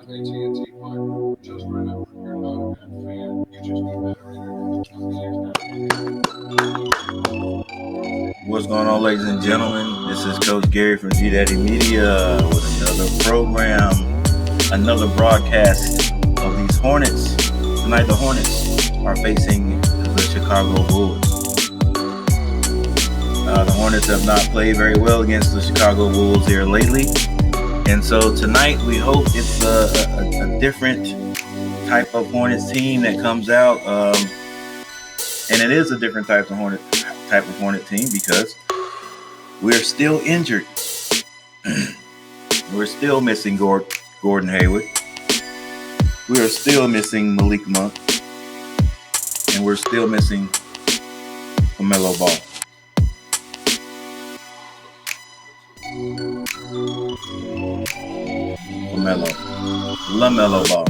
What's going on, ladies and gentlemen? This is Coach Gary from G Daddy Media with another program, another broadcast of these Hornets. Tonight, the Hornets are facing the Chicago Bulls. The Hornets have not played very well against the Chicago Bulls here lately. And so tonight, we hope it's a different type of Hornets team that comes out. And it is a different type of Hornet team because we're still injured. We're still missing Gordon Hayward. We are still missing Malik Monk. And we're still missing LaMelo Ball. LaMelo Ball.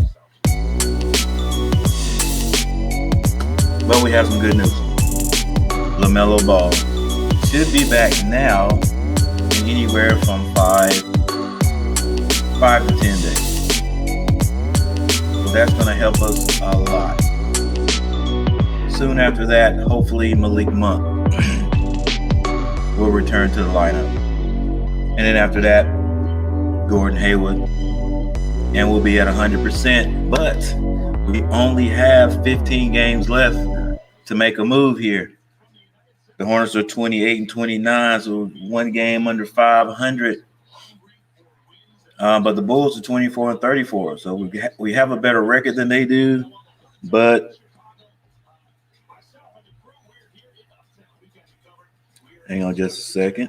But we have some good news. LaMelo Ball should be back now in anywhere from 5 to 10 days. So that's going to help us a lot. Soon after that, hopefully Malik Monk will return to the lineup. And then after that, Gordon Hayward. And we'll be at 100%. But we only have 15 games left to make a move here. The Hornets are 28 and 29, so one game under 500. But the Bulls are 24 and 34, so we have a better record than they do. But hang on just a second.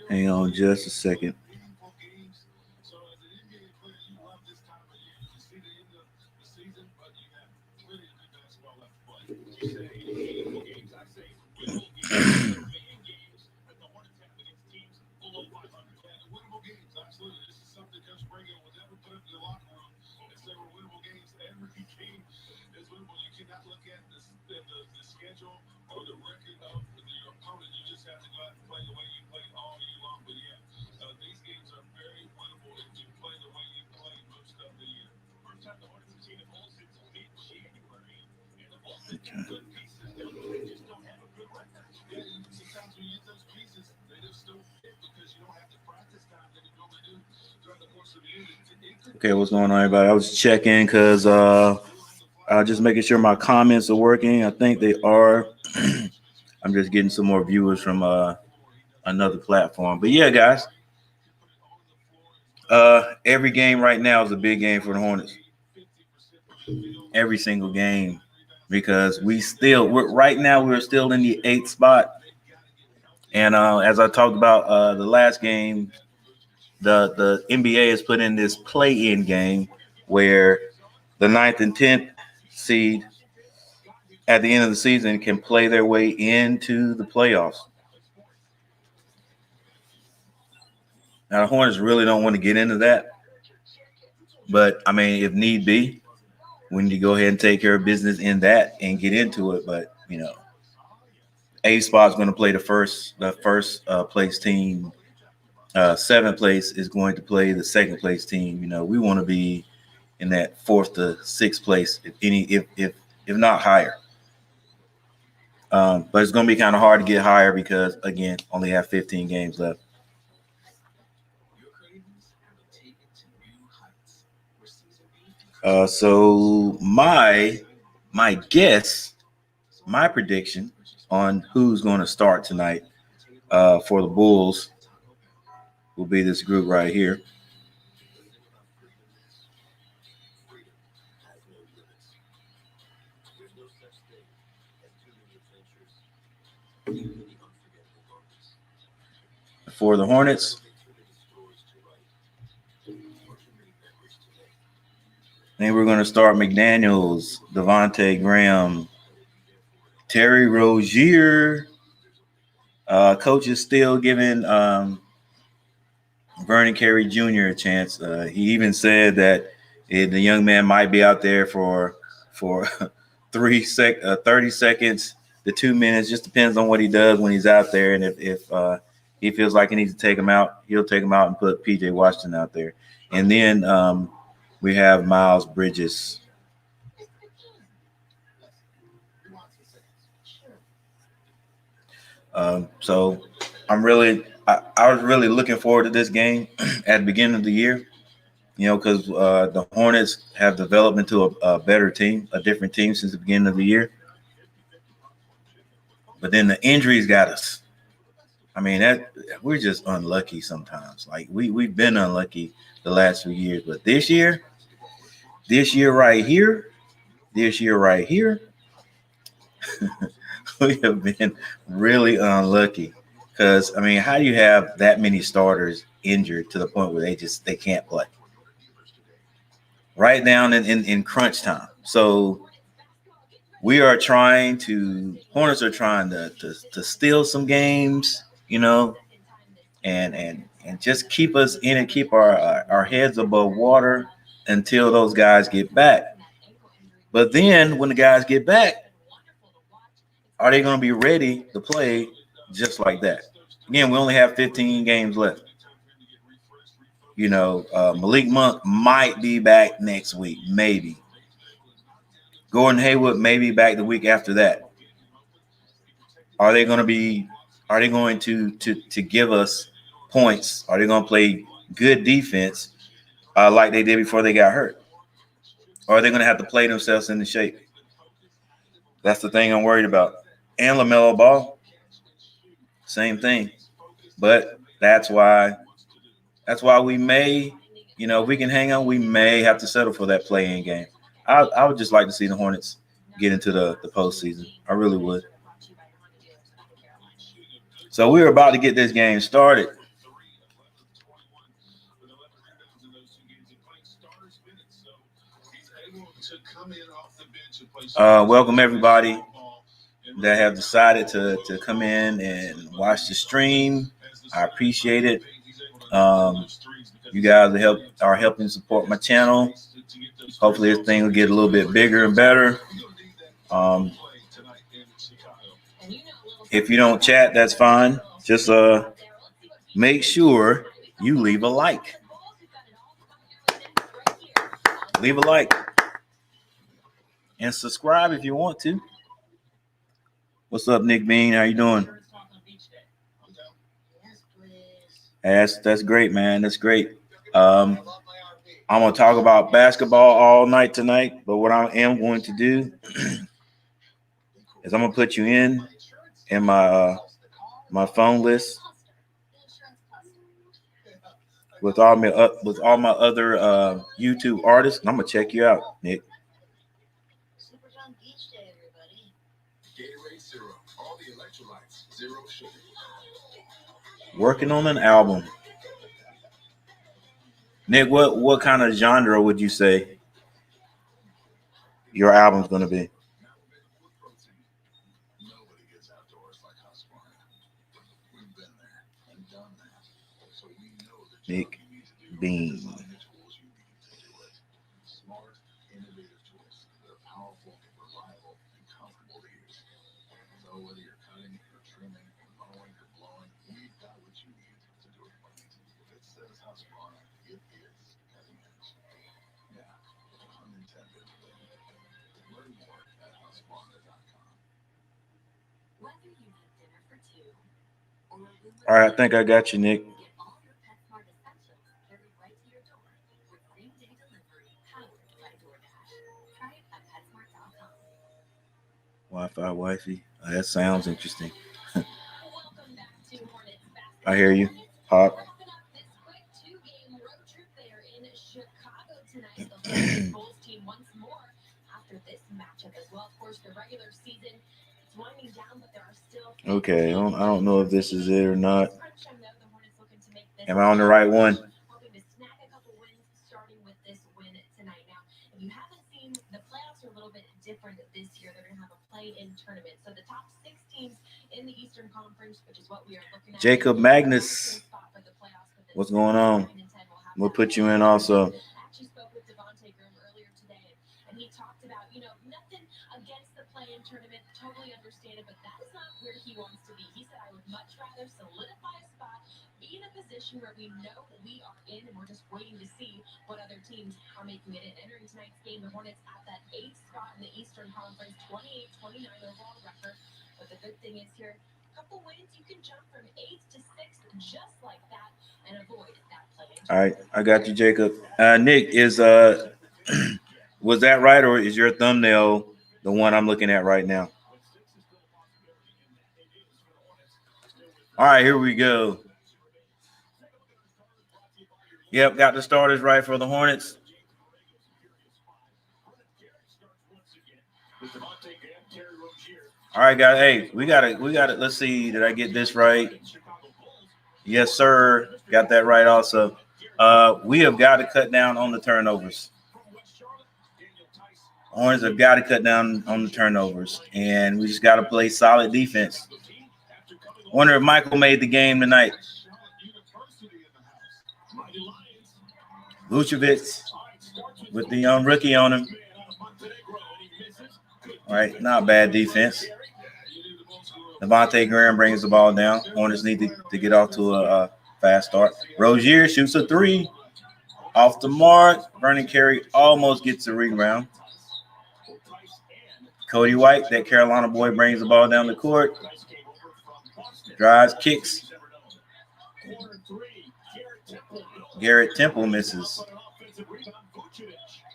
Hang on just a second. Okay, what's going on, everybody? I was checking because just making sure my comments are working. I think they are. I'm just getting some more viewers from another platform. But yeah, guys, every game right now is a big game for the Hornets. Every single game, because we're still in the 8th spot. And as I talked about the last game, the NBA has put in this play-in game where the 9th and 10th seed at the end of the season can play their way into the playoffs. Now, the Hornets really don't want to get into that. But, I mean, if need be, we need to go ahead and take care of business in that and get into it. But, you know, A spot's going to play the first place team. 7th place is going to play the 2nd place team. You know, we want to be in that 4th to 6th place, if not higher. But it's going to be kind of hard to get higher because, again, only have 15 games left. So my guess, my prediction on who's going to start tonight for the Bulls will be this group right here. for the Hornets. Then we're going to start McDaniels, Devontae Graham, Terry Rozier. Coach is still giving Vernon Carey Jr. a chance. He even said that the young man might be out there for 30 seconds to 2 minutes. Just depends on what he does when he's out there. And if he feels like he needs to take him out, he'll take him out and put P.J. Washington out there. And then we have Miles Bridges. So I was really looking forward to this game at the beginning of the year, because the Hornets have developed into a better team, a different team since the beginning of the year. But then the injuries got us. I mean, we're just unlucky sometimes. Like we've been unlucky the last few years, but this year right here, we have been really unlucky. Because, I mean, how do you have that many starters injured to the point where they can't play? Right down in crunch time. So Hornets are trying to steal some games, and just keep us in and keep our heads above water until those guys get back. But then when the guys get back, are they going to be ready to play just like that? Again, we only have 15 games left. Malik Monk might be back next week, maybe. Gordon Hayward may be back the week after that. Are they going to give us points? Are they going to play good defense like they did before they got hurt? Or are they going to have to play themselves into shape? That's the thing I'm worried about. And LaMelo Ball, same thing. But that's why we may, if we can hang on, we may have to settle for that play-in game. I would just like to see the Hornets get into the postseason. I really would. So we're about to get this game started. Welcome everybody that have decided to come in and watch the stream. I appreciate it. You guys are helping support my channel. Hopefully this thing will get a little bit bigger and better. If you don't chat, that's fine. Just make sure you leave a like. Leave a like. And subscribe if you want to. What's up, Nick Bean? How you doing? That's great, man. That's great. I'm going to talk about basketball all night tonight, but what I am going to do is I'm going to put you in my phone list with all my other YouTube artists. And I'm going to check you out, Nick. Working on an album. Nick, what kind of genre would you say your album's going to be? Nick Bean. All right, I think I got you, Nick. Wi-Fi, wifey. That sounds interesting. I hear you. Pop. Okay, I don't know if this is it or not. Am I on the right one? Jacob Magnus, what's going on? We'll put you in also. All right, I got you, Jacob. Nick, is was that right, or is your thumbnail the one I'm looking at right now? All right, here we go. Yep, got the starters right for the Hornets. All right, guys. Hey, we got it. Let's see. Did I get this right? Yes, sir. Got that right also. We have got to cut down on the turnovers. Hornets have got to cut down on the turnovers, and we just got to play solid defense. Wonder if Michael made the game tonight. Vucevic with the young rookie on him. All right, not bad defense. Devontae Graham brings the ball down. Hornets need to get off to a fast start. Rozier shoots a three. Off the mark. Vernon Carey almost gets a rebound. Cody White, that Carolina boy, brings the ball down the court. Drives, kicks. Garrett Temple misses.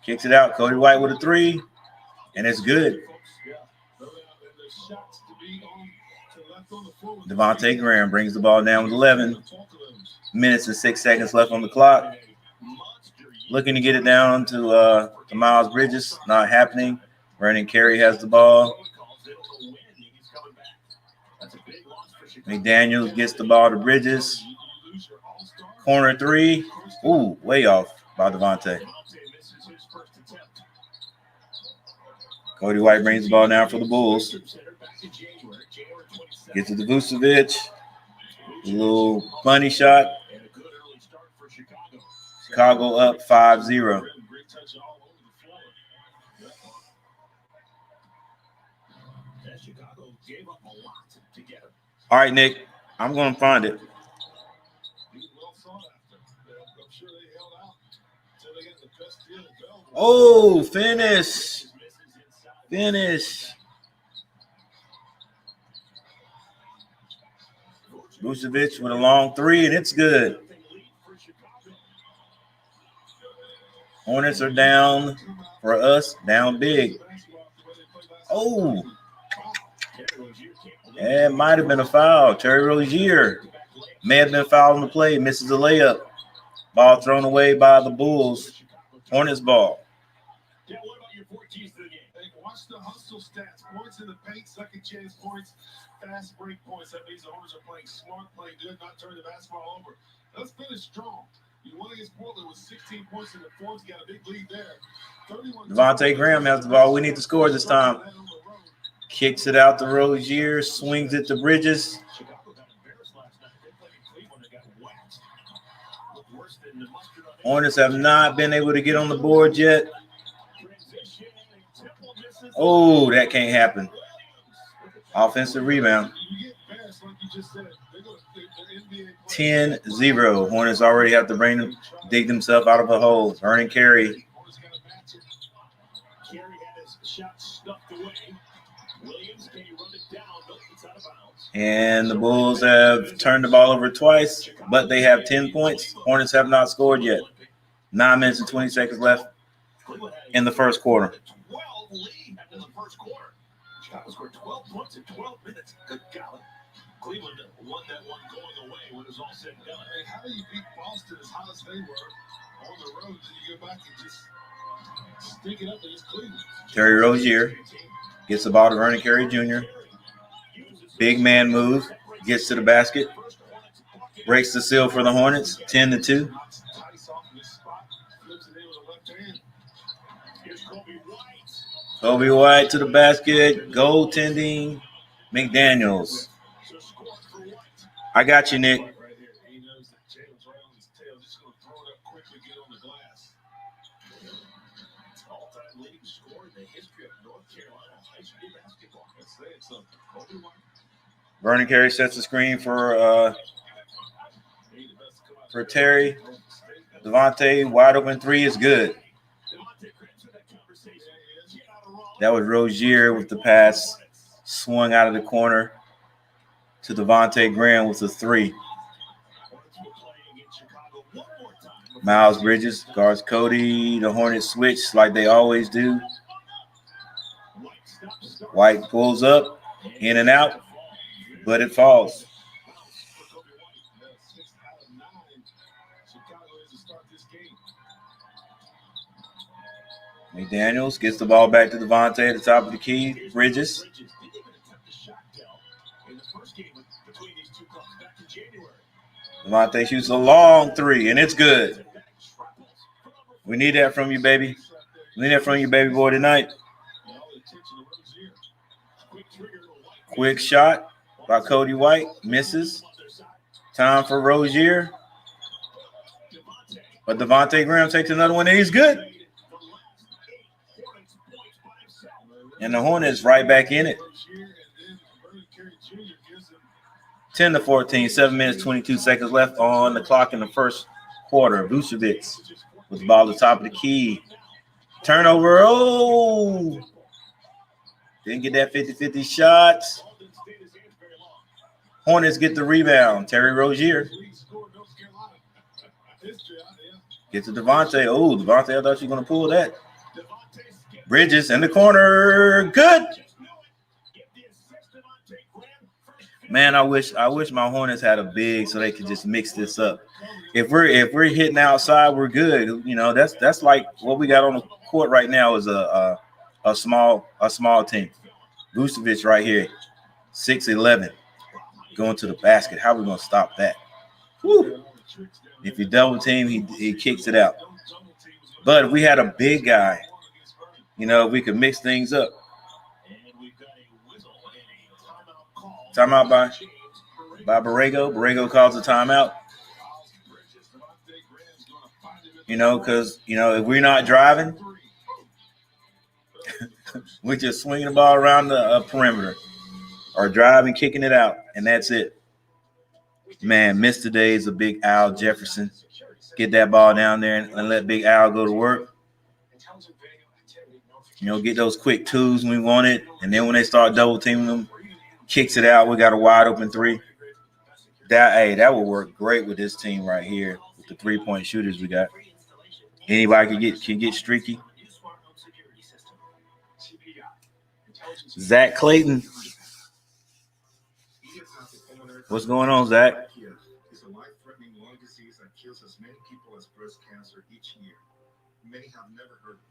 Kicks it out. Cody White with a three. And it's good. Devontae Graham brings the ball down with 11 minutes and 6 seconds left on the clock. Looking to get it down to Miles Bridges. Not happening. Vernon Carey has the ball. McDaniels gets the ball to Bridges. Corner three. Ooh, way off by Devontae. Cody White brings the ball down for the Bulls. Gets to the Vucevic. A little funny shot. Chicago up 5-0. All right, Nick, I'm going to find it. Oh, finish. Finish. Vucevic with a long three, and it's good. Hornets are down for us, down big. Oh. It might have been a foul. Terry Rozier may have been fouled on the play, misses a layup. Ball thrown away by the Bulls. Hornets ball. Yeah, what about your 4 keys to the game? Watch the hustle stats. Points in the paint, second chance points, fast break points. That means the Hornets are playing smart, playing good, not turning the basketball over. Let's finish strong. You won against Portland with 16 points in the fourth. You got a big lead there. Devontae Graham has the ball. We need to score this time. Kicks it out to Rozier, swings it to Bridges. Hornets have not been able to get on the board yet. Oh, that can't happen. Offensive rebound. 10-0. Hornets already have to dig themselves out of a hole. Vernon Carey. And the Bulls have turned the ball over twice, but they have 10 points. Hornets have not scored yet. 9 minutes and 20 seconds left in the first quarter. Chicago scored 12 points in 12 minutes. Good golly. Cleveland won that one going away when it was all said and done. Hey, how do you beat Boston as hot as they were on the road? Then you go back and just stick it up against Cleveland. Terry Rozier gets the ball to Vernon Carey Jr. Big man move. Gets to the basket. breaks the seal for the Hornets, 10-2. Kobe White to the basket, goaltending, McDaniels. I got you, Nick. Vernon Carey sets the screen for Terry. Devontae, wide open three is good. That was Rozier with the pass, swung out of the corner to Devontae Graham with the three. Miles Bridges guards Cody. The Hornets switch like they always do. White pulls up, in and out, but it falls. McDaniels gets the ball back to Devontae at the top of the key. Bridges. Devontae shoots a long three, and it's good. We need that from you, baby. We need that from you, baby boy, tonight. Quick shot by Cody White. Misses. Time for Rozier. But Devontae Graham takes another one, and he's good. And the Hornets right back in it. 10-14, 7 minutes, 22 seconds left on the clock in the first quarter. Vucevic with the ball at the top of the key. Turnover. Oh! Didn't get that 50-50 shot. Hornets get the rebound. Terry Rozier. Get to Devontae. Oh, Devontae, I thought you were going to pull that. Bridges in the corner. Good. Man, I wish my Hornets had a big so they could just mix this up. If we're hitting outside, we're good. You know, that's like what we got on the court right now is a small team. Vucevic right here, 6'11", going to the basket. How are we gonna stop that? Whew. If you double team, he kicks it out. But if we had a big guy, you know, we could mix things up. Timeout by Borrego. Borrego calls a timeout. You know, because, you know, if we're not driving, we're just swinging the ball around the perimeter or driving, kicking it out, and that's it. Man, missed today is a Big Al Jefferson. Get that ball down there and let Big Al go to work. You know, get those quick twos when we want it, and then when they start double teaming them, kicks it out. We got a wide open three. That will work great with this team right here with the 3-point shooters we got. Anybody can get streaky. Zach Clayton. What's going on, Zach? It's a life-threatening lung disease that kills as many people as breast cancer each year. Many have never heard of it.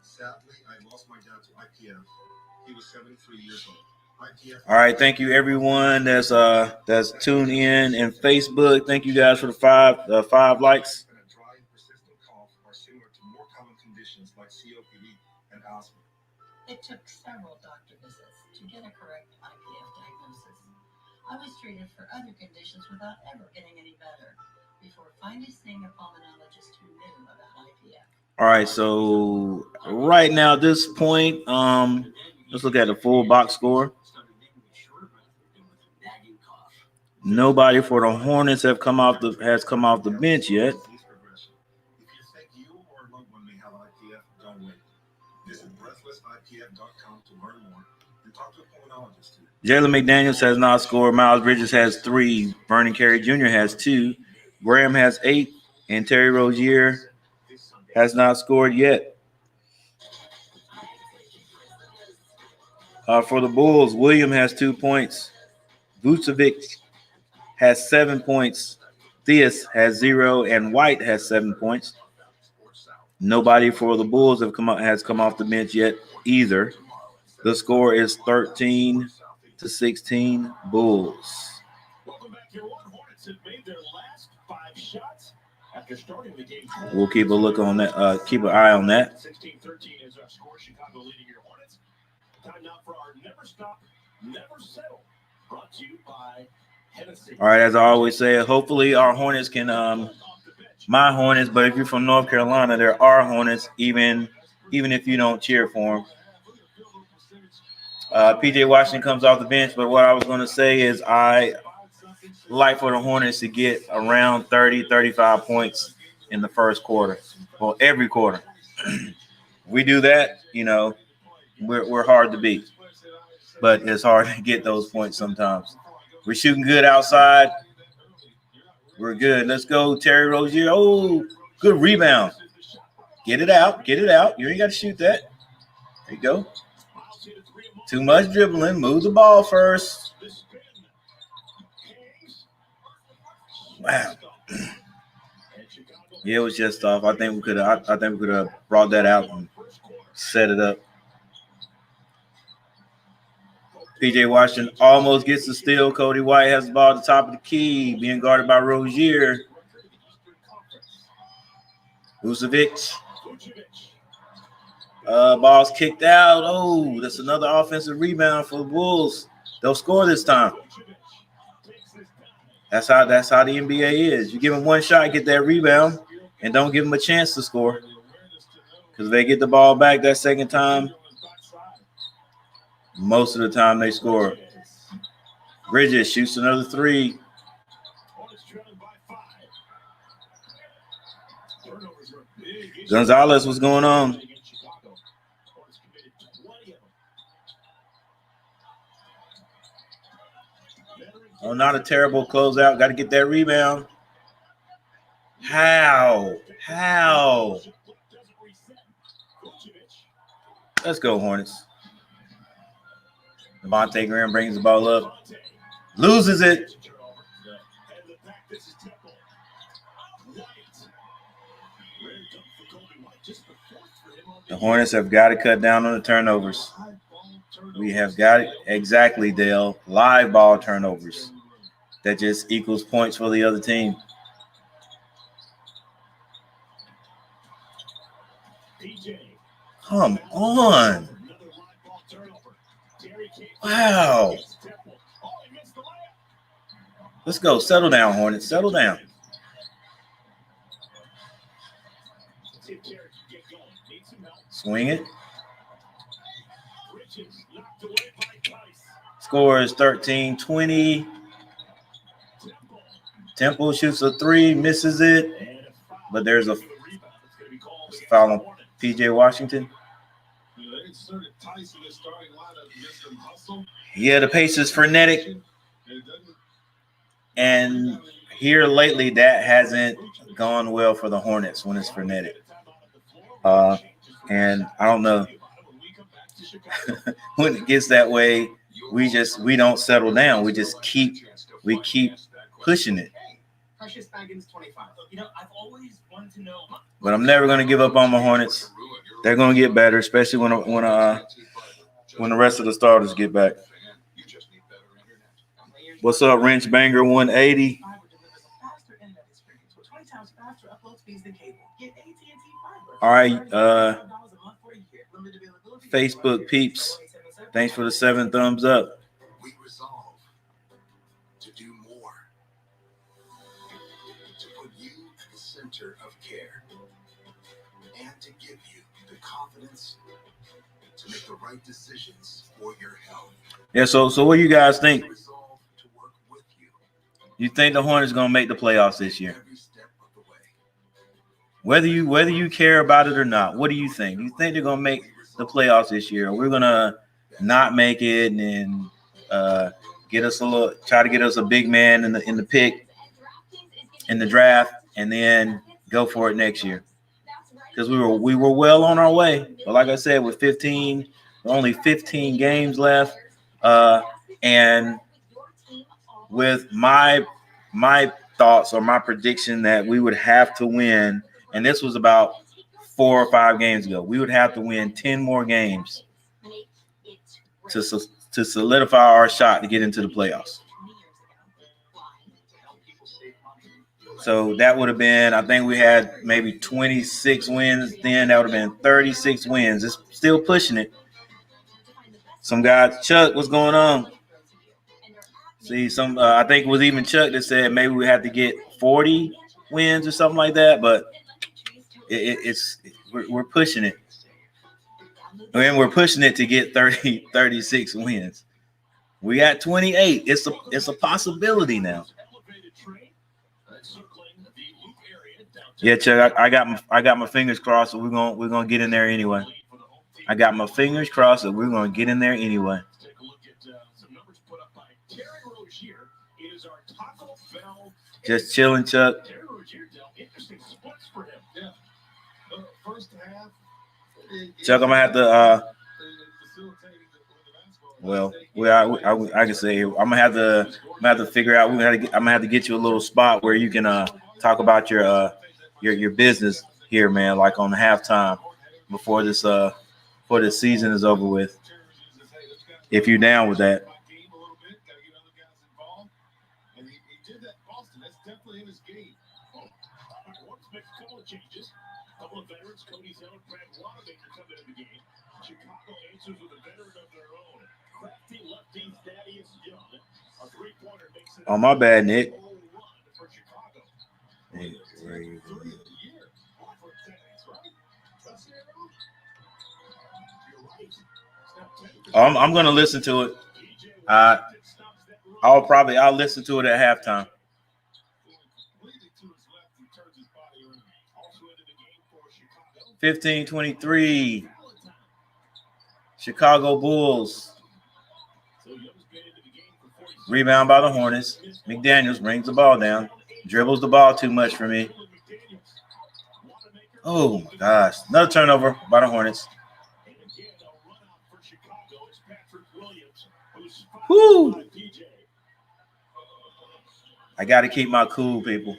Sadly, I lost my dad to IPF. He was 73 years old. All right, thank you everyone that's tuned in and Facebook. Thank you guys for the five likes. And a dry and persistent cough are similar to more common conditions like COPD and asthma. It took several doctor visits to get a correct IPF diagnosis. I was treated for other conditions without ever getting any better before finally seeing a pulmonologist who knew about IPF. All right, so right now at this point, let's look at the full box score. Nobody for the Hornets has come off the bench yet. If you think you or a loved one may have IPF, don't wait. Visit breathlessipf.com to learn more and talk to a pulmonologist. Jalen McDaniels has not scored. Miles Bridges has 3. Vernon Carey Jr. has 2. Graham has 8. And Terry Rozier has not scored yet. For the Bulls, William has 2 points. Vucevic has 7 points. Theus has 0, and White has 7 points. Nobody for the Bulls has come off the bench yet either. The score is 13-16 Bulls. We'll keep a look on that. Keep an eye on that. 16-13 is our score. Chicago leading your Hornets. Time now for our Never Stop, Never Settle. Brought to you by Hennessy. All right, as I always say, hopefully our Hornets can my Hornets, but if you're from North Carolina, there are Hornets, even if you don't cheer for them. PJ Washington comes off the bench, but what I was going to say is I like for the Hornets to get around 30, 35 points in the first quarter, well, every quarter. We do that, we're hard to beat, but it's hard to get those points sometimes. We're shooting good outside. We're good. Let's go, Terry Rozier. Oh, good rebound. Get it out. You ain't got to shoot that. There you go. Too much dribbling. Move the ball first. Wow. Yeah, it was just off. I think we could have brought that out and set it up. PJ Washington almost gets the steal. Cody White has the ball at the top of the key, being guarded by Rozier. Vucevic. Ball's kicked out. Oh, that's another offensive rebound for the Bulls. They'll score this time. That's how the NBA is. You give them one shot, get that rebound, and don't give them a chance to score. Because if they get the ball back that second time, most of the time they score. Bridges shoots another three. Gonzalez, what's going on? Oh, not a terrible closeout. Got to get that rebound. How? Let's go, Hornets. Devontae Graham brings the ball up. Loses it. The Hornets have got to cut down on the turnovers. We have got it. Exactly, Dale. Live ball turnovers. That just equals points for the other team. Come on. Wow. Let's go. Settle down, Hornets. Settle down. Swing it. Score is 13-20. Temple shoots a three, misses it, but there's a foul on PJ Washington. Yeah, the pace is frenetic. And here lately, that hasn't gone well for the Hornets when it's frenetic. And I don't know. When it gets that way, we don't settle down. We keep pushing it. But I'm never going to give up on my Hornets. They're going to get better, especially when the rest of the starters get back. What's up, Wrench Banger 180? All right, Facebook peeps, thanks for the 7 thumbs up. We resolve to do more, to put you at the center of care, and to give you the confidence to make the right decisions for your health. Yeah, so what do you guys think? You think the Hornets going to make the playoffs this year? Whether you care about it or not, what do you think? You think they're going to make the playoffs this year? We're going to not make it and try to get us a big man in the pick in the draft and then go for it next year. Because we were well on our way. But like I said, with only 15 games left, and with my thoughts or my prediction that we would have to win, and this was about 4 or 5 games ago, we would have to win 10 more games to solidify our shot to get into the playoffs. So that would have been, I think we had maybe 26 wins then. That would have been 36 wins. It's still pushing it. Some guys, Chuck, what's going on? See, I think it was even Chuck that said maybe we have to get 40 wins or something like that, but we're pushing it. And we're pushing it to get 36 wins. We got 28. It's a possibility now. Yeah, Chuck, I got my fingers crossed, so we're gonna get in there anyway. I got my fingers crossed, so we're gonna get in there anyway. Just chilling, Chuck. Chuck, I'm gonna have to. I can say I'm gonna have to figure out. I'm gonna have to get you a little spot where you can talk about your business here, man. Like on halftime before this season is over with. If you're down with that. Oh, my bad, Nick. I'm going to listen to it. I'll listen to it at halftime. $15-23. Chicago Bulls. Rebound by the Hornets. McDaniels brings the ball down. Dribbles the ball too much for me. Oh, my gosh. Another turnover by the Hornets. Woo! I got to keep my cool, people.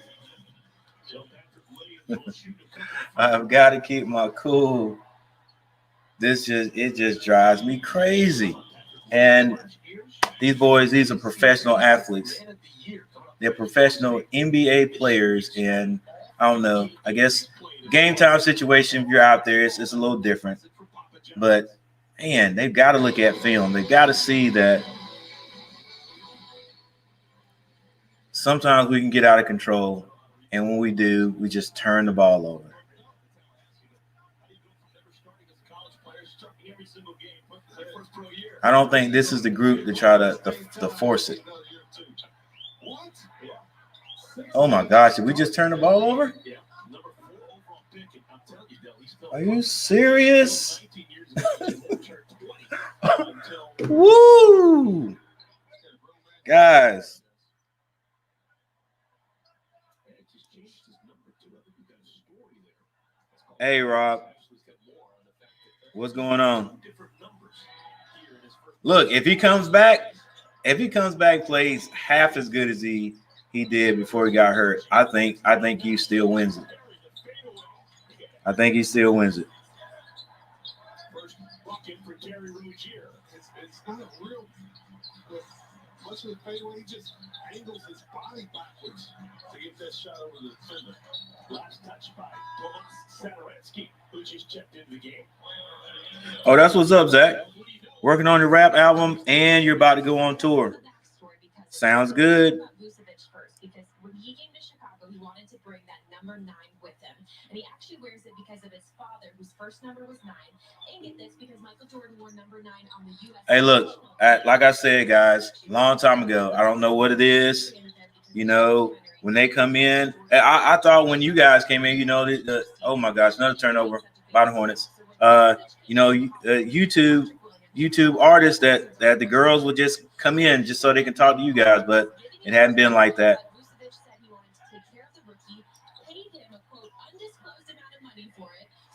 I've got to keep my cool. It just drives me crazy. And these are professional athletes. They're professional NBA players, and I don't know. I guess game time situation, if you're out there, it's a little different. But man, they've got to look at film. They've got to see that sometimes we can get out of control, and when we do, we just turn the ball over. I don't think this is the group to try to force it. Oh my gosh, did we just turn the ball over? Are you serious? Woo! Guys. Hey, Rob. What's going on? Look, if he comes back, plays half as good as he did before he got hurt, I think he still wins it. I think he still wins it. It's not a real much of the fadeaway. He just angles his body backwards to get that shot over the defender. Last touch by Sadoretsky, who just checked into the game. Oh, that's what's up, Zach. Working on your rap album, and you're about to go on tour. Sounds good. Because when he came to Chicago, he wanted to bring that number 9 with him, and he actually wears it because of his father, whose first number was 9. And get this, because Michael Jordan wore number 9 on the U.S. Hey, look, like I said, guys, long time ago. I don't know what it is. You know, when they come in, I thought when you guys came in, you know, oh my gosh, another turnover by the Hornets. YouTube artists that the girls would just come in just so they can talk to you guys, but it hadn't been like that.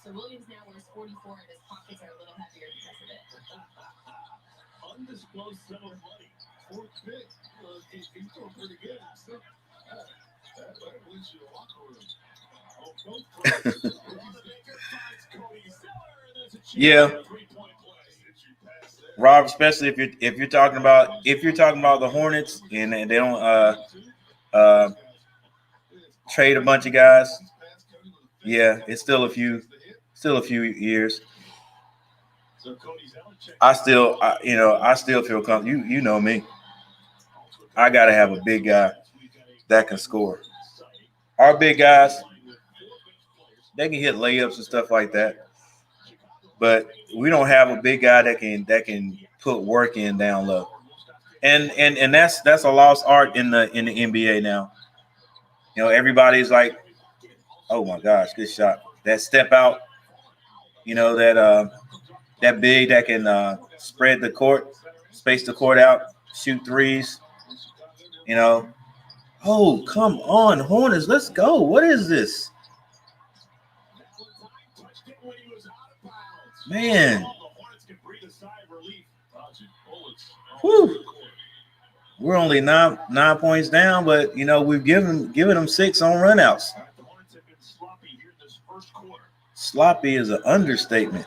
So Williams now wears 44 and his pockets are a little heavier because of it. Undisclosed sum of money. Fourth pick. He's doing pretty good. That wins you the locker room. Yeah. Rob, especially if you're talking about the Hornets and they don't trade a bunch of guys. Yeah, it's still a few years. I still feel comfortable. You know me. I gotta have a big guy that can score. Our big guys, they can hit layups and stuff like that, but we don't have a big guy that can put work in down low. And that's a lost art in the NBA now. You know, everybody's like, oh my gosh, good shot. That step out, you know, that big that can spread the court, space the court out, shoot threes, you know. Oh, come on, Hornets, let's go. What is this? Man. Whew. We're only nine points down, but you know we've given them 6 on runouts. Sloppy is an understatement.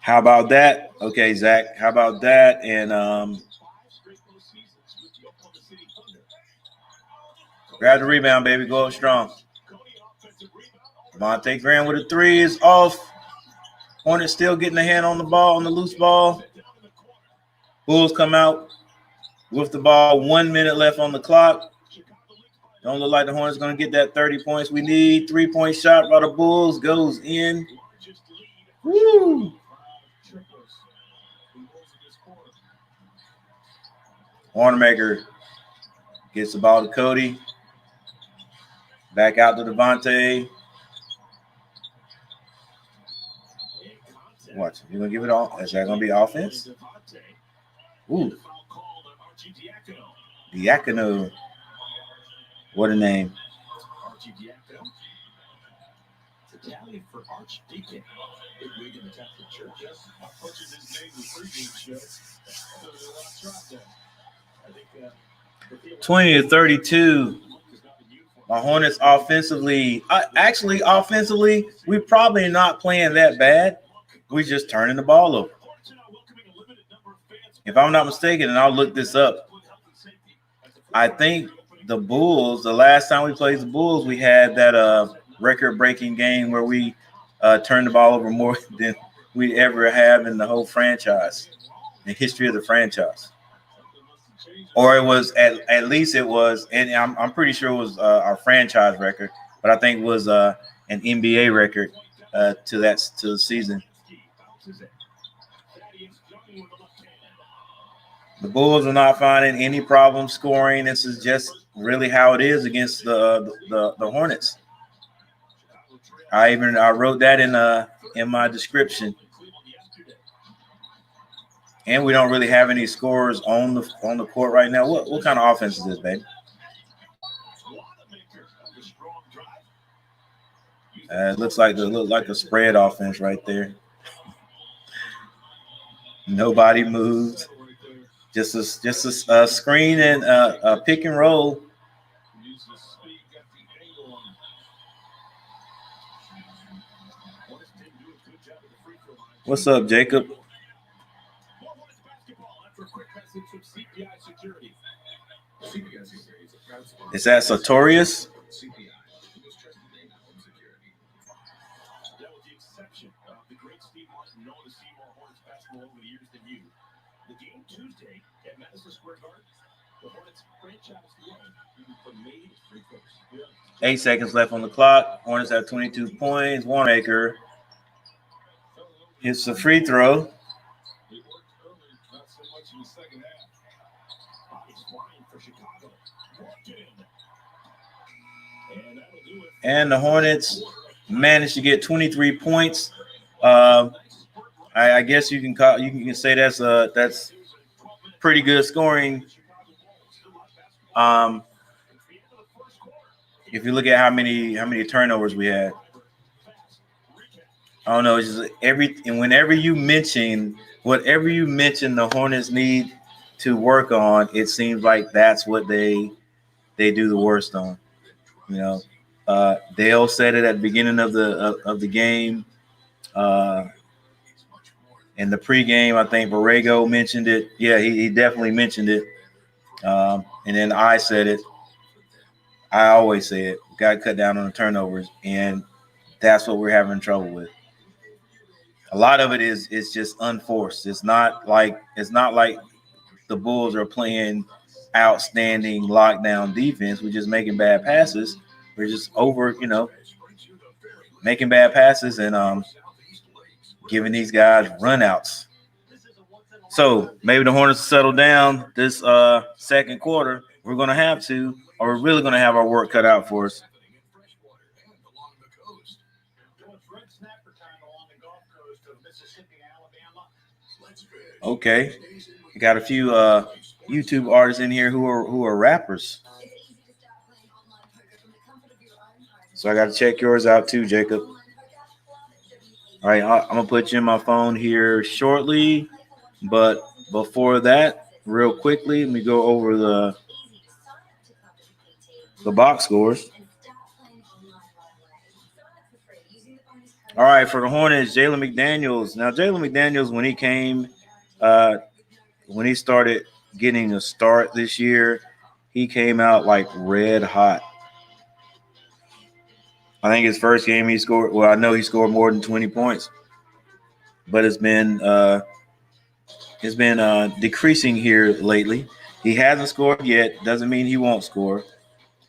How about that? Okay, Zach. How about that? And grab the rebound, baby. Go up strong. Devontae Graham with a 3 is off. Hornets still getting a hand on the ball, on the loose ball. Bulls come out with the ball. 1 minute left on the clock. Don't look like the Hornets going to get that 30 points we need. 3-point shot by the Bulls goes in. Woo! Wanamaker gets the ball to Cody. Back out to Devontae. Watch. You're going to give it all. Is that going to be offense? Ooh. Diacono. What a name. It's Italian for archdeacon. Big wig in the Catholic Church. I butchered his name in the pregame show. 20-32. My Hornets offensively. Offensively, we're probably not playing that bad. We're just turning the ball over. If I'm not mistaken, and I'll look this up, I think the Bulls, the last time we played the Bulls, we had that record-breaking game where we turned the ball over more than we ever have in the whole franchise, the history of the franchise. Or it was at least it was, and I'm pretty sure it was our franchise record, but I think it was an NBA record to the season. The Bulls are not finding any problem scoring. This is just really how it is against the Hornets. I wrote that in my description. And we don't really have any scorers on the court right now. What kind of offense is this, baby? It looks like a spread offense right there. Nobody moved. Just a screen and a pick and roll. What's up, Jacob? Is that Sartorius? Eight seconds left on the clock. Hornets have 22 points. Wanamaker hits a free throw. And the Hornets managed to get 23 points. I guess you can say that's pretty good scoring. If you look at how many turnovers we had, I don't know. It's just whenever you mention the Hornets need to work on, it seems like that's what they do the worst on. You know, Dale said it at the beginning of the game, and In the pregame, I think Borrego mentioned it. Yeah, he definitely mentioned it. And then I said it. I always say it. We got to cut down on the turnovers, and that's what we're having trouble with. A lot of it is just unforced. It's not like the Bulls are playing outstanding lockdown defense. We're just making bad passes. We're just making bad passes and giving these guys runouts. So maybe the Hornets settle down this second quarter. We're going to have to, or we're really going to have our work cut out for us. Okay, we got a few YouTube artists in here who are rappers. So I got to check yours out too, Jacob. All right, I'm gonna put you in my phone here shortly, but before that, real quickly, let me go over the box scores. All right, for the Hornets, Jalen McDaniels. Now, Jalen McDaniels, when he started getting a start this year, he came out like red hot. I think his first game he scored. Well, I know he scored more than 20 points, but it's been decreasing here lately. He hasn't scored yet. Doesn't mean he won't score.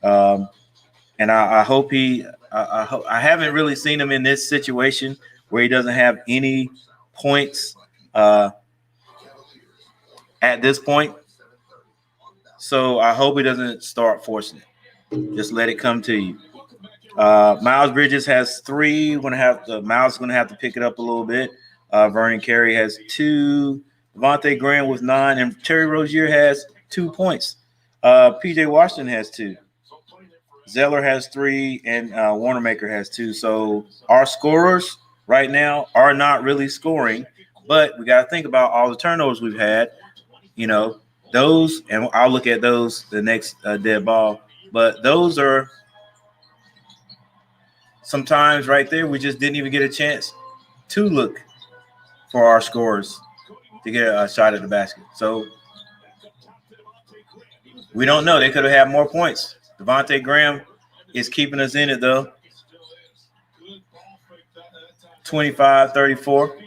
And I hope I haven't really seen him in this situation where he doesn't have any points at this point. So I hope he doesn't start forcing it. Just let it come to you. Miles Bridges has 3. Miles is going to have to pick it up a little bit. Vernon Carey has 2. Devontae Graham with 9, and Terry Rozier has 2 points. PJ Washington has 2. Zeller has 3, and Wanamaker has 2. So our scorers right now are not really scoring, but we got to think about all the turnovers we've had. Those, and I'll look at those the next dead ball. But those are sometimes right there we just didn't even get a chance to look for our scorers to get a shot at the basket. So we don't know. They could have had more points. Devontae Graham is keeping us in it, though. 25-34,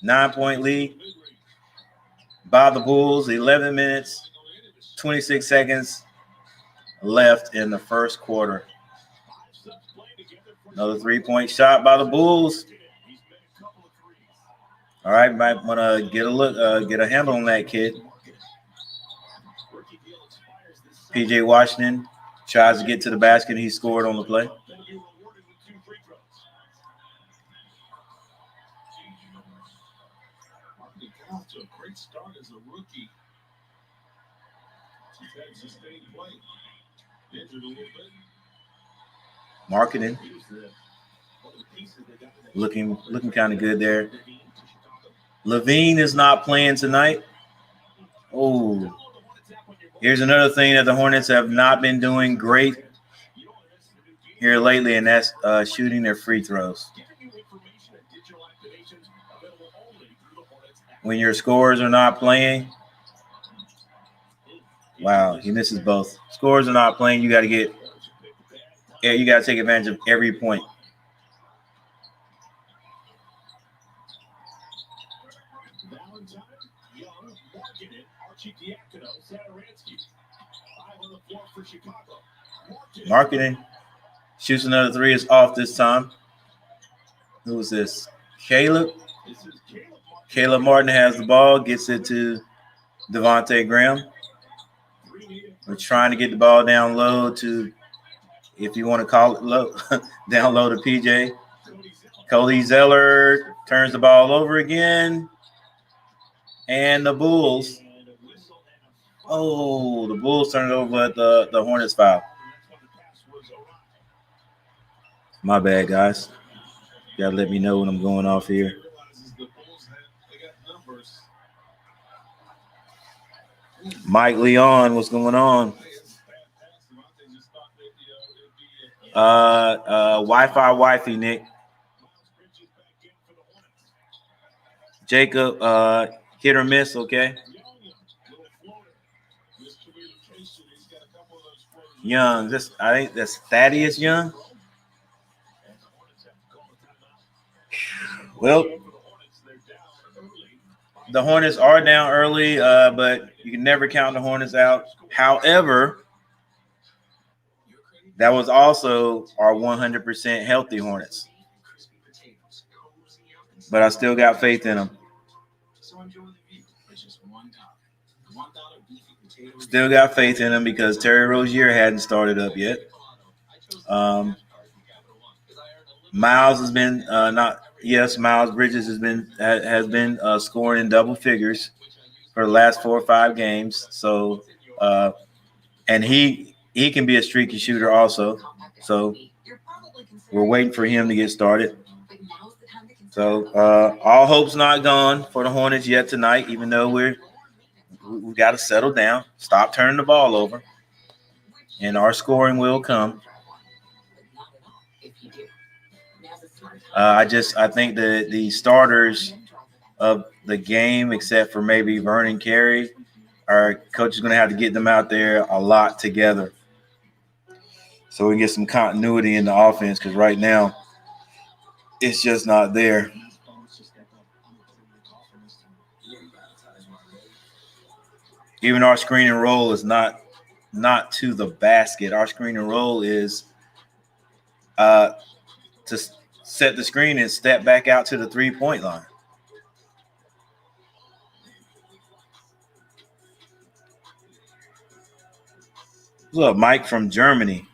9-point lead by the Bulls. 11 minutes, 26 seconds left in the first quarter. Another 3-point shot by the Bulls. All right, might want to get a handle on that kid. PJ Washington tries to get to the basket. He scored on the play. Great start as a rookie. He's had sustained play. Injured a little bit. Marketing. Looking kind of good there. Levine is not playing tonight. Oh, here's another thing that the Hornets have not been doing great here lately, and that's shooting their free throws. When your scorers are not playing, wow, he misses both. Scorers are not playing. You got to take advantage of every point. Marketing shoots another 3. Is off this time. Who is this? Caleb Martin has the ball, gets it to Devontae Graham. We're trying to get the ball down low to, if you want to call it low, down low to PJ. Cody Zeller turns the ball over again. And the Bulls. Oh, the Bulls turned it over at the Hornets foul. My bad, guys. You gotta let me know when I'm going off here. Mike Leon, what's going on? Wi-Fi wifey, Nick. Jacob, hit or miss, okay? Young, I think that's Thaddeus Young. Well, the Hornets are down early, but you can never count the Hornets out. However, that was also our 100% healthy Hornets. But I still got faith in them. Still got faith in them because Terry Rozier hadn't started up yet. Miles has been Miles Bridges has been scoring in double figures for the last 4 or 5 games. So, and he can be a streaky shooter also. So we're waiting for him to get started. So all hope's not gone for the Hornets yet tonight, even though we got to settle down, stop turning the ball over, and our scoring will come. I think that the starters of the game, except for maybe Vernon Carey, our coach is going to have to get them out there a lot together so we can get some continuity in the offense, because right now it's just not there. Even our screen and roll is not to the basket. Our screen and roll is to set the screen and step back out to the 3-point line. What's up, Mike from Germany?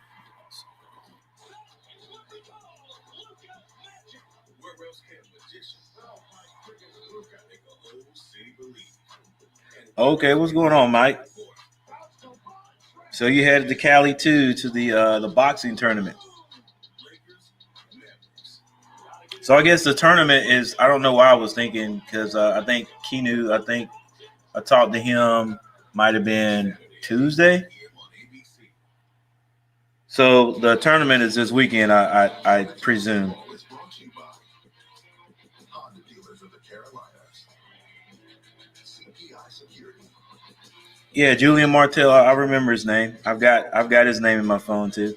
Okay, what's going on, Mike? So you headed to Cali too, to the boxing tournament. So I guess the tournament is, I don't know why I was thinking, because I think Keanu, I talked to him, might have been Tuesday. So the tournament is this weekend, I presume. Yeah, Julian Martell, I remember his name. I've got his name in my phone too.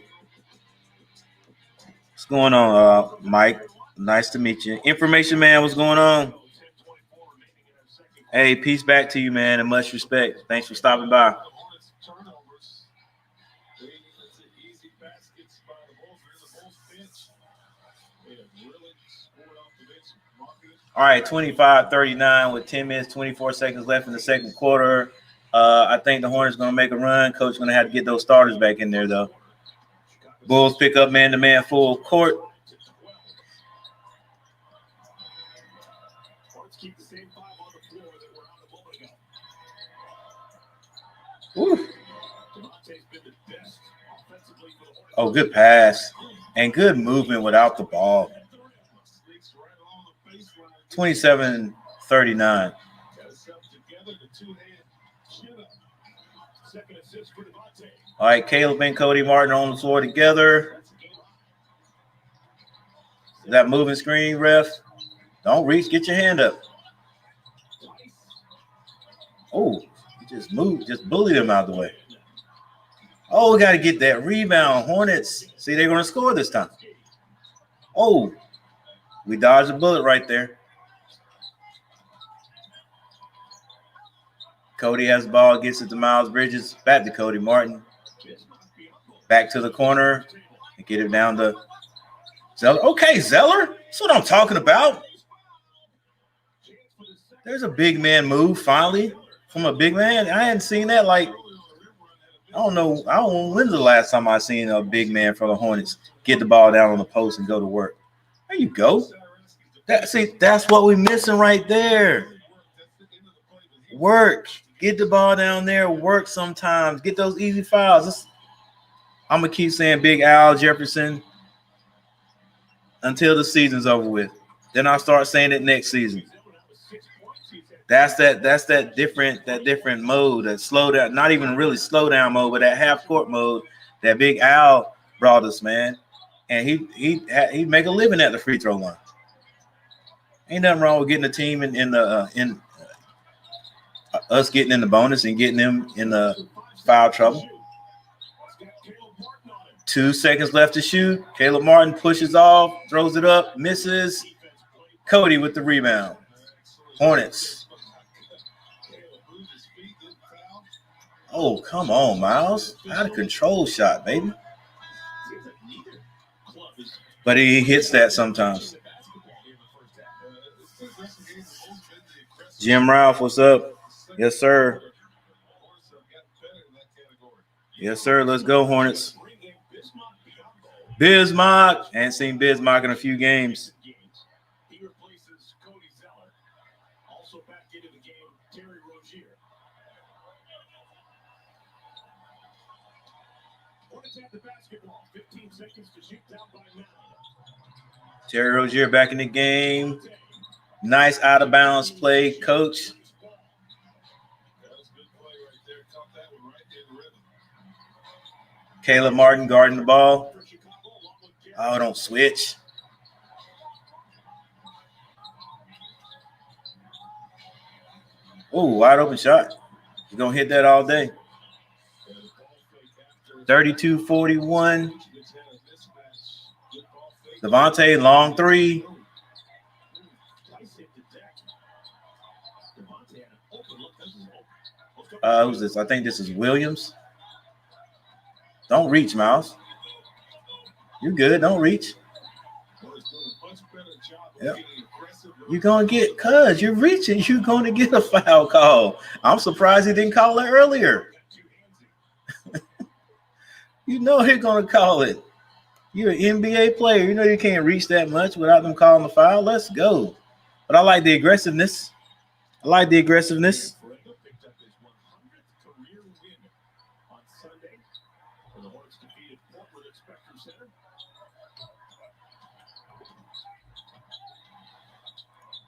What's going on, Mike? Nice to meet you. Information man, what's going on? Hey, peace back to you, man, and much respect. Thanks for stopping by. All right, 25-39 with 10 minutes, 24 seconds left in the second quarter. I think the Hornets going to make a run. Coach going to have to get those starters back in there, though. Bulls pick up man-to-man full court. Woo. Oh, good pass. And good movement without the ball. 27-39. All right, Caleb and Cody Martin on the floor together. That moving screen, ref. Don't reach. Get your hand up. Oh, he just moved. Just bullied him out of the way. Oh, we got to get that rebound. Hornets. See, they're going to score this time. Oh, we dodged a bullet right there. Cody has the ball, gets it to Miles Bridges. Back to Cody Martin. Back to the corner. And get it down to Zeller. Okay, Zeller. That's what I'm talking about. There's a big man move finally from a big man. I hadn't seen that I don't know when's the last time I seen a big man from the Hornets get the ball down on the post and go to work. There you go. That's what we're missing right there. Work. Get the ball down there. Work sometimes. Get those easy fouls. I'm going to keep saying Big Al Jefferson until the season's over with. Then I'll start saying it next season. That's that different mode, that slow down, not even really slow down mode, but that half court mode that Big Al brought us, man. And he make a living at the free throw line. Ain't nothing wrong with getting a team in us getting in the bonus and getting them in the foul trouble. 2 seconds left to shoot. Caleb Martin pushes off, throws it up, misses. Cody with the rebound. Hornets. Oh, come on, Miles. Out of control shot, baby. But he hits that sometimes. Jim Ralph, what's up? Yes, sir. Yes, sir. Let's go, Hornets. Bismarck. Ain't seen Bismarck in a few games. Terry Rozier back in the game. Nice out of bounds play, coach. Caleb Martin guarding the ball. Oh, don't switch. Oh, wide open shot. You're going to hit that all day. 32-41. Devontae, long three. Who's this? I think this is Williams. Don't reach, Miles. You're good. Don't reach. Yep. You're going to get, cuz you're reaching, you're going to get a foul call. I'm surprised he didn't call it earlier. You know he's going to call it. You're an NBA player. You know you can't reach that much without them calling the foul. Let's go. But I like the aggressiveness.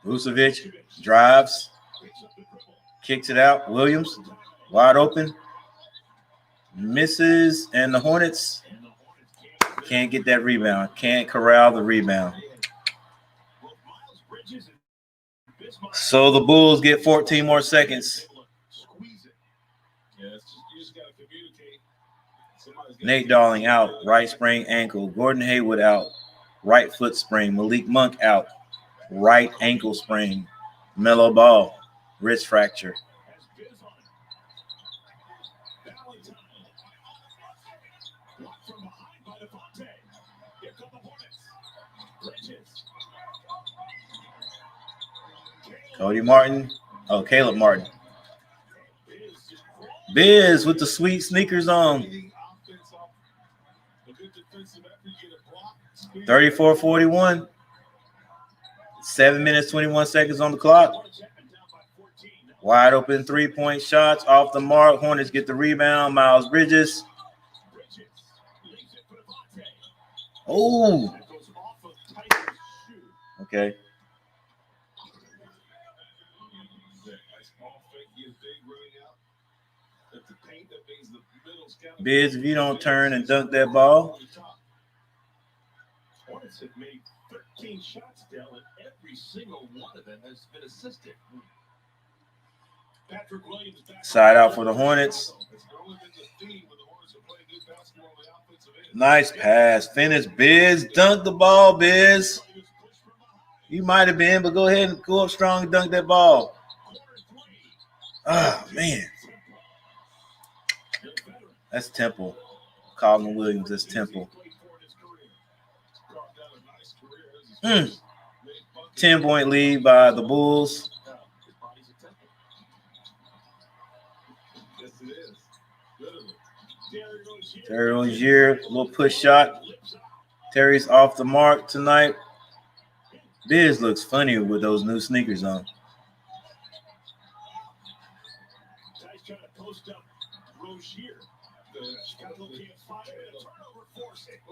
Vucevic drives, kicks it out. Williams, wide open, misses, and the Hornets can't get that rebound. Can't corral the rebound. So the Bulls get 14 more seconds. Nate Darling out, right sprained ankle. Gordon Hayward out, right foot sprain. Malik Monk out, right ankle sprain. Melo Ball, wrist fracture. Cody Martin. Oh, Caleb Martin. Biz with the sweet sneakers on. 34-41. 7 minutes, 21 seconds on the clock. Wide open three-point shots off the mark. Hornets get the rebound. Miles Bridges. Oh. Okay. Biz, if you don't turn and dunk that ball. Hornets have made 13 shots, Dell, and every single one of them has been assisted. Patrick Williams side out for the Hornets. Nice pass. Finish, Biz. Dunk the ball, Biz. You might have been, but go ahead and go up strong and dunk that ball. Oh, man. That's Temple. Colin Williams, that's Temple. 10-point lead by the Bulls. Terry Rozier, little push shot. Terry's off the mark tonight. Biz looks funny with those new sneakers on.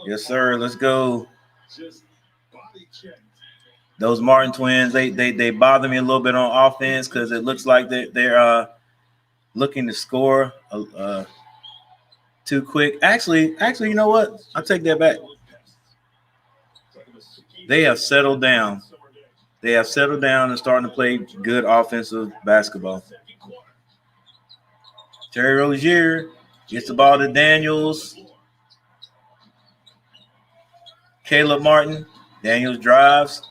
Yes, sir. Let's go. Those Martin twins, they bother me a little bit on offense because it looks like they're looking to score too quick. Actually, you know what? I'll take that back. They have settled down. They have settled down and starting to play good offensive basketball. Terry Rozier gets the ball to Daniels. Caleb Martin. Daniels drives,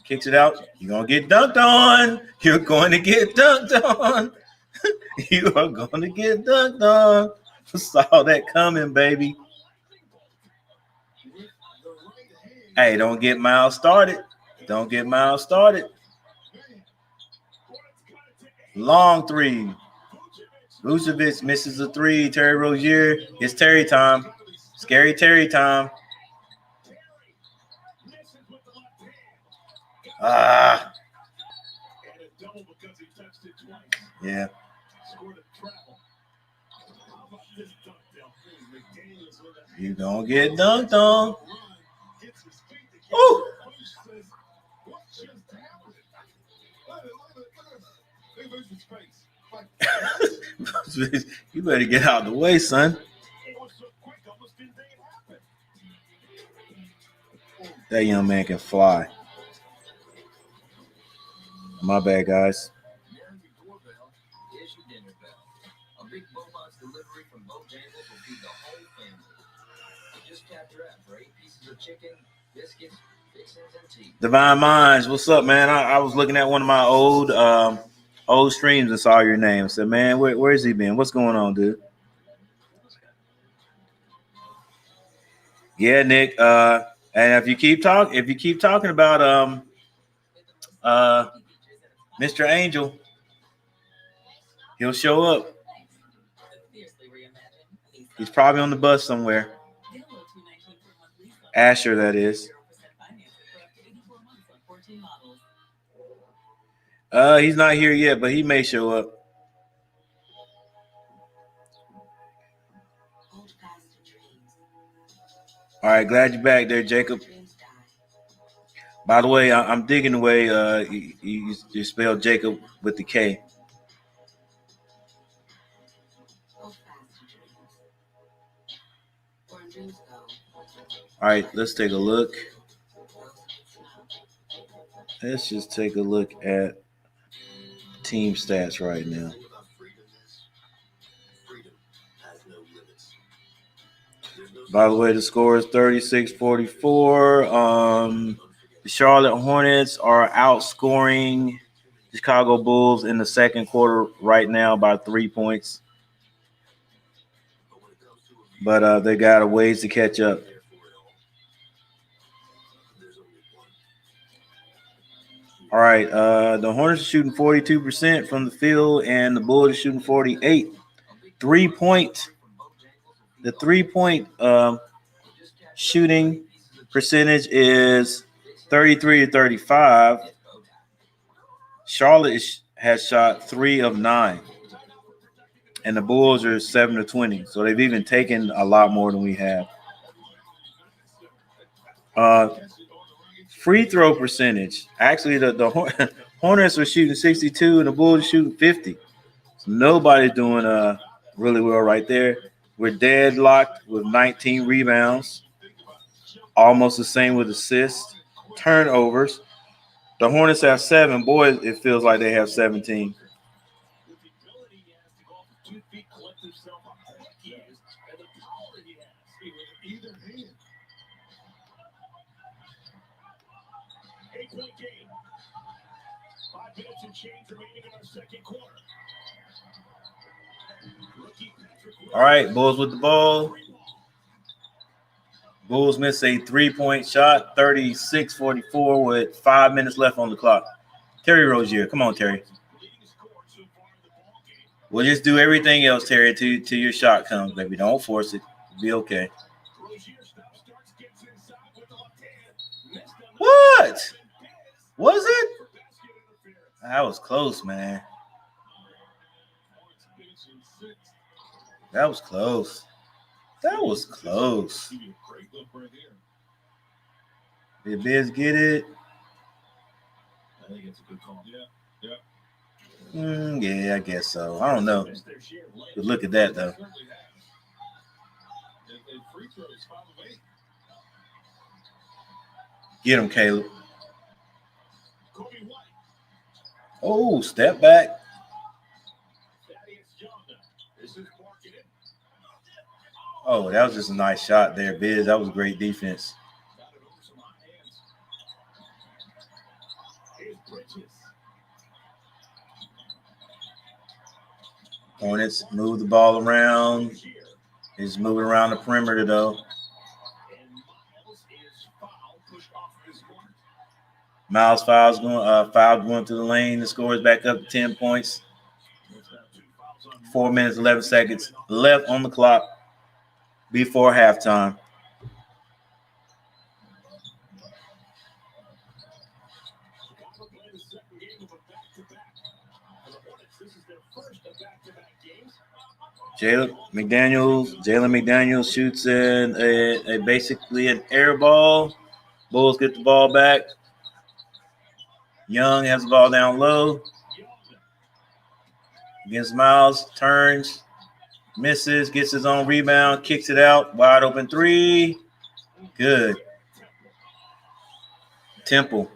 kicks it out. You're going to get dunked on. You're going to get dunked on. You are going to get dunked on. Saw that coming, baby. Hey, don't get Miles started. Don't get Miles started. Long three. Vucevic misses a three. Terry Rozier. It's Terry time. Scary Terry time. Yeah. You gonna get dunked on. Ooh. You better get out of the way, son. That young man can fly. My bad, guys. Divine Minds, what's up, man? I was looking at one of my old streams and saw your name. I said, man, where's he been? What's going on, dude? Yeah, Nick. And if you keep talking about Mr. Angel, he'll show up. He's probably on the bus somewhere. Asher, that is. He's not here yet, but he may show up. All right, glad you're back there, Jacob. By the way, I'm digging the way you spell Jacob with the K. All right, let's take a look. Let's just take a look at team stats right now. By the way, the score is 36-44. The Charlotte Hornets are outscoring the Chicago Bulls in the second quarter right now by 3 points. But they got a ways to catch up. All right, the Hornets are shooting 42% from the field, and the Bulls are shooting 48%. The 3-point shooting percentage is 33-35. Charlotte has shot 3 of 9, and the Bulls are 7-20. So they've even taken a lot more than we have. Free throw percentage. Actually, the Hornets are shooting 62, and the Bulls are shooting 50. So nobody's doing really well right there. We're deadlocked with 19 rebounds. Almost the same with assists, turnovers. The Hornets have 7. Boys, it feels like they have 17. All right, Bulls with the ball. Bulls miss a 3-point shot, 36-44 with 5 minutes left on the clock. Terry Rozier, come on, Terry. We'll just do everything else, Terry, till your shot comes, baby. Don't force it. It'll be okay. What? Was it? That was close, man. That was close. That was close. Did Biz get it? I think it's a good call. Yeah. Yeah, I guess so. I don't know. But look at that, though. Get him, Caleb. Oh, step back. Oh, that was just a nice shot there, Biz. That was great defense. Hornets move the ball around. He's moving around the perimeter, though. Miles foul going to the lane. The score is back up to 10 points. 4 minutes, 11 seconds left on the clock before halftime. Jalen McDaniels shoots in a basically an air ball. Bulls get the ball back. Young has the ball down low. Against Miles, turns, misses, gets his own rebound, kicks it out. Wide open three. Good. Temple.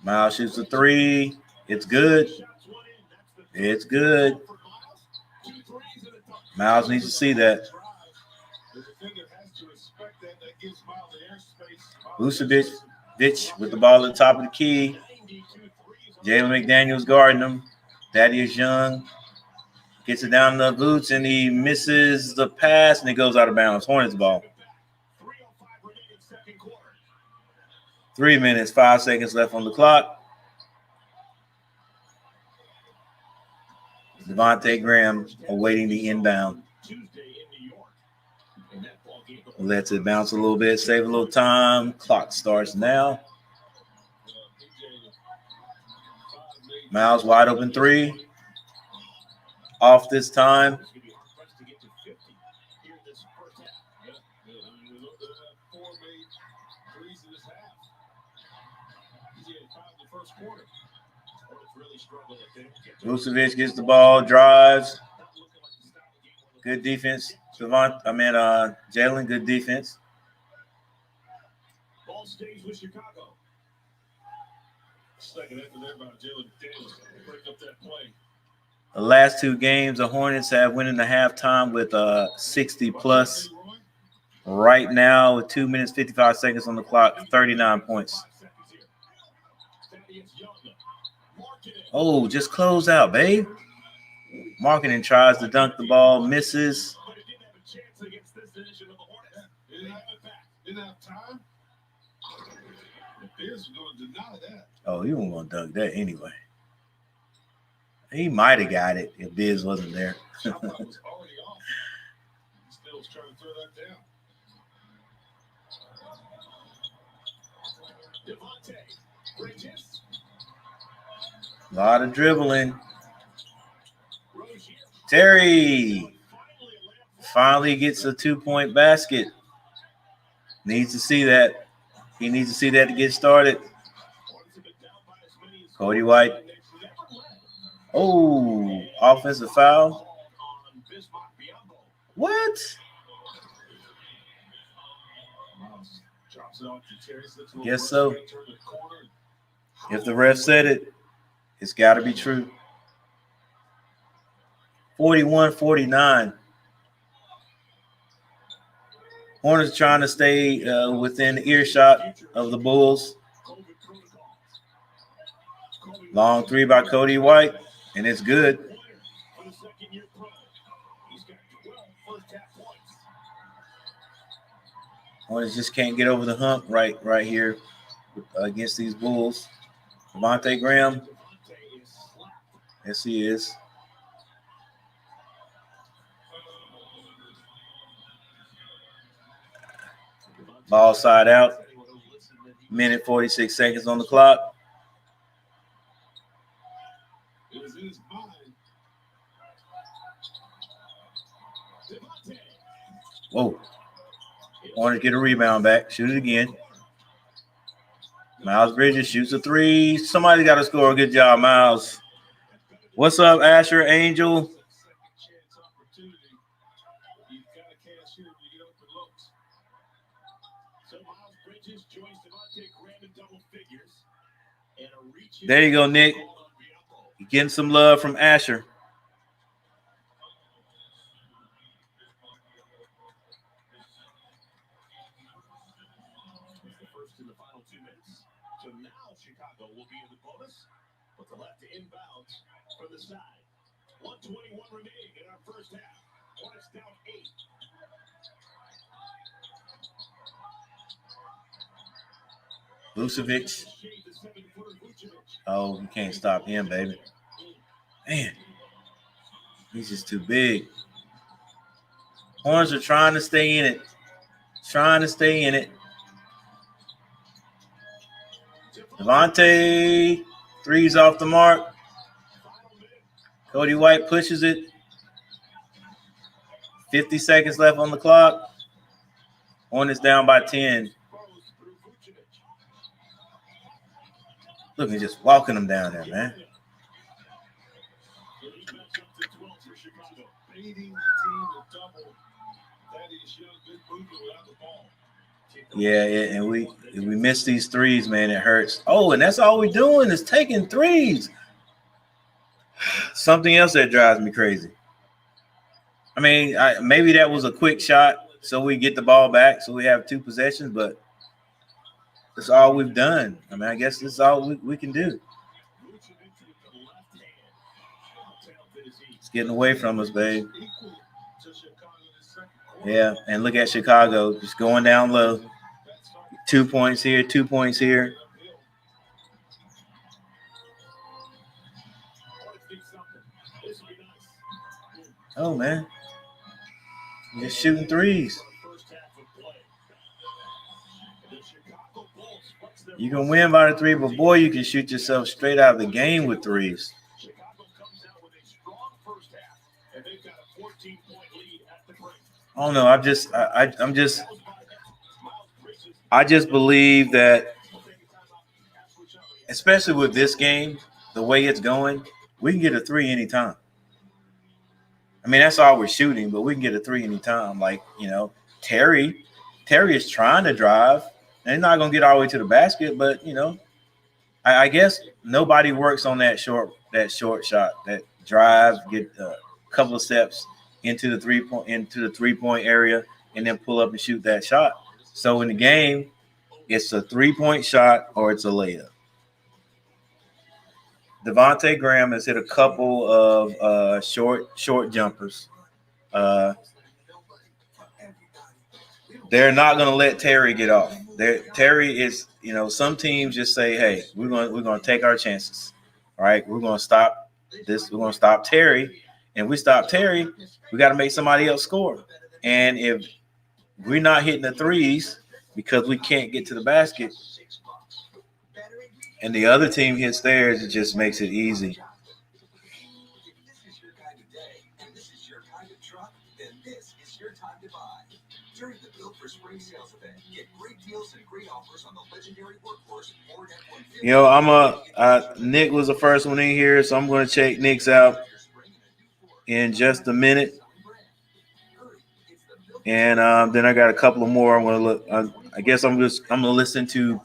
Miles shoots a three. It's good. It's good. Miles needs to see that. Vucevic with the ball at the top of the key. Jalen McDaniels guarding him. Thaddeus Young gets it down the boots and he misses the pass and it goes out of bounds. Hornets ball. 3 minutes, 5 seconds left on the clock. Devontae Graham awaiting the inbound. Lets it bounce a little bit, save a little time. Clock starts now. Miles wide open three. Off this time. Vucevic gets the ball, drives. Good defense. Jalen, good defense. Ball stays with Chicago. Second after there by Jalen Davis. Break up that play. The last two games, the Hornets have went into halftime with 60 plus. Right now, with 2 minutes, 55 seconds on the clock, 39 points. Oh, just close out, babe. Marketing tries to dunk the ball, misses. Oh, he wasn't going to dunk that anyway. He might have got it if Biz wasn't there. A lot of dribbling. Terry finally gets a 2-point basket. Needs to see that. He needs to see that to get started. Cody White. Oh, offensive foul. What? Guess so. If the ref said it, it's got to be true. 41-49. Hornets trying to stay within earshot of the Bulls. Long three by Cody White, and it's good. Hornets just can't get over the hump right here against these Bulls. Devontae Graham. Yes, he is. Ball side out. Minute 46 seconds on the clock. Whoa. Hornets get a rebound back. Shoot it again. Miles Bridges shoots a three. Somebody's got to score. Good job, Miles. What's up, Asher Angel? There you go, Nick. You're getting some love from Asher. First in the final 2 minutes. So now Chicago will be in the bonus, but the left inbounds from the side. 1:21 remaining in our first half. Hornets down 8. Vucevic. Oh, you can't stop him, baby. Man, he's just too big. Hornets are trying to stay in it. Trying to stay in it. Devontae, three's off the mark. Cody White pushes it. 50 seconds left on the clock. Hornets down by 10. Look, he's just walking them down there, man. Yeah, and we miss these threes, man. It hurts. Oh, and that's all we're doing is taking threes. Something else that drives me crazy. I mean, maybe that was a quick shot so we get the ball back, so we have 2 possessions, but that's all we've done. I mean, I guess this is all we can do. It's getting away from us, babe. Yeah, and look at Chicago just going down low. 2 points here, 2 points here. Oh, man. Just shooting threes. You can win by the 3, but, boy, you can shoot yourself straight out of the game with threes. I don't know. I just believe that, especially with this game, the way it's going, we can get a 3 anytime. I mean, that's all we're shooting, but we can get a 3 anytime. Like, Terry is trying to drive, and he's not going to get all the way to the basket, but, I guess nobody works on that short shot, that drive, get a couple of steps into the 3-point area, and then pull up and shoot that shot. So in the game, it's a 3-point shot or it's a layup. Devontae Graham has hit a couple of short jumpers. They're not going to let Terry get off. Terry is, some teams just say, "Hey, we're going to take our chances. All right, we're going to stop this. We're going to stop Terry, and if we stop Terry, we got to make somebody else score. And if we're not hitting the threes because we can't get to the basket, and the other team hits theirs, it just makes it easy." Nick was the first one in here, so I'm going to check Nick's out in just a minute. And then I got a couple of more. I'm going to look. I guess I'm going to listen to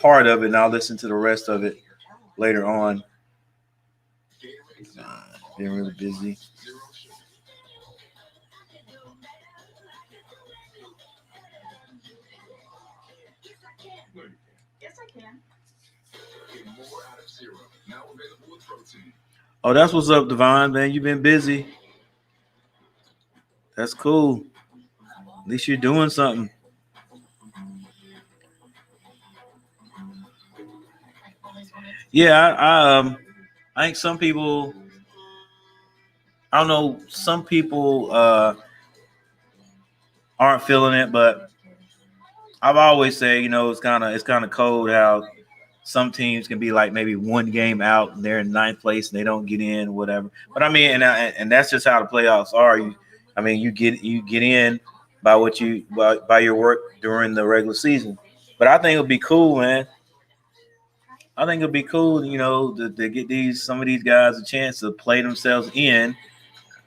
part of it, and I'll listen to the rest of it later on. Been really busy. Yes, I can. Oh, that's what's up, Devon, man. You've been busy. That's cool. At least you're doing something. Yeah, I think some people, I don't know, some people aren't feeling it, but I've always said, it's kind of cold how some teams can be like maybe one game out and they're in 9th place and they don't get in, whatever. But I mean, and that's just how the playoffs are. You get in by by your work during the regular season. But I think it'll be cool, man. I think it'll be cool, to get some of these guys a chance to play themselves in.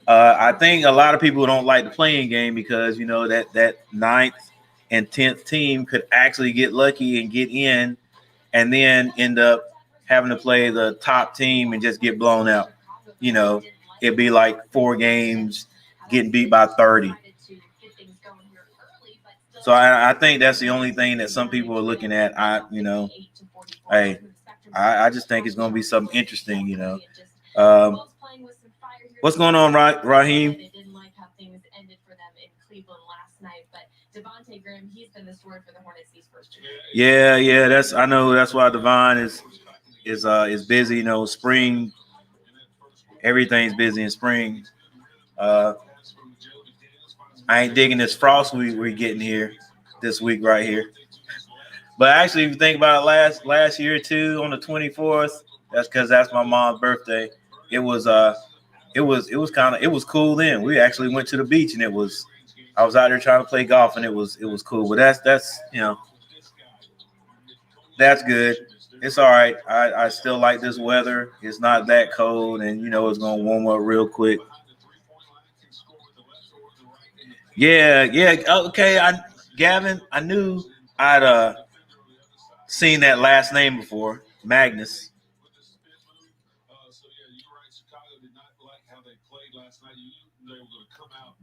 I think a lot of people don't like the playing game because that 9th and 10th team could actually get lucky and get in, and then end up having to play the top team and just get blown out. You know, it'd be like 4 games getting beat by 30. So I think that's the only thing that some people are looking at. I just think it's going to be something interesting, What's going on, Raheem? Yeah. I know that's why Devon is busy. Spring, everything's busy in spring. I ain't digging this frost we're getting here this week right here. But actually, if you think about it, last year too, on the 24th, that's because that's my mom's birthday. It was cool then. We actually went to the beach and I was out there trying to play golf and it was cool. But that's that's good. It's all right. I still like this weather. It's not that cold, and it's gonna warm up real quick. Yeah. Okay. Gavin, I knew I'd seen that last name before, Magnus.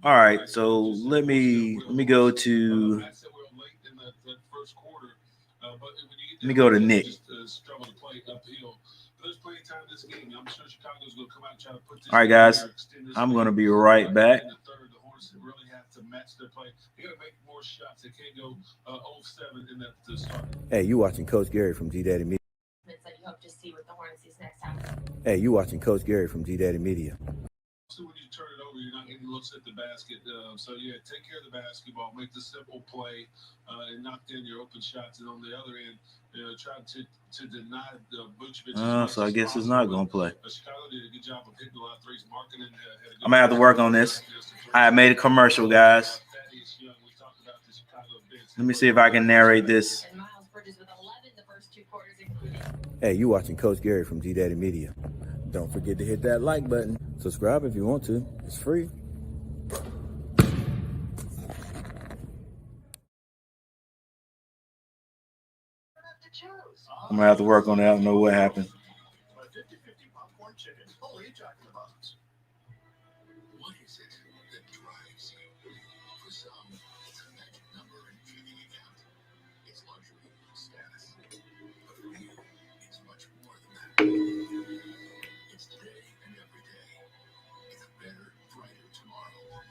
All right, so let me go to Nick. All right, guys, I'm going to be right back. Hey, you watching Coach Gary from G-Daddy Media. Hey, you watching Coach Gary from G-Daddy Media. When you turn it over, you're not getting looks at the basket. Take care of the basketball, make the simple play, and knock in your open shots. And on the other end, try to deny the Vucevic. So I guess it's not going to play. Chicago did a good job of hitting a lot of threes. Marketing. I'm going to have to work on this. I made a commercial, guys. Let me see if I can narrate this. Hey, you watching Coach Gary from G-Daddy Media. Don't forget to hit that like button. Subscribe if you want to. It's free. I'm going to have to work on that. I don't know what happened. What is it that drives you? For some, it's a magic number and checking account. It's luxury, status. But for you, it's much more than that. It's today and every day. It's a better, brighter tomorrow.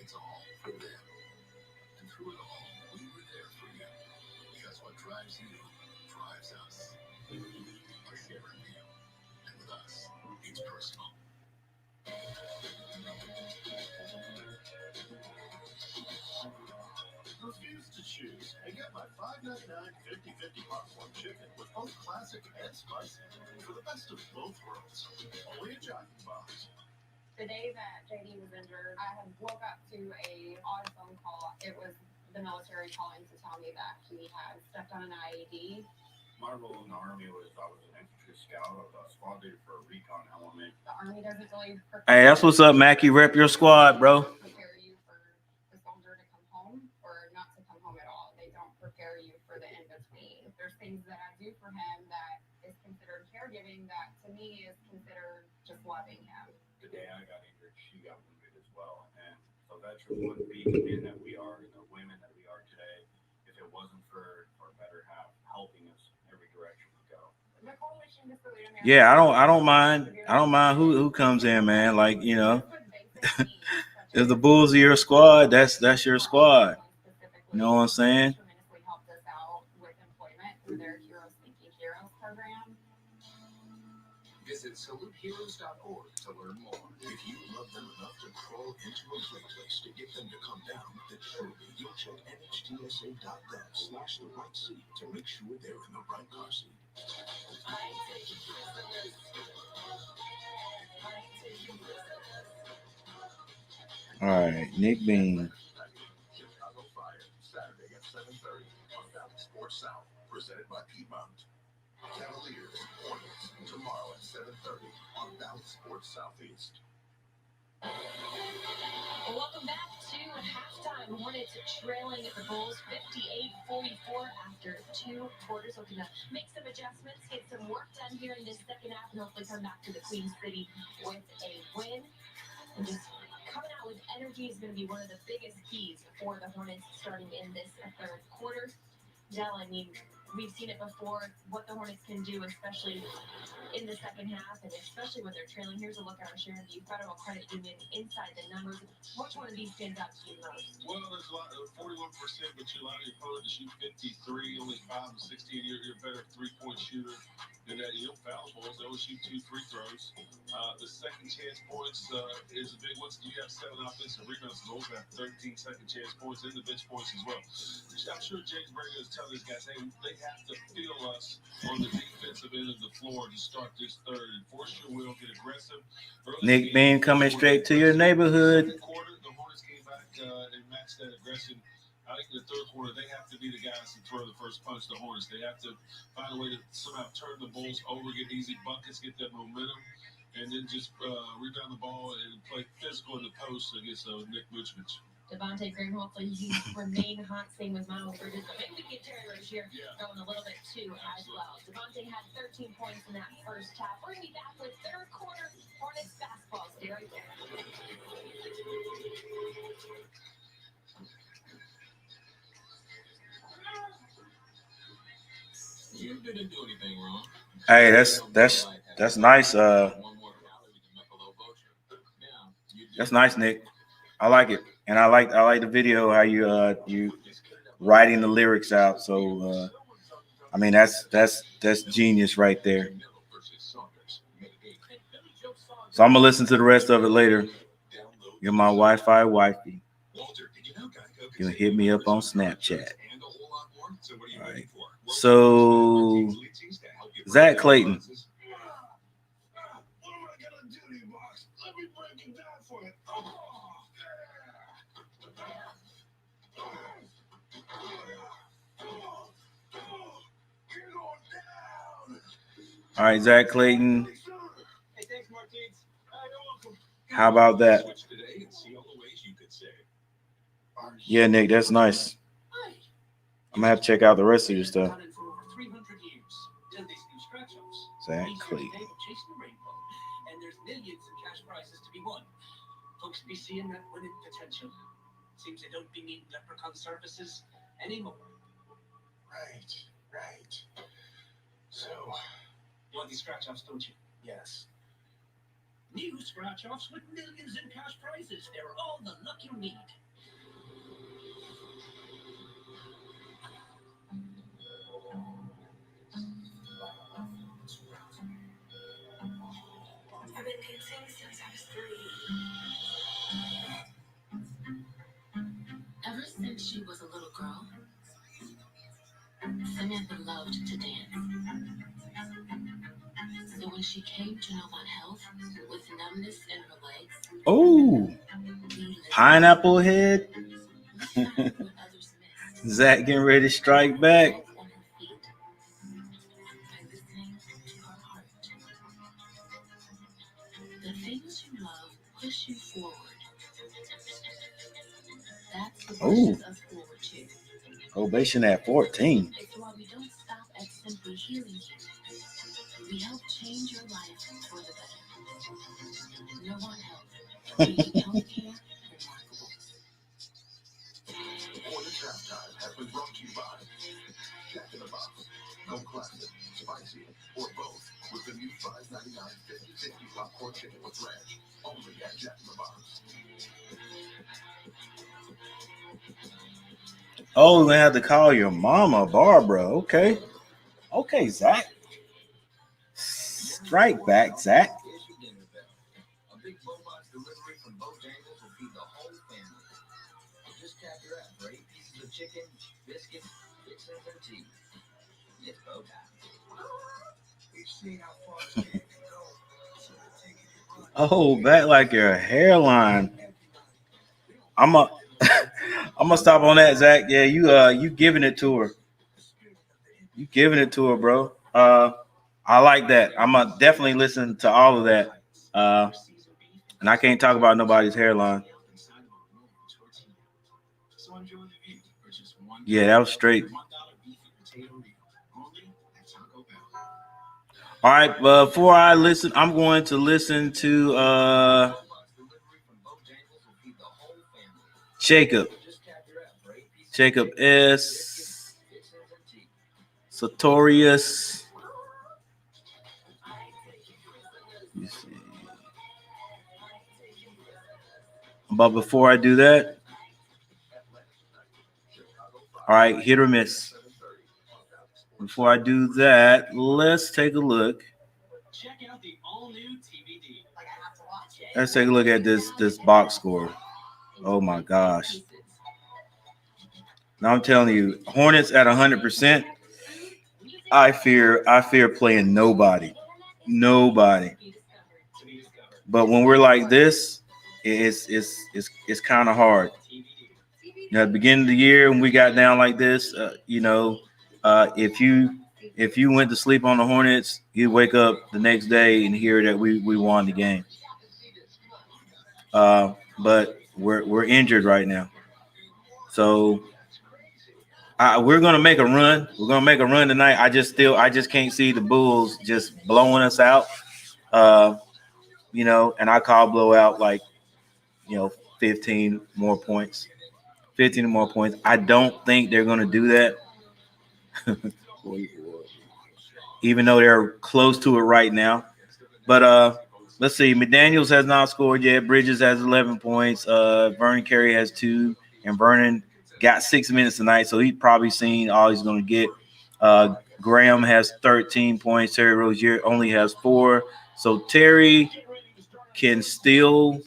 It's all for them. And through it all, we were there for you. Because what drives you drives us. We are sharing you. And with us, it's personal. Refuse to choose and get my $5.99 50/50 popcorn chicken with both classic and spicy for the best of both worlds. Only a Jockey Box. The day that JD was injured, I had woke up to a odd phone call. It was the military calling to tell me that he had stepped on an IED. My role in the Army was I was an infantry scout. I was a squad leader for a recon element. The Army doesn't really prepare. Hey, that's what's up, Mackie. Rep your squad, bro. Prepare you for the soldier to come home or not to come home at all. They don't prepare you for the in-between. There's things that I do for him that is considered caregiving that to me is considered just loving him. The day I got injured, she got wounded as well. And so veterans wouldn't be the men that we are, the women that we are today, if it wasn't for better half helping us every direction we go. Yeah, I don't mind. I don't mind who comes in, man. Like, if the Bulls are your squad, that's your squad. You know what I'm saying? Visit saluteheroes.org to learn more. If you love them enough to crawl into a place to get them to come down, then surely you'll check nhtsa.gov/the right seat to make sure they're in the right car seat. All right, Nick Bean. Chicago Fire, Saturday at 7:30 on Valley Sports South, presented by Piedmont. Cavaliers, Hornets, tomorrow at 7:30 on Valley Sports Southeast. Welcome back to halftime. Hornets trailing at the Bulls 58-44 after 2 quarters. Looking to make some adjustments, get some work done here in this second half, and hopefully come back to the Queen City with a win. And just coming out with energy is going to be one of the biggest keys for the Hornets starting in this third quarter. Dell, I mean, we've seen it before, what the Hornets can do, especially in the second half, and especially when they're trailing. Here's a look at our share of the Federal Credit Union inside the numbers. Which one of these stands out to you most? Well, there's a lot, 41%, but you allow your opponent to shoot 53, only 5 of 16. You're a better three-point shooter than that. You don't foul balls. They always shoot 2 free throws. The second chance points is a big one. You have 7 offensive rebounds. The Bulls have 13 second chance points and the bench points as well. I'm sure James Braden is telling these guys, hey, they have to feel us on the defensive end of the floor to start this third. Enforce your will, get aggressive. Nick Bean coming straight to your neighborhood. Second quarter, the Hornets came back and matched that aggression. I think in the third quarter, they have to be the guys to throw the first punch. The Hornets, they have to find a way to somehow turn the Bulls over, get easy buckets, get that momentum, and then just rebound the ball and play physical in the post against Nick Vucevic. Devontae Graham, hopefully he can remain hot. Same with Miles Bridges, but maybe we get Terry Rozier going a little bit too as well. Devontae had 13 points in that first half. We're going to be back with third quarter Hornets basketball. Stay right there. You didn't do anything wrong. Hey, that's nice. That's nice, Nick. I like it, and I like the video how you writing the lyrics out. So I mean that's genius right there. So I'm gonna listen to the rest of it later. You're my Wi-Fi wifey. You can hit me up on Snapchat. All right. So Zach Clayton. What am I gonna do to you, boss? Let me break it down for you. You're going down. All right, Zach Clayton. Hey, thanks, Martins. You're welcome. How about that? Switch today and see all the ways you could save. Yeah, Nick, that's nice. I'm gonna have to check out the rest of your stuff. Zach Clayton. And there's millions in cash prizes to be won. Folks be seeing that winning potential. Seems they don't be needing leprechaun services anymore. Right. So, You want these scratch-offs, don't you? yes. New scratch-offs with millions in cash prizes. They're all the luck you need. I've been dancing since I was 3. Ever since she was a little girl, Samantha loved to dance. So when she came to know my health with numbness in her legs, Oh, pineapple head. what others missed. Zach getting ready to strike back. On her feet, by listening to her heart. The things you love push you forward. That's what Ooh. pushes us forward too. Probation at 14. It's why we don't stop at simply healing you. We help change your life for the better. No one help. Making healthcare remarkable. Hornets halftime has been brought to you by Jack in the Box. Go classic, spicy, or both with the new $5.99 50-50 popcorn chicken with ranch. Only at Jack in the Box. Oh, we have to call your mama, Barbara. Okay, Zach. Strike back, Zach. Here's your dinner bell. A big Bobox delivery from Bojangles will feed the whole family. Just tap your app for 8 pieces of chicken, biscuits, fixins, and tea. It's go time. We've seen how far this game can go. So we're taking it on. Oh, back like your hairline. I'm gonna stop on that, Zach. Yeah, you giving it to her. You giving it to her, bro. I like that. I'm gonna definitely listen to all of that. And And I can't talk about nobody's hairline. Yeah, that was straight. All right, before I listen, I'm going to listen to Jacob S. Sartorius. Let me see. But before I do that, all right, hit or miss. Before I do that, let's take a look. Let's take a look at this box score. Oh my gosh. Now I'm telling you, Hornets at 100%. I fear playing nobody. But when we're like this, it's kind of hard. At the beginning of the year, when we got down like this, if you went to sleep on the Hornets, you wake up the next day and hear that we won the game. But we're injured right now, so we're gonna make a run. We're gonna make a run tonight. I just can't see the Bulls just blowing us out. And I call blowout like 15 more points. 15 more points. I don't think they're gonna do that. Even though they're close to it right now. But let's see. McDaniels has not scored yet. Bridges has 11 points. Vernon Carey has 2. And Vernon got 6 minutes tonight, so he's probably seen all he's going to get. Graham has 13 points. Terry Rozier only has 4. So Terry can still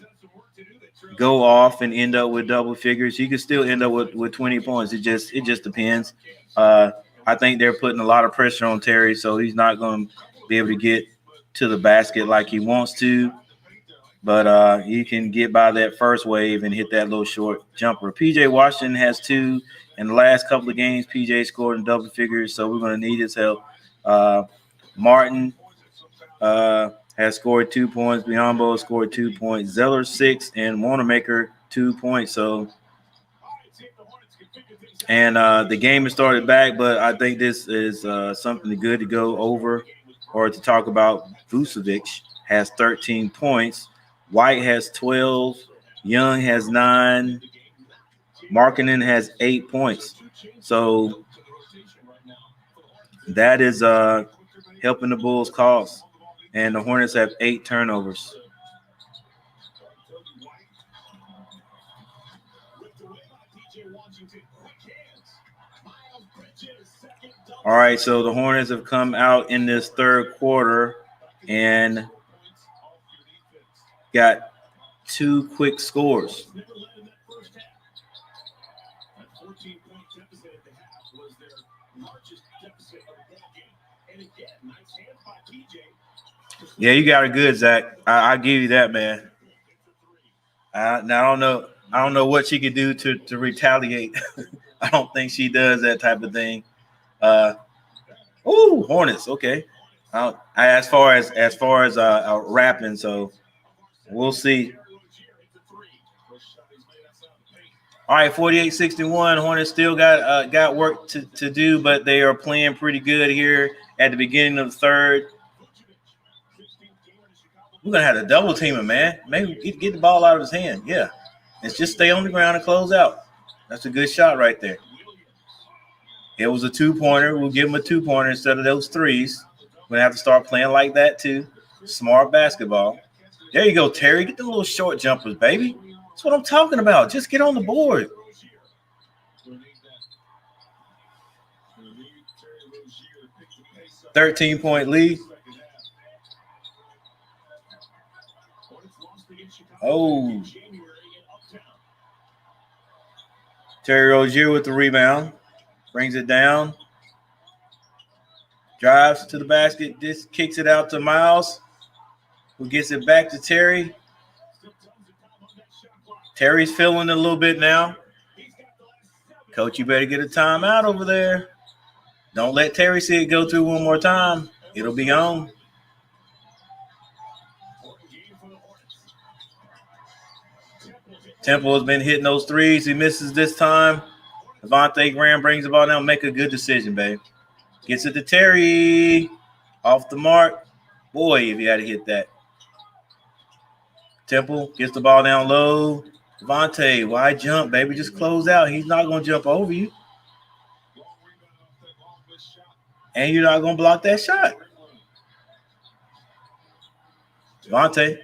go off and end up with double figures. He could still end up with 20 points. It just depends. I think they're putting a lot of pressure on Terry, so he's not going to be able to get to the basket like he wants to. But he can get by that first wave and hit that little short jumper. P.J. Washington has 2. In the last couple of games, P.J. scored in double figures, so we're going to need his help. Martin has scored 2 points. Biombo scored 2 points. Zeller 6, and Wanamaker 2 points. And the game has started back, but I think this is something good to go over or to talk about. Vucevic has 13 points. White has 12. Young has 9. Markkanen has 8 points. So that is helping the Bulls' cause. And the Hornets have 8 turnovers. All right, so the Hornets have come out in this third quarter and got 2 quick scores. Yeah, you got it good, Zach. I give you that, man. Now I don't know what she could do to retaliate. I don't think she does that type of thing. Hornets. Okay. As far as rapping, so we'll see. All right, 48-61. Hornets still got work to do, but they are playing pretty good here at the beginning of the third. We're gonna have to double team him, man. Maybe get the ball out of his hand. Yeah, let's just stay on the ground and close out. That's a good shot right there. It was a 2-pointer. We'll give him a 2-pointer instead of those 3s. We're gonna have to start playing like that too. Smart basketball. There you go, Terry. Get the little short jumpers, baby. That's what I'm talking about. Just get on the board. $13-point lead. Oh. Terry Rozier with the rebound. Brings it down. Drives to the basket. Just kicks it out to Miles, who gets it back to Terry. Terry's feeling it a little bit now. Coach, you better get a timeout over there. Don't let Terry see it go through one more time. It'll be on. Temple has been hitting those threes. He misses this time. Devontae Graham brings the ball down. Make a good decision, babe. Gets it to Terry. Off the mark. Boy, if he had to hit that. Temple gets the ball down low. Devontae, why jump, baby? Just close out. He's not going to jump over you. And you're not going to block that shot. Devontae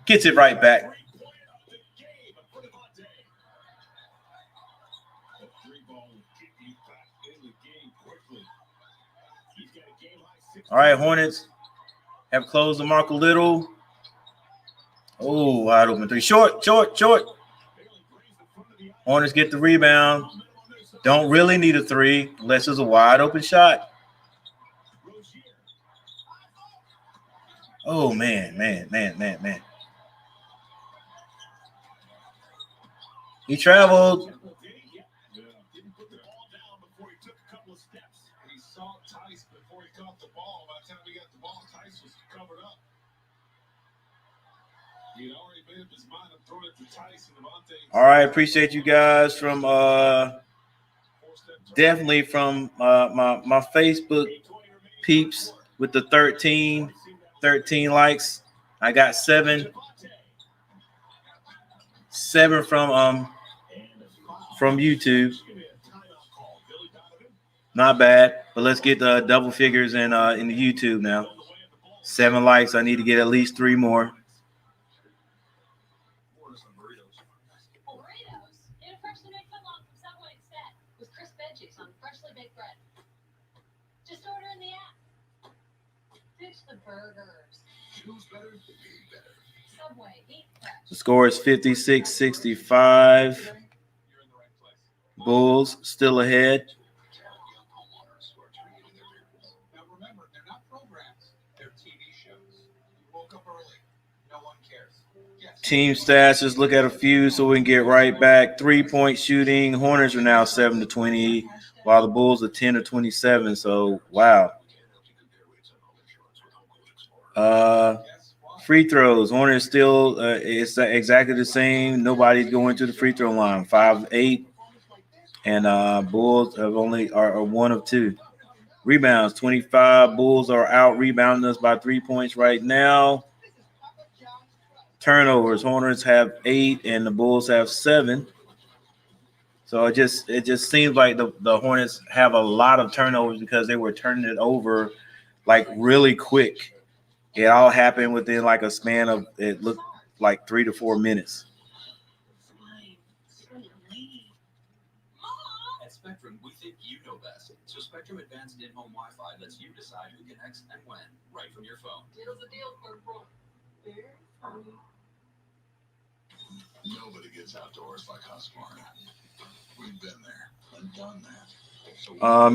gets it right back. All right, Hornets have closed the mark a little. Oh, wide open three. Short. Hornets get the rebound. Don't really need a three unless it's a wide open shot. Oh, man. He traveled. All right, appreciate you guys from definitely from my Facebook peeps with the 13 likes. I got seven from YouTube. Not bad, but let's get the double figures in the YouTube now. 7 likes. I need to get at least 3 more. The score is 56-65. Bulls still ahead. Now remember, they're not programs, they're TV shows. You woke up early, no one cares. Yes. Team stats, just look at a few so we can get right back. 3-point shooting. Hornets are now 7-20, while the Bulls are 10-27. So, wow. Free throws. Hornets still it's exactly the same. Nobody's going to the free throw line. 5-8, and Bulls are 1 of 2. Rebounds 25. Bulls are out rebounding us by 3 points right now. Turnovers. Hornets have 8 and the Bulls have 7. So it just seems like the Hornets have a lot of turnovers because they were turning it over like really quick. It all happened within like a span of, it looked like 3 to 4 minutes. At Spectrum, we think you know best. So Spectrum Advanced In-Home Wi-Fi lets you decide who connects and when, right from your phone. Deal's a deal, Corporal. Nobody gets outdoors like Husqvarna. We've been there and done that.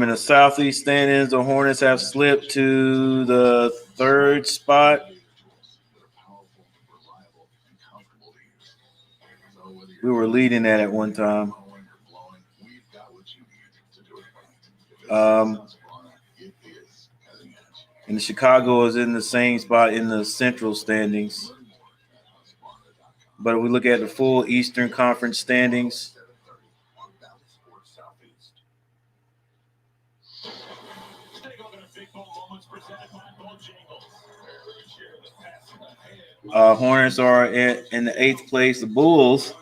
In the Southeast standings, the Hornets have slipped to the 3rd spot. We were leading that at one time. And Chicago is in the same spot in the Central standings. But if we look at the full Eastern Conference standings, Hornets are in the 8th place. The Bulls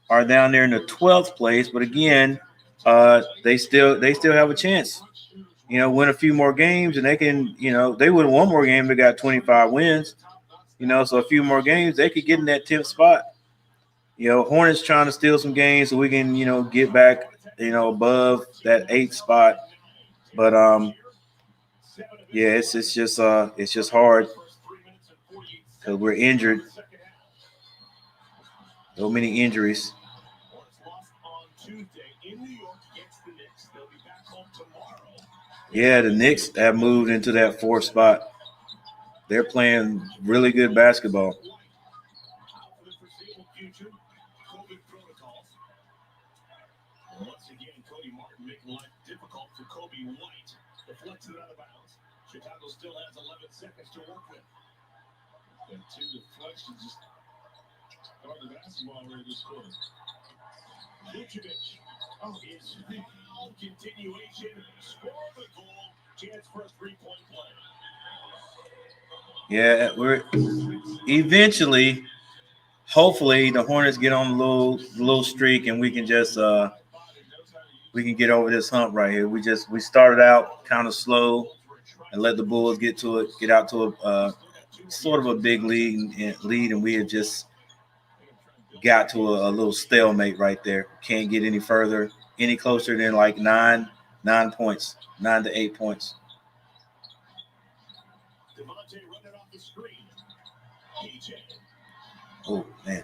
are down there in the 12th place. But again, they still have a chance. Win a few more games, and they can. They would have won more games. They got 25 wins. So a few more games, they could get in that 10th spot. Hornets trying to steal some games so we can, get back, above that 8th spot. But yeah, it's just hard because we're injured. So many injuries. Yeah, the Knicks have moved into that 4th spot. They're playing really good basketball. Once again, Cody Martin making life difficult for Kobe White. Deflects it out of bounds. Chicago still has 11 seconds to work with. And 2 deflections just Started the basketball already this quarter. Vucevic. Oh, his foul continuation. Score the goal. Chance for a three-point play. Yeah, we're eventually, hopefully, the Hornets get on a little streak, and we can just we can get over this hump right here. We started out kind of slow and let the Bulls get out to a sort of a big lead, and we had just got to a little stalemate right there. Can't get any further, any closer than like 9 points, 9 to 8 points. Oh man.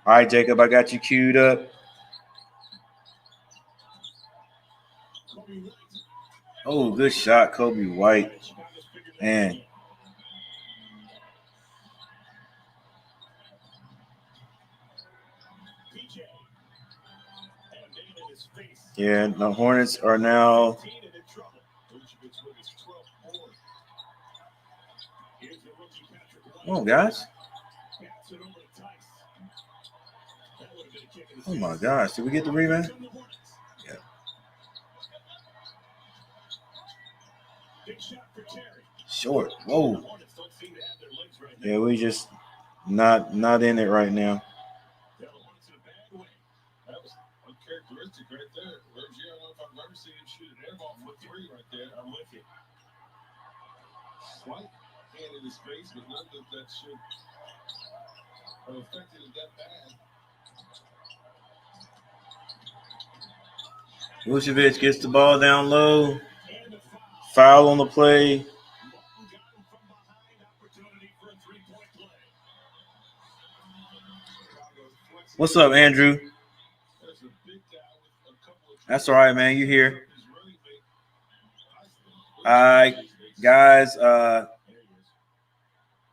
All right, Jacob, I got you queued up. Oh, good shot, Kobe White. Man. Yeah, the Hornets are now. Come on, guys. Oh my gosh, did we get the rebound? Yeah. Short. Whoa. Yeah, we just not in it right now. That was uncharacteristic right there. Reggie, I don't know if I've ever seen him shoot an air ball from 3 right there. I'm with you. Slight hand in his face, but none that should have affected it that bad. Vucevic gets the ball down low. Foul on the play. What's up, Andrew? That's all right, man. You here? All right, guys.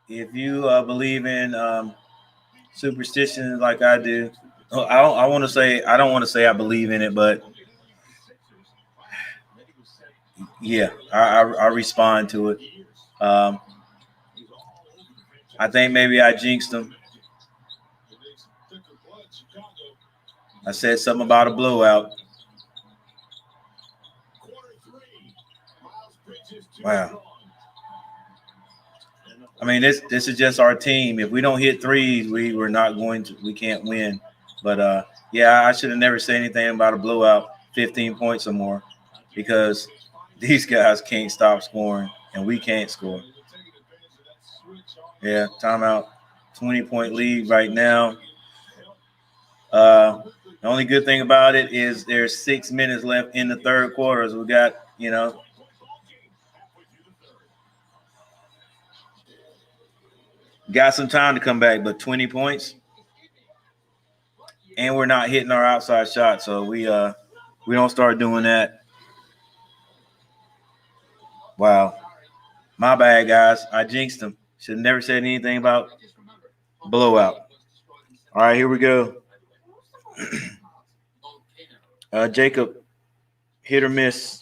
If you believe in superstition like I do, I don't want to say I believe in it, but yeah, I respond to it. I think maybe I jinxed them. I said something about a blowout. Wow. I mean, this is just our team. If we don't hit threes, we can't win. But yeah, I should have never said anything about a blowout, 15 points or more, because these guys can't stop scoring and we can't score. Yeah, timeout. 20-point lead right now. The only good thing about it is there's 6 minutes left in the third quarter. So we got, got some time to come back, but 20 points. And we're not hitting our outside shot, so we don't start doing that. Wow. My bad, guys. I jinxed them. Should have never said anything about blowout. All right, here we go. Jacob, hit or miss?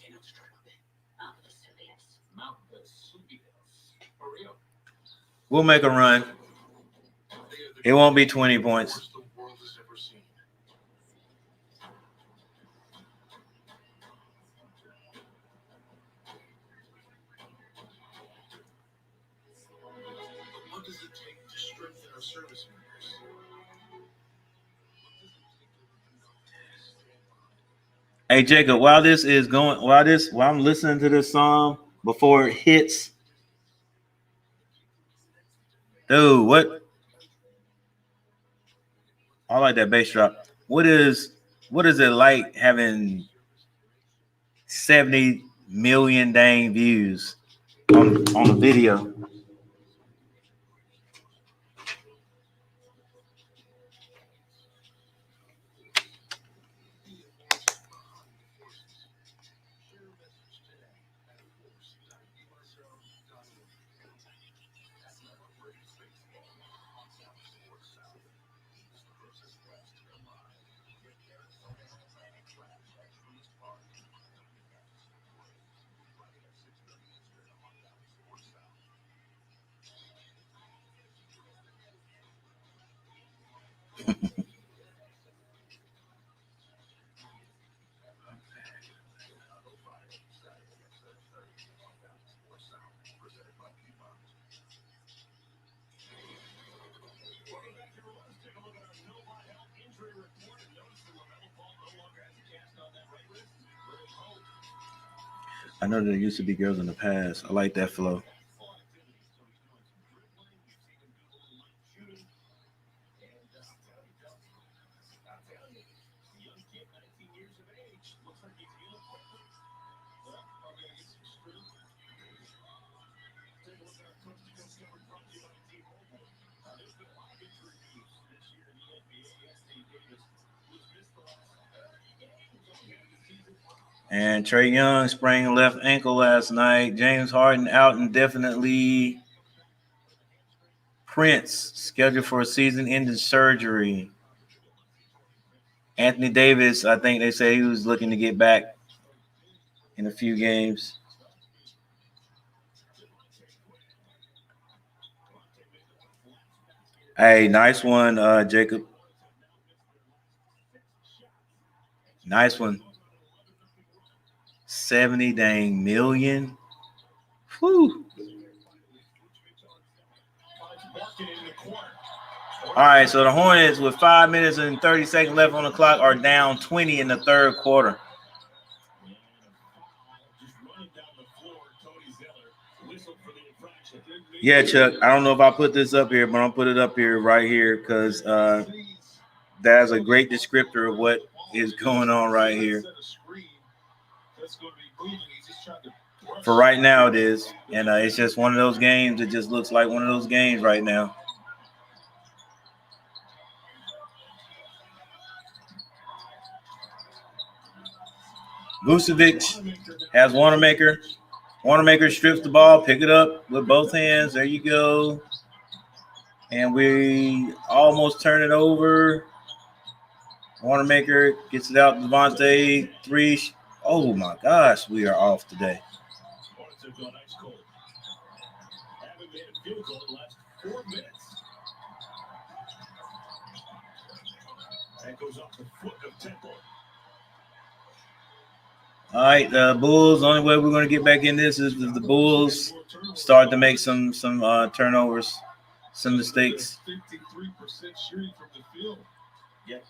We'll make a run. It won't be 20 points. What does it take to strengthen our service members? Hey Jacob, while I'm listening to this song before it hits, dude, what? I like that bass drop. What is it like having 70 million dang views on the video? I know there used to be girls in the past. I like that flow. And Trey Young sprained left ankle last night. James Harden out indefinitely. Prince scheduled for a season-ending surgery. Anthony Davis, I think they say he was looking to get back in a few games. Hey, nice one, Jacob. Nice one. 70 dang million. Whew. All right, so the Hornets with 5 minutes and 30 seconds left on the clock are down 20 in the third quarter. Yeah, Chuck, I don't know if I put this up here, but I'll put it up here right here because that's a great descriptor of what is going on right here. For right now, it is. And it's just one of those games. It just looks like one of those games right now. Vucevic has Wanamaker. Wanamaker strips the ball, pick it up with both hands. There you go. And we almost turn it over. Wanamaker gets it out to Devontae. Three. Oh, my gosh. We are off today. That goes off the foot of Temple. All right, the Bulls. The only way we're going to get back in this is if the Bulls start to make some turnovers, some mistakes. 53% shooting from the field. Yep.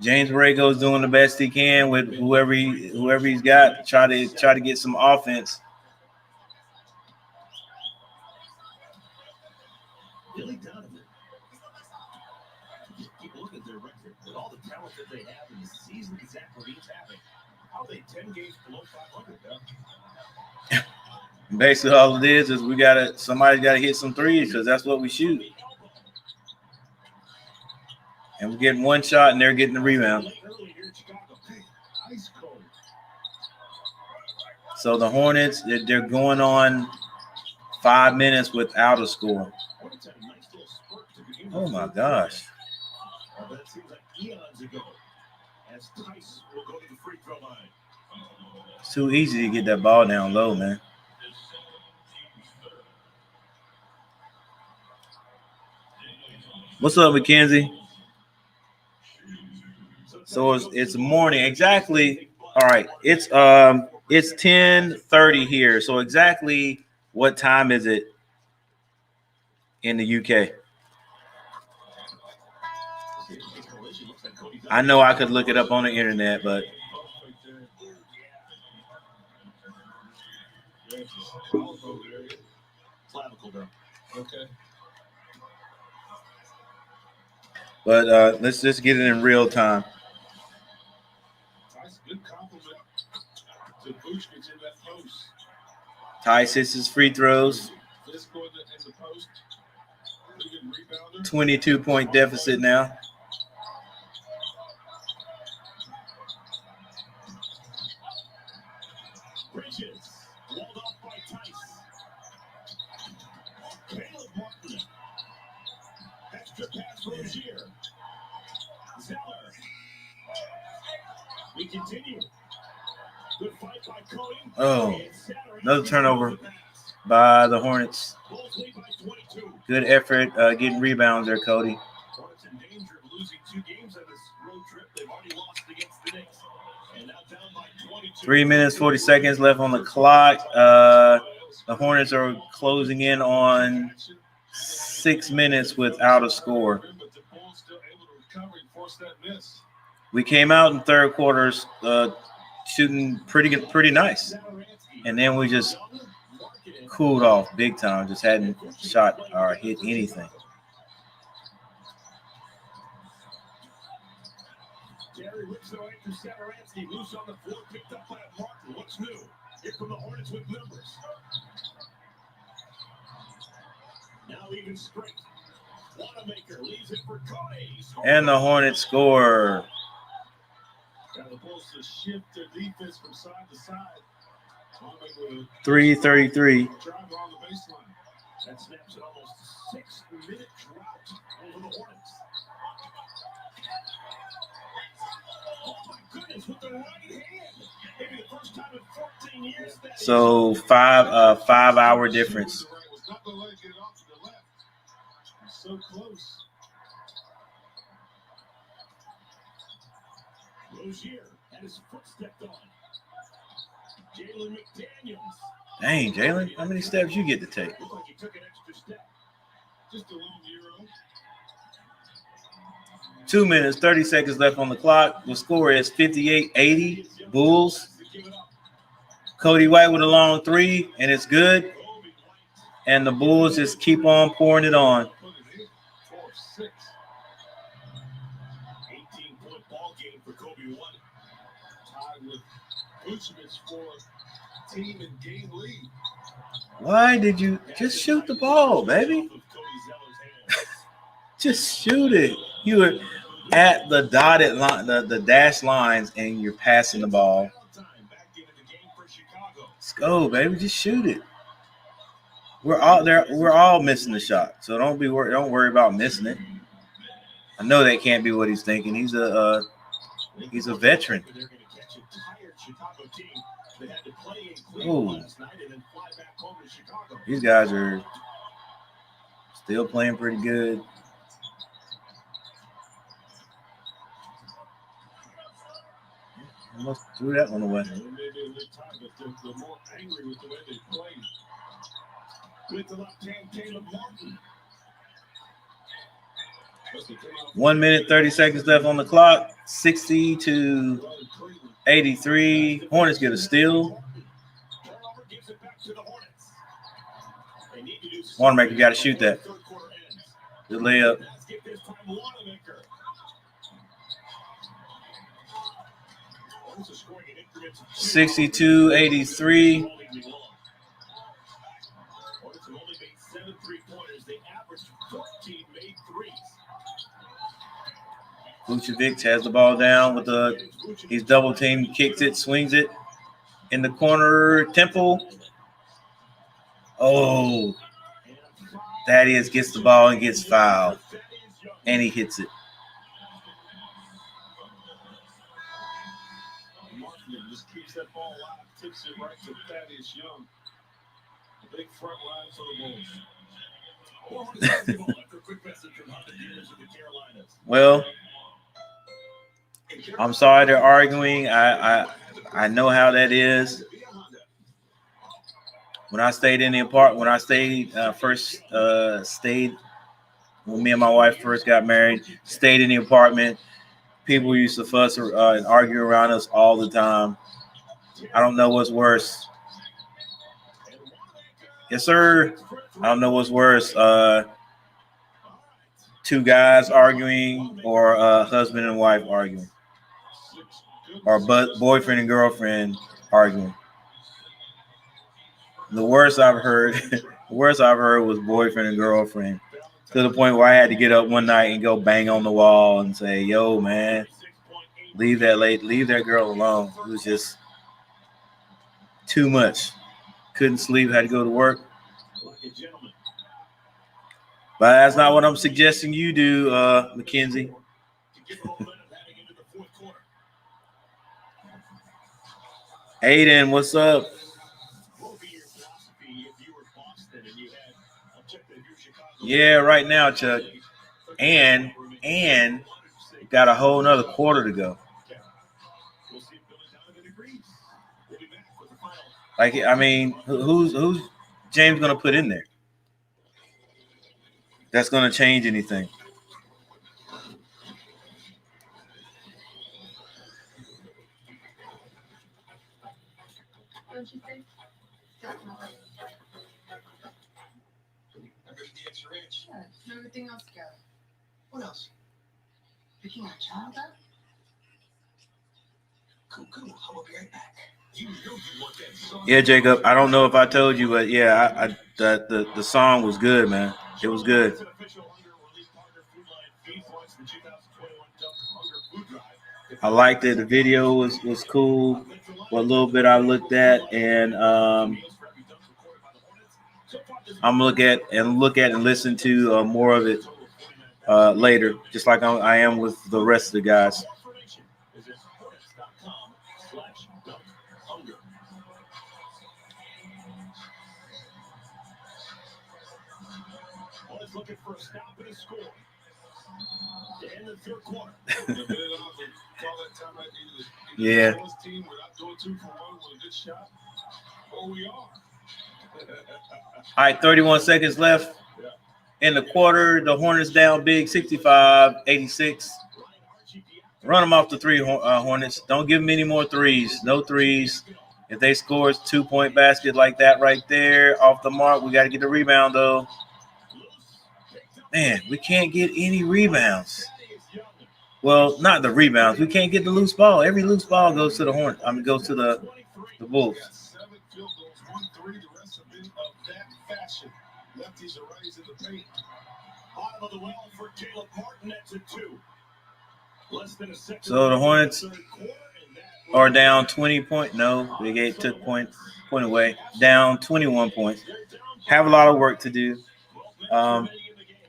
James Borrego's doing the best he can with whoever he's got to try to get some offense. Billy Donovan. Keep looking at their record with all the talent that they have in the season that Zach LaVine's having. How are they 10 games below 500 now? Basically, all it is somebody's got to hit some threes because that's what we shoot. And we're getting one shot and they're getting the rebound. So the Hornets, they're going on 5 minutes without a score. Oh my gosh. That seems like eons ago. As Tice will go to the free throw line. It's too easy to get that ball down low, man. What's up, Mackenzie? So it's morning. Exactly. All right. It's 10:30 here. So exactly what time is it in the UK? I know I could look it up on the internet, but let's just get it in real time. Tice hits his free throws. 22-point deficit now. Oh, another turnover by the Hornets. Good effort getting rebounds there, Cody. losing 2 games on this road trip. They've already lost against the Knicks. And now down by 22. 3 minutes, 40 seconds left on the clock. The Hornets are closing in on 6 minutes without a score. But the Bulls still able to recover and force that miss. We came out in third quarters shooting pretty nice. And then we just cooled off big time. Just hadn't shot or hit anything. Jerry whips it away from Satoransky. Loose on the floor, picked up by Martin. What's new? Here from the Hornets with numbers. Now even straight. Wanamaker leaves it for Cody. And the Hornets score. Got the Bulls to shift their defense from side to side. 3:33. Drive on the baseline. That snaps at almost a 6-minute drought over the Hornets. Oh my goodness, with the right hand. Maybe the first time in 14 years that So 5-hour difference. was not going to let it get off to the left. So close. Rozier had his foot stepped on. Jalen McDaniels. Dang, Jalen, how many steps you get to take? Looked like he took an extra step. Just a little 0. 2 minutes, 30 seconds left on the clock. The score is 58-80. Bulls. Cody White with a long 3, and it's good. And the Bulls just keep on pouring it on. 4-6. 18-point ball game for Kobe White. Tied with Vucevic for team and game lead. Why did you just shoot the ball, baby? Just shoot it. You were at the dotted line, the dash lines, and you're passing the ball. Let's go, baby. Just shoot it. We're all there. We're all missing the shot, so don't worry about missing it. I know that can't be what he's thinking. He's a veteran. Oh, these guys are still playing pretty good. Almost threw that one away. They're more angry with the way they play. With the left hand, Caleb Martin. 1 minute, 30 seconds left on the clock. 60-83. Hornets get a steal. Wanamaker got to shoot that. Good layup. 62-83. Vucevic has the ball down with he's double teamed, kicks it, swings it in the corner. Temple. Oh, Thaddeus gets the ball and gets fouled, and he hits it. Just keeps that ball alive, tips it right to Thaddeus Young. The big front line for the Bulls. Well, I'm sorry they're arguing. I know how that is. When I stayed in the apartment, when me and my wife first got married, stayed in the apartment, people used to fuss and argue around us all the time. I don't know what's worse. Yes, sir. I don't know what's worse. 2 guys arguing or husband and wife arguing. Or boyfriend and girlfriend arguing. The worst I've heard was boyfriend and girlfriend, to the point where I had to get up one night and go bang on the wall and say, "Yo, man, leave that girl alone." It was just too much. Couldn't sleep, had to go to work. But that's not what I'm suggesting you do, Mackenzie. Aiden, what's up? Yeah, right now, Chuck. And Got a whole another quarter to go. We'll see if Billy Donovan agrees. We'll be back with the final. Like, I mean, who's James going to put in there? That's going to change anything. Don't you think? Definitely. Everybody gets your itch. Yeah, and everything else together. What else? Picking our child up? Cool. I'll be right back. You know you want that song. Yeah, Jacob. I don't know if I told you, but yeah, the song was good, man. It was good. I liked it. The video was cool. What little bit I looked at, and I'm look at and listen to more of it later, just like I am with the rest of the guys. Looking for a stop and a score. To end the third quarter. Yeah. Team, we're not doing 2 for 1 with a good shot. Oh, we are. All right, 31 seconds left in the quarter. The Hornets down big, 65-86. Run them off the three, Hornets. Don't give them any more threes. No threes. If they score a 2-point basket like that right there, off the mark, we got to get the rebound, though. Man, we can't get any rebounds. Well, not the rebounds. We can't get the loose ball. Every loose ball goes to the Hornets. Goes to the Bulls. 7 field goals, 1-3. The rest have been of that fashion. Lefties are righties in the paint. Bottom of the well for Caleb Martin. That's a 2. Less than a second. So the Hornets are down 20 points. No, Big 8 took point away. Down 21 points. Have a lot of work to do.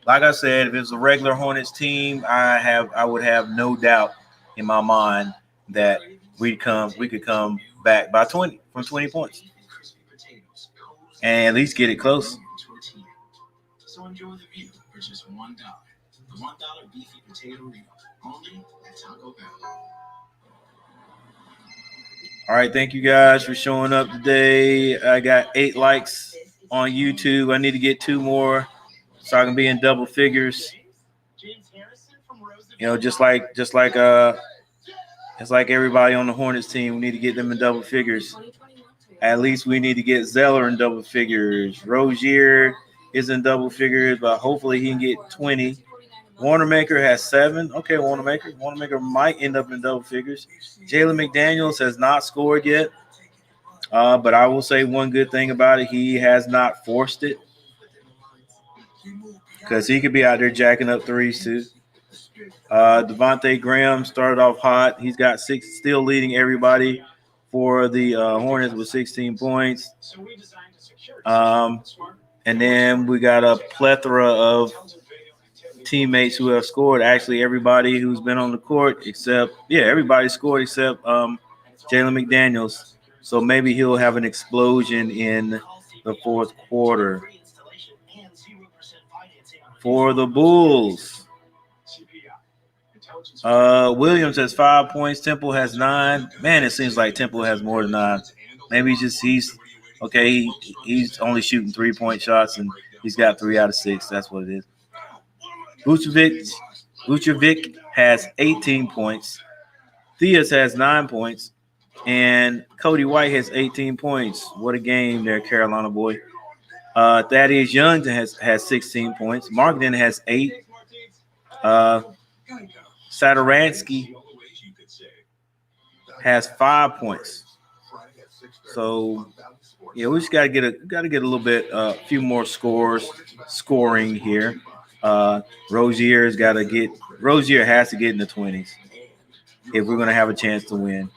Like I said, if it was a regular Hornets team, I would have no doubt in my mind that we could come back by 20 from 20 points and at least get it close. So enjoy the view for just $1. The $1 beefy potato meal only at Taco Bell. All right, thank you guys for showing up today. I got 8 likes on YouTube. I need to get 2 more. So I can be in double figures, you know, just like everybody on the Hornets team. We need to get them in double figures. At least we need to get Zeller in double figures. Rozier is in double figures, but hopefully he can get 20. Wanamaker has 7. Okay, Wanamaker might end up in double figures. Jalen McDaniels has not scored yet, but I will say one good thing about it: he has not forced it. Because he could be out there jacking up threes too. Devontae Graham started off hot. He's got 6, still leading everybody for the Hornets with 16 points. And then we got a plethora of teammates who have scored. Actually, everybody who's been on the court everybody scored except Jalen McDaniels. So maybe he'll have an explosion in the fourth quarter. For the Bulls, Williams has 5 points. Temple has 9. Man, it seems like Temple has more than 9. Maybe he's only shooting 3-point shots and he's got 3 out of 6. That's what it is. Vucevic has 18 points. Theus has 9 points, and Cody White has 18 points. What a game there, Carolina boy. Thaddeus Young has 16 points. Markden has 8. Satoransky has 5 points. So yeah, we just gotta get a little bit, a few more scoring here. Rozier has to get in the 20s if we're gonna have a chance to win.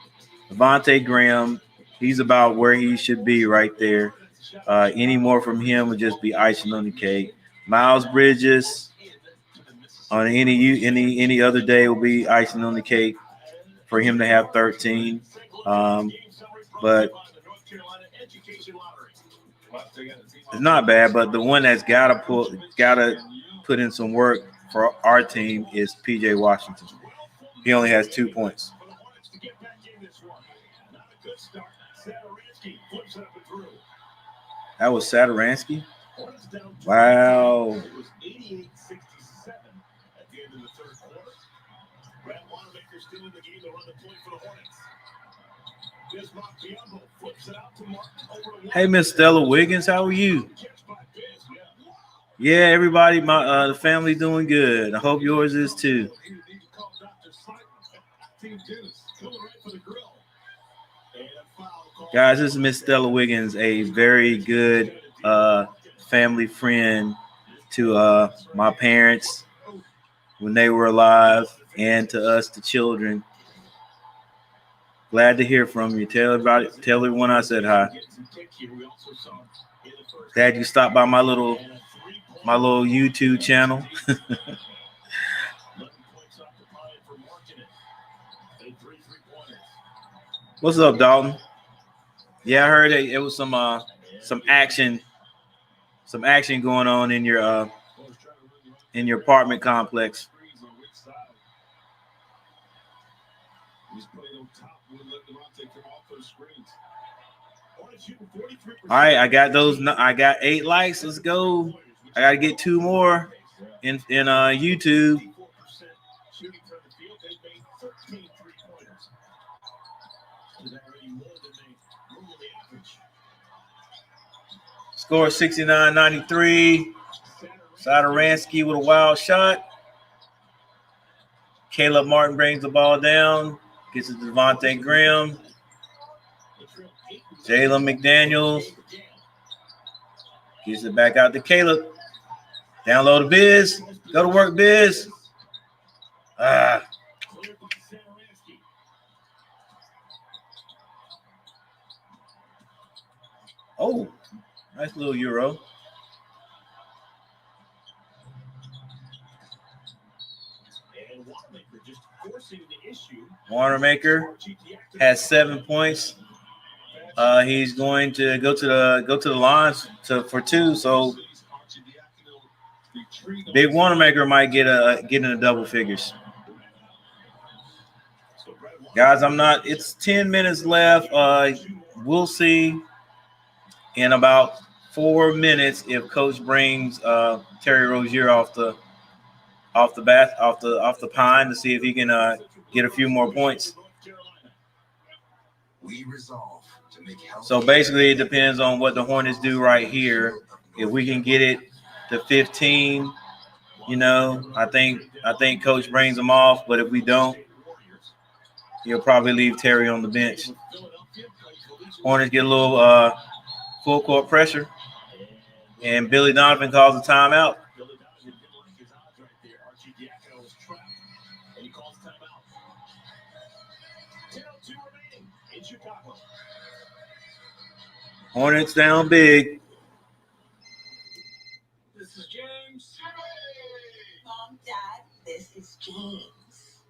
Devontae Graham, he's about where he should be right there. Any more from him would just be icing on the cake. Miles Bridges on any other day will be icing on the cake for him to have 13. But it's not bad. But the one that's gotta put in some work for our team is PJ Washington. He only has 2 points. For the Hornets to get back in this one. Not a good start. Saturansky flips it up and through. That was Saturansky? Hornets down 20. Wow. It was 88-67 at the end of the third quarter. Brad Wanamaker still in the game to run the point for the Hornets. Bismarck Biyombo flips it out to Martin over to Hey, Miss Stella Wiggins, how are you? catch by Biz. Yeah, everybody, my the family doing good. I hope yours is too. You need to call Dr. Simon. Team Dennis coming right for the grill. And a foul call. Guys, this is Miss Stella Wiggins, a very good family friend to my parents when they were alive and to us, the children. Glad to hear from you. Tell everyone I said hi. Glad you stopped by my little YouTube channel. What's up, Dalton? Yeah, I heard it was some action going on in your apartment complex. All right, I got 8 likes. Let's go. I got to get 2 more in YouTube. Score 69-93. Saturansky with a wild shot. Caleb Martin brings the ball down. Gets it to Devontae Graham. Jalen McDaniels gets it back out to Caleb. Down low to Biz. Go to work, Biz. Oh, nice little Euro. Wanamaker has 7 points. He's going to go to the lines for 2. So Big Wanamaker might get in the double figures. Guys, it's 10 minutes left. We'll see in about 4 minutes if Coach brings Terry Rozier off the pine to see if he can get a few more points. So basically, it depends on what the Hornets do right here. If we can get it to 15, I think Coach brings them off. But if we don't, he'll probably leave Terry on the bench. Hornets get a little full court pressure, and Billy Donovan calls a timeout. Hornets down big. This is James. Mom, Dad, this is James.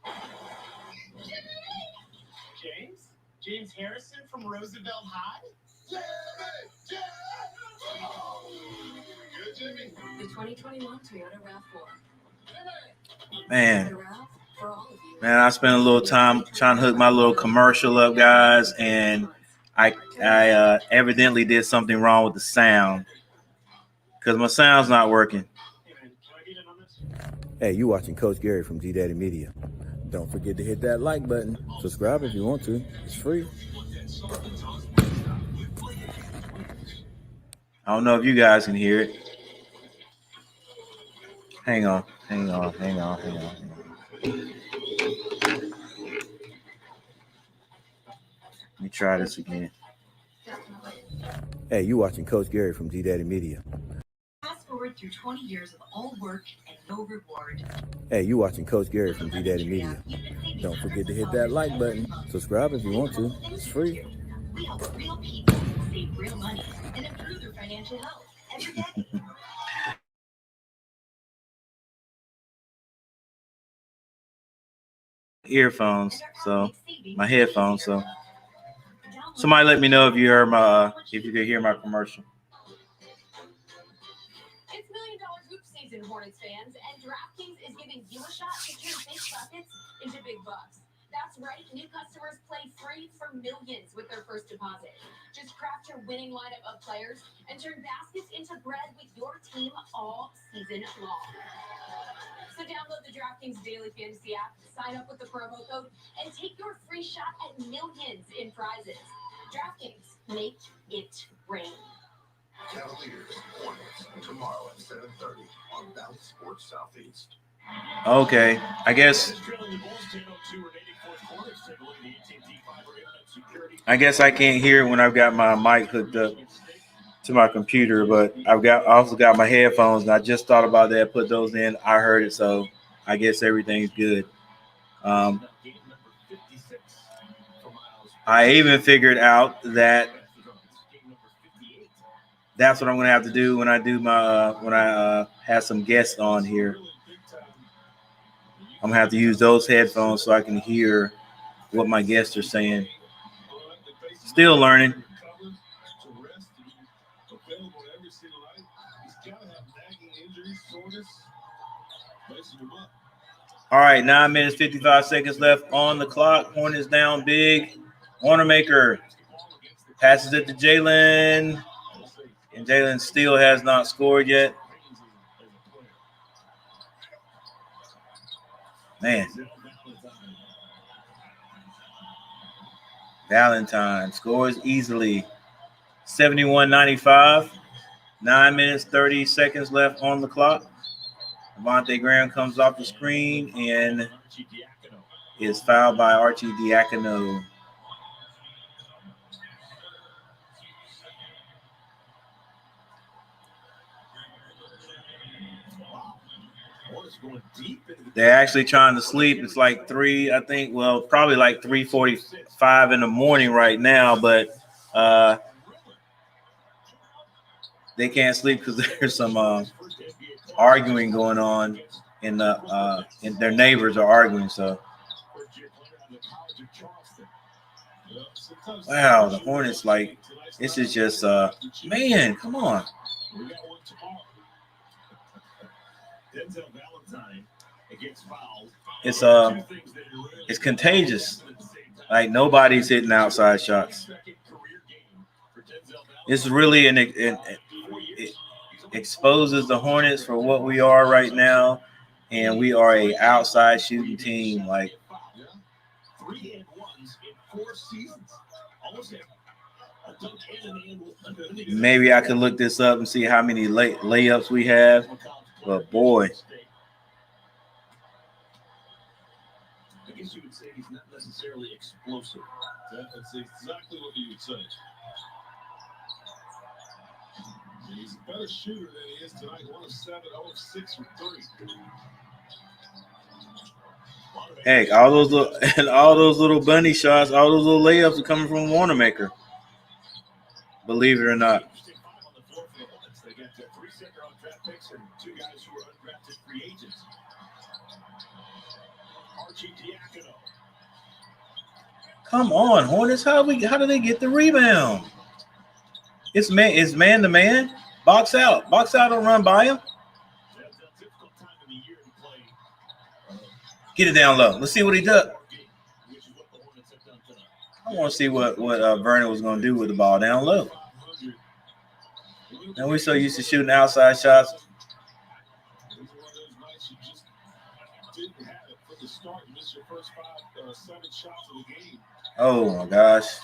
James? James Harrison from Roosevelt High? The 2021 Toyota RAV4. Man, The RAV for all of you. I spent a little time trying to hook my little commercial up, guys, and I evidently did something wrong with the sound because my sound's not working. Hey, you watching Coach Gary from G Daddy Media. Don't forget to hit that like button. Subscribe if you want to. It's free. I don't know if you guys can hear it. Hang on. Let me try this again. Hey, you watching Coach Gary from G Daddy Media. Fast forward through 20 years of all work and no reward. Hey, you watching Coach Gary from G Daddy Media. Don't forget to hit that like button. Subscribe if you want to. It's free. We help real people save real money and improve their financial health every day. Earphones, so my headphones, so somebody let me know if you heard if you could hear my commercial. It's $1 Million Hoop season. season, Hornets fans, and DraftKings is giving you a shot to turn big buckets into big bucks. That's right, new customers play free for millions with their first deposit. Just craft your winning lineup of players and turn baskets into bread with your team all season long. So download the DraftKings Daily Fantasy app, sign up with the promo code, and take your free shot at millions in prizes. DraftKings, make it rain. Cavaliers, Hornets, tomorrow at 7:30 on Bally Sports Southeast. Okay, I guess I can't hear when I've got my mic hooked up to my computer, but I also got my headphones, and I just thought about that. Put those in. I heard it, so I guess everything's good. I even figured out that that's what I'm gonna have to do when I do my when I have some guests on here. I'm gonna have to use those headphones so I can hear what my guests are saying. Still learning. All right, 9 minutes, 55 seconds left on the clock. Hornets down big. Wanamaker passes it to Jalen. And Jalen still has not scored yet. Man. Valentine scores easily. 71-95. 9 minutes, 30 seconds left on the clock. Devontae Graham comes off the screen and is fouled by Archie Diacono. They're actually trying to sleep. It's like probably like 3:45 in the morning right now, but they can't sleep because there's some arguing going on and their neighbors are arguing. So, wow, the Hornets, like, this is just man, come on. It's contagious. Like, nobody's hitting outside shots. It's really it exposes the Hornets for what we are right now, and we are a outside shooting team. Like, maybe I could look this up and see how many layups we have, but boy. I guess you would say he's not necessarily explosive. That's exactly what you would say. He's a better shooter than he is tonight. 1 of 7, 0 of 6 from 3. Heck, all those little bunny shots, all those little layups are coming from Wanamaker. Believe it or not. They got 3 second-round draft picks and 2 guys who are undrafted free agents. Archie Diacono. Come on, Hornets. How do they get the rebound? It's man to man. Box out and run by him. Get it down low. Let's see what he does. I want to see what Vernon was going to do with the ball down low. And we're so used to shooting outside shots. Oh my gosh.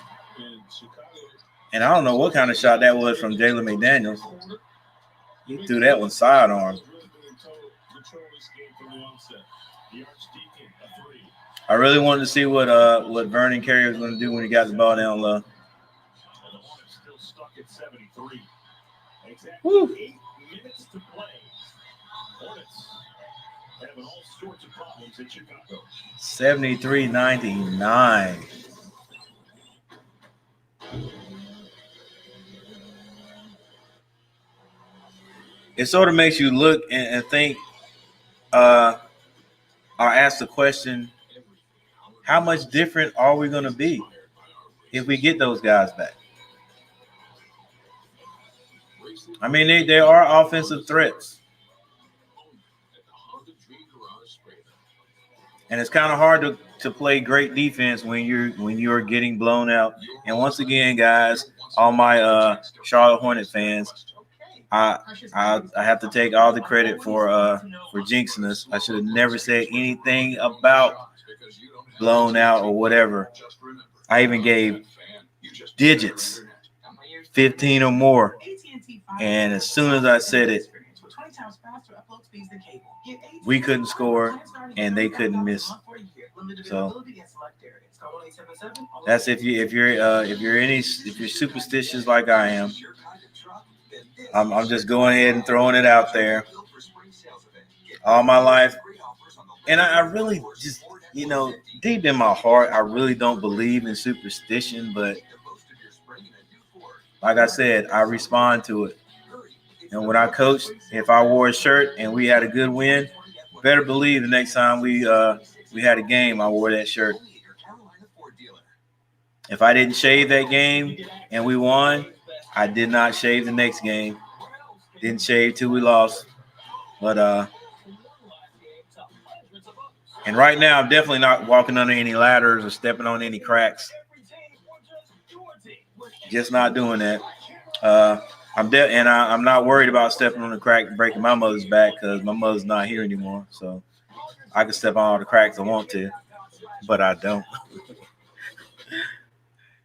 And I don't know what kind of shot that was from Jalen McDaniels. He threw that one sidearm. I really wanted to see what Vernon Carey was going to do when he got the ball down low. Woo. 73-99. It sort of makes you look and think or ask the question, how much different are we going to be if we get those guys back? I mean, they are offensive threats. And it's kind of hard to play great defense when you're getting blown out. And once again, guys, all my Charlotte Hornet fans, I have to take all the credit for jinxing us. I should have never said anything about blown out or whatever. I even gave digits, 15 or more. And as soon as I said it, we couldn't score and they couldn't miss. So that's if you're superstitious like I am. I'm just going ahead and throwing it out there. All my life, and I really just, deep in my heart, I really don't believe in superstition, but like I said, I respond to it. And when I coached, if I wore a shirt and we had a good win, better believe the next time we had a game, I wore that shirt. If I didn't shave that game and we won, I did not shave the next game. Didn't shave till we lost. But and right now I'm definitely not walking under any ladders or stepping on any cracks. Just not doing that. I'm not worried about stepping on the crack and breaking my mother's back because my mother's not here anymore. So I can step on all the cracks I want to, but I don't.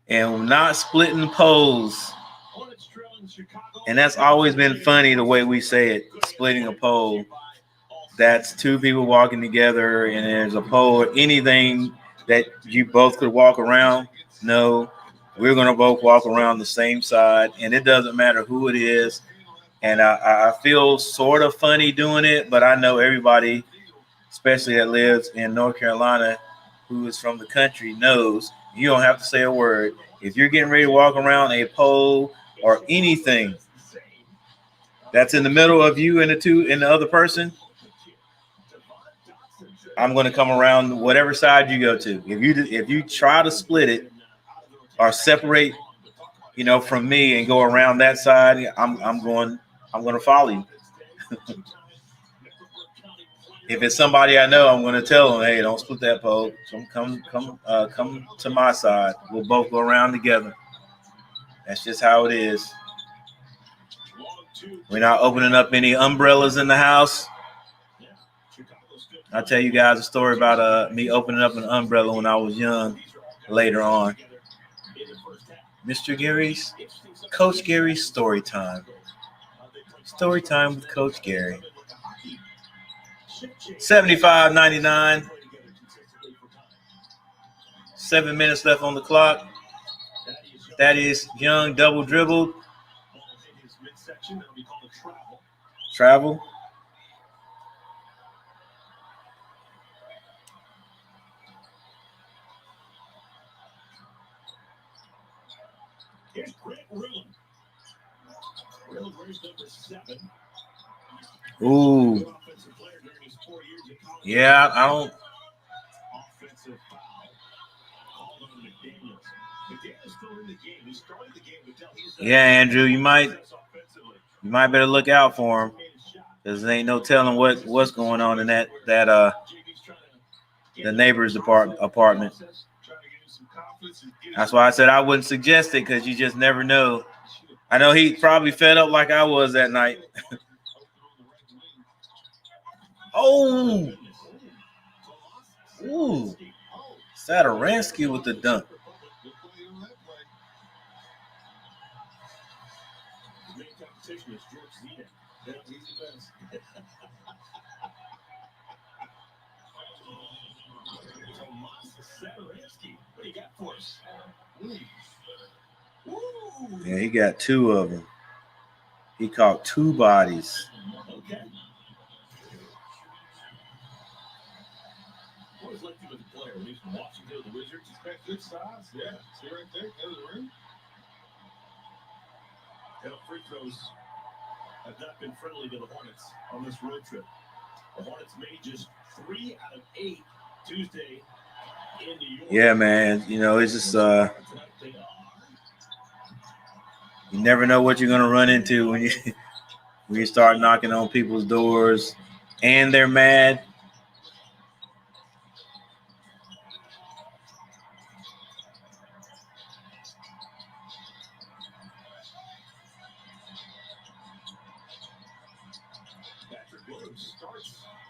And we're not splitting poles. And that's always been funny the way we say it, splitting a pole. That's two people walking together and there's a pole or anything that you both could walk around. No, we're going to both walk around the same side, and it doesn't matter who it is. And I feel sort of funny doing it, but I know everybody, especially that lives in North Carolina, who is from the country, knows you don't have to say a word. If you're getting ready to walk around a pole or anything that's in the middle of you and the other person, I'm going to come around whatever side you go to. If you try to split it or separate, from me and go around that side, I'm going to follow you. If it's somebody I know, I'm going to tell them, hey, don't split that pole. Come to my side. We'll both go around together. That's just how it is. We're not opening up any umbrellas in the house. I'll tell you guys a story about me opening up an umbrella when I was young later on. Coach Gary's story time. Story time with Coach Gary. 75-99. 7 minutes left on the clock. That is Young double dribbled. Travel. Here's Grant Rillon. Rillon wears number 7. Ooh. Yeah, I don't. Offensive foul. Called on McDaniels. McDaniels still in the game. He started the game, but yeah, Andrew, you might better look out for him because there ain't no telling what's going on in that the neighbor's apartment. That's why I said I wouldn't suggest it because you just never know. I know he probably fed up like I was that night. Oh, ooh, Sadaransky with the dunk. Yeah, he got 2 of them. He caught 2 bodies. Always liked him as a player. When he was from Washington, the Wizards, he's got good size. Yeah, see right there, go to the rim. And free throws have not been friendly to the Hornets on this road trip. The Hornets made just 3 out of 8 Tuesday in New York. Yeah, man. It's just you never know what you're gonna run into when you start knocking on people's doors and they're mad.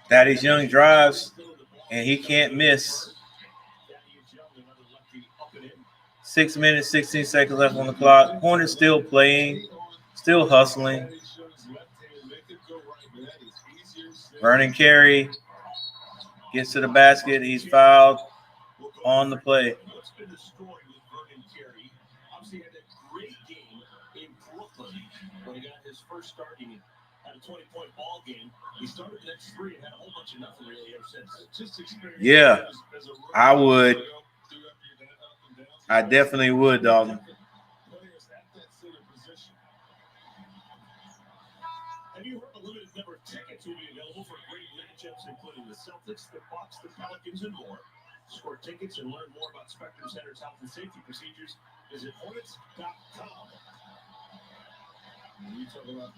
Thaddeus Young drives, and he can't miss. 6 minutes, 16 seconds left on the clock. Hornets still playing, still hustling. Vernon Carey gets to the basket. He's fouled on the play. What's been the story with Vernon Carey? Obviously, had that great game in Brooklyn when he got his first start. He had a 20-point ball game. He started the next three and had a whole bunch of nothing really ever since. Just experience. Yeah, as a rookie. I would. I definitely would, Dalton. Players at that center position. Have you heard the limited number of tickets will be available for great matchups, including the Celtics, the Bucks, the Pelicans, and more? Score tickets and learn more about Spectrum Center's health and safety procedures. Visit Hornets.com. When you talk about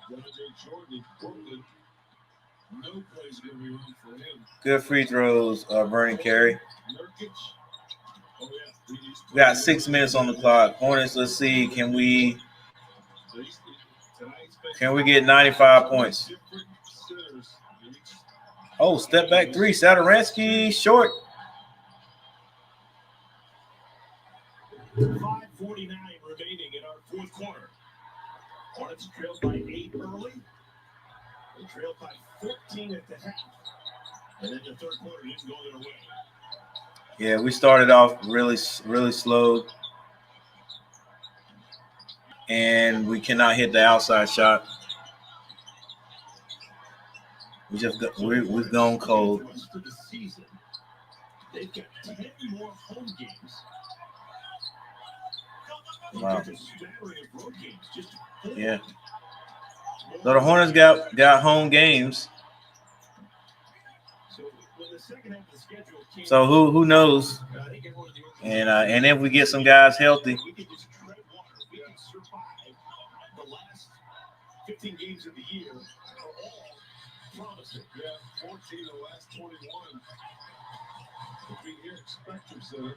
DeAndre Jordan in Portland, no place is going to be room for him. Good free throws, Vernon Carey. Nurkic. Oh, yeah. We got 6 minutes on the clock. Hornets, let's see, can we get 95 points? Oh, step back three. Sadaransky short. 5:49 remaining in our fourth quarter. Hornets trailed by 8 early. They trailed by 14 at the half. And then the third quarter didn't go their way. Yeah, we started off really slow. And we cannot hit the outside shot. We've gone cold. The rest of the season, they've got 10 more home games. Wow. Just a staggering of road games. Just 4. Yeah. So the Hornets got home games. So when the second half of the schedule came, So who knows? I think everyone in the And if we get some guys healthy. we can just tread water. We can survive the last 15 games of the year are all promising. Yeah, 14 of the last 21. We'll be here at Spectrum Center.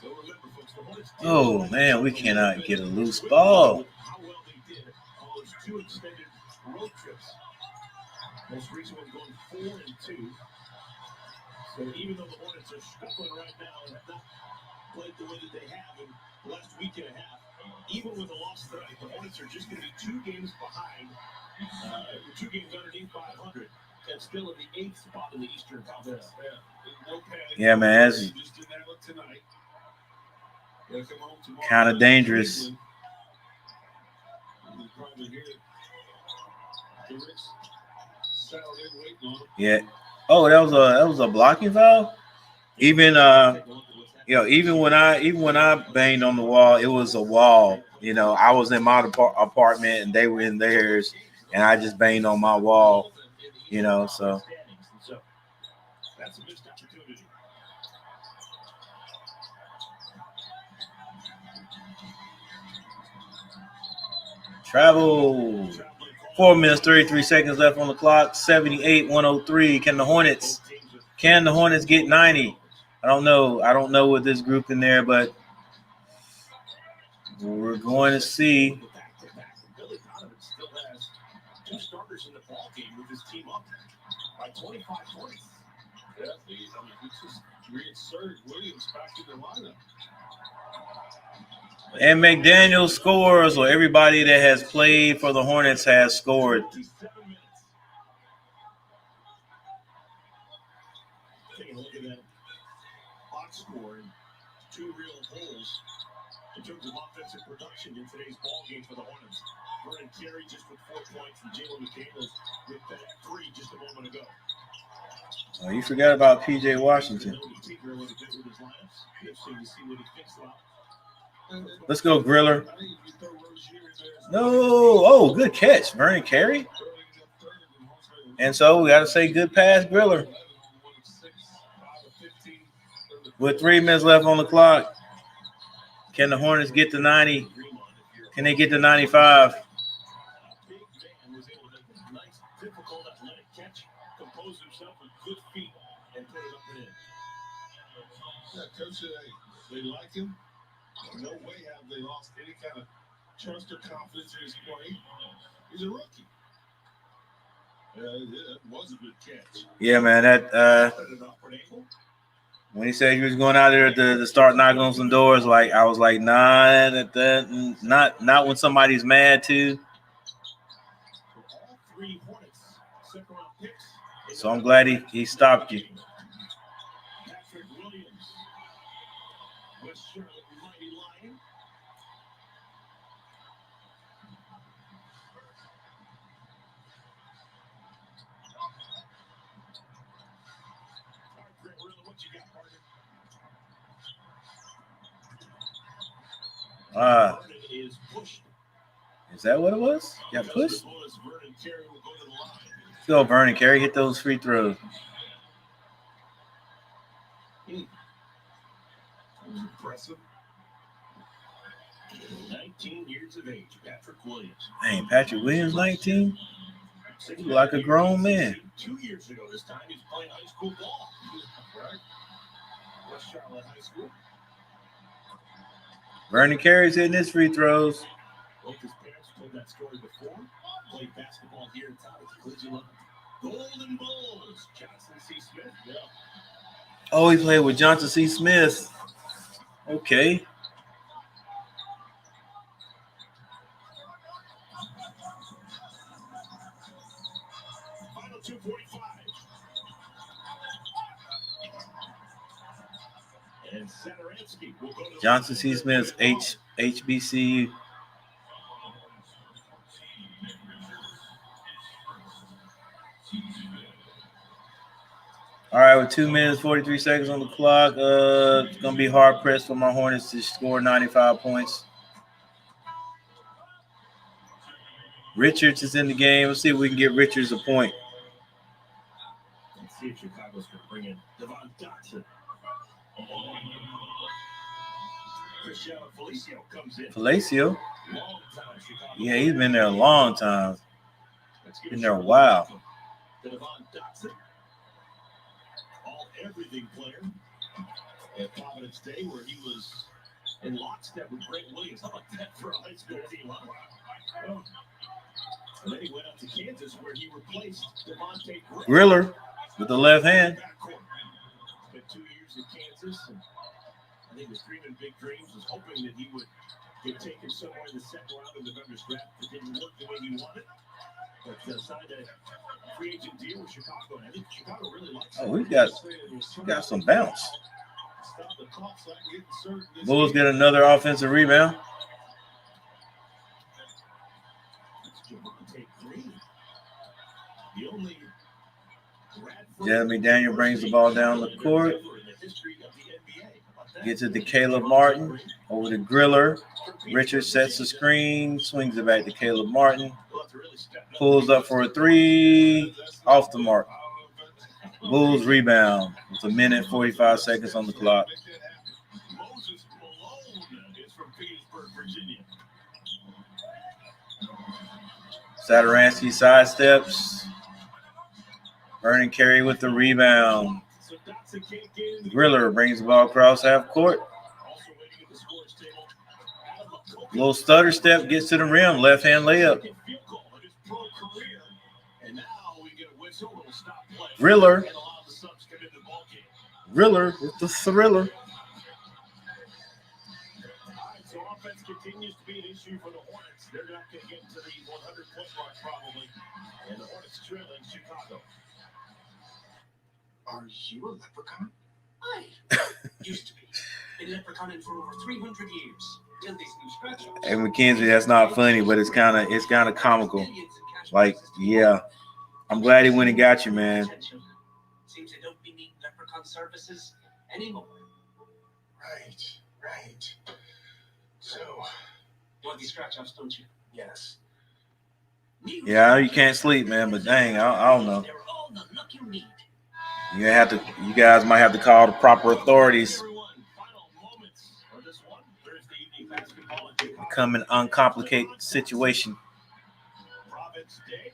So remember, folks, the Hornets did Oh man, we cannot get a loose ball. how well they did on those 2 extended road trips. Most recent one going 4-2. So even though the Hornets are struggling right now and have not played the way that they have in the last week and a half, even with a loss tonight, the Hornets are just going to be 2 games behind, 2 games underneath 500, and still in the 8th spot in the Eastern Conference. No panic. Yeah, man, it's Just didn't have it tonight. They'll come home tomorrow. kind of dangerous. You probably hear it. The Ricks settled in waiting on them. Yeah. Oh, that was a blocking foul. Even even when I banged on the wall, it was a wall. I was in my apartment and they were in theirs, and I just banged on my wall. So That's a missed opportunity. travel. 4 minutes 33 seconds left on the clock. 78-103. Can the Hornets get 90? I don't know with this group in there, but we're going to see. Billy Donovan still has 2 starters in the ball game with his team up by 25 points. Yeah, he just reinserted Williams back in the lineup. And McDaniel scores, or everybody that has played for the Hornets has scored. 57 minutes. Take a look at that box score and 2 real holes in terms of offensive production in today's ball game for the Hornets. Vernon Carey just with 4 points and Jalen McDaniels with that 3 just a moment ago. Oh, you forgot about P.J. Washington. Let's go, Griller. No. Oh, good catch, Vernon Carey. And so we got to say good pass, Griller. With 3 minutes left on the clock, can the Hornets get to 90? Can they get to 95? Big man was able to make a nice, difficult, athletic catch, compose himself with good feet, and put it up and in. Yeah, Coach, they like him. No way have they lost any kind of trust or confidence in his play. He's a rookie. That was a good catch. Yeah, man. That when he said he was going out there to start knocking on some doors, like I was like, nah, not when somebody's mad too. All three Hornets second-round picks. So I'm glad he stopped you. Patrick Williams, West Charlotte Mighty Lion. What you got, partner? Is pushed. Is that what it was? Got pushed? Vernon Carey will go to the line. Go, Vernon Carey, hit those free throws. Impressive. 19 years of age, Patrick Williams. Dang, Patrick Williams, 19? He's like a grown man. 2 years ago this time, he's playing high school ball. Right? West Charlotte High School. Vernon Carey's hitting his free throws. Both his parents told that story before. Played basketball here in town at the collegiate level. Golden Bulls, Johnson C. Smith. Yeah. Oh, he played with Johnson C. Smith. Okay. Final 2:45. And Saturansky will go to Johnson C. Smith's HBCU. All right, with 2 minutes, 43 seconds on the clock, it's going to be hard pressed for my Hornets to score 95 points. Richards is in the game. Let's see if we can get Richards a point. Let's see if Chicago's going to bring in Devon Dotson. Felicio comes in. Felicio? Long time, Chicago. Yeah, he's been there a long time. Been there a while. Devon Dotson. Everything player at Providence Day, where he was in lockstep with Greg Williams. How about that for a high school team? Huh? And then he went out to Kansas, where he replaced Devontae Griller with the left hand. Spent 2 years in Kansas, and I think was dreaming big dreams, was hoping that he would get taken somewhere in the second round of November's draft. It didn't look the way he wanted. But signed a free agent deal with Chicago. And I think Chicago really likes Oh, we got some bounce. Bulls get another offensive rebound. Jeremy Daniel brings the ball down the court. Gets it to Caleb Martin. Over to Griller. Richards sets the screen. Swings it back to Caleb Martin. Pulls up for a three. Off the mark. Bulls rebound with 1 minute 45 seconds on the clock. Saturansky sidesteps. Vernon Carey with the rebound. Griller brings the ball across half court. Little stutter step, gets to the rim, left hand layup. Griller with the thriller. So offense continues to be an issue for the Hornets. They're not going to get to the 100-point mark probably. And the Hornets trailing Chicago. Are you a leprechaun? I used to be. Been leprechauning for over 300 years. Till these new scratch-offs. Hey, Mackenzie, that's not funny, but it's kind of comical. Like, yeah, I'm glad he went and got you, man. Seems they don't be needing leprechaun services anymore. Right. So, you want these scratch-offs, don't you? Yes. Yeah, you can't sleep, man, but dang, I don't know. They're all the luck you need. You guys might have to call the proper authorities. Become an uncomplicated situation. Providence Day.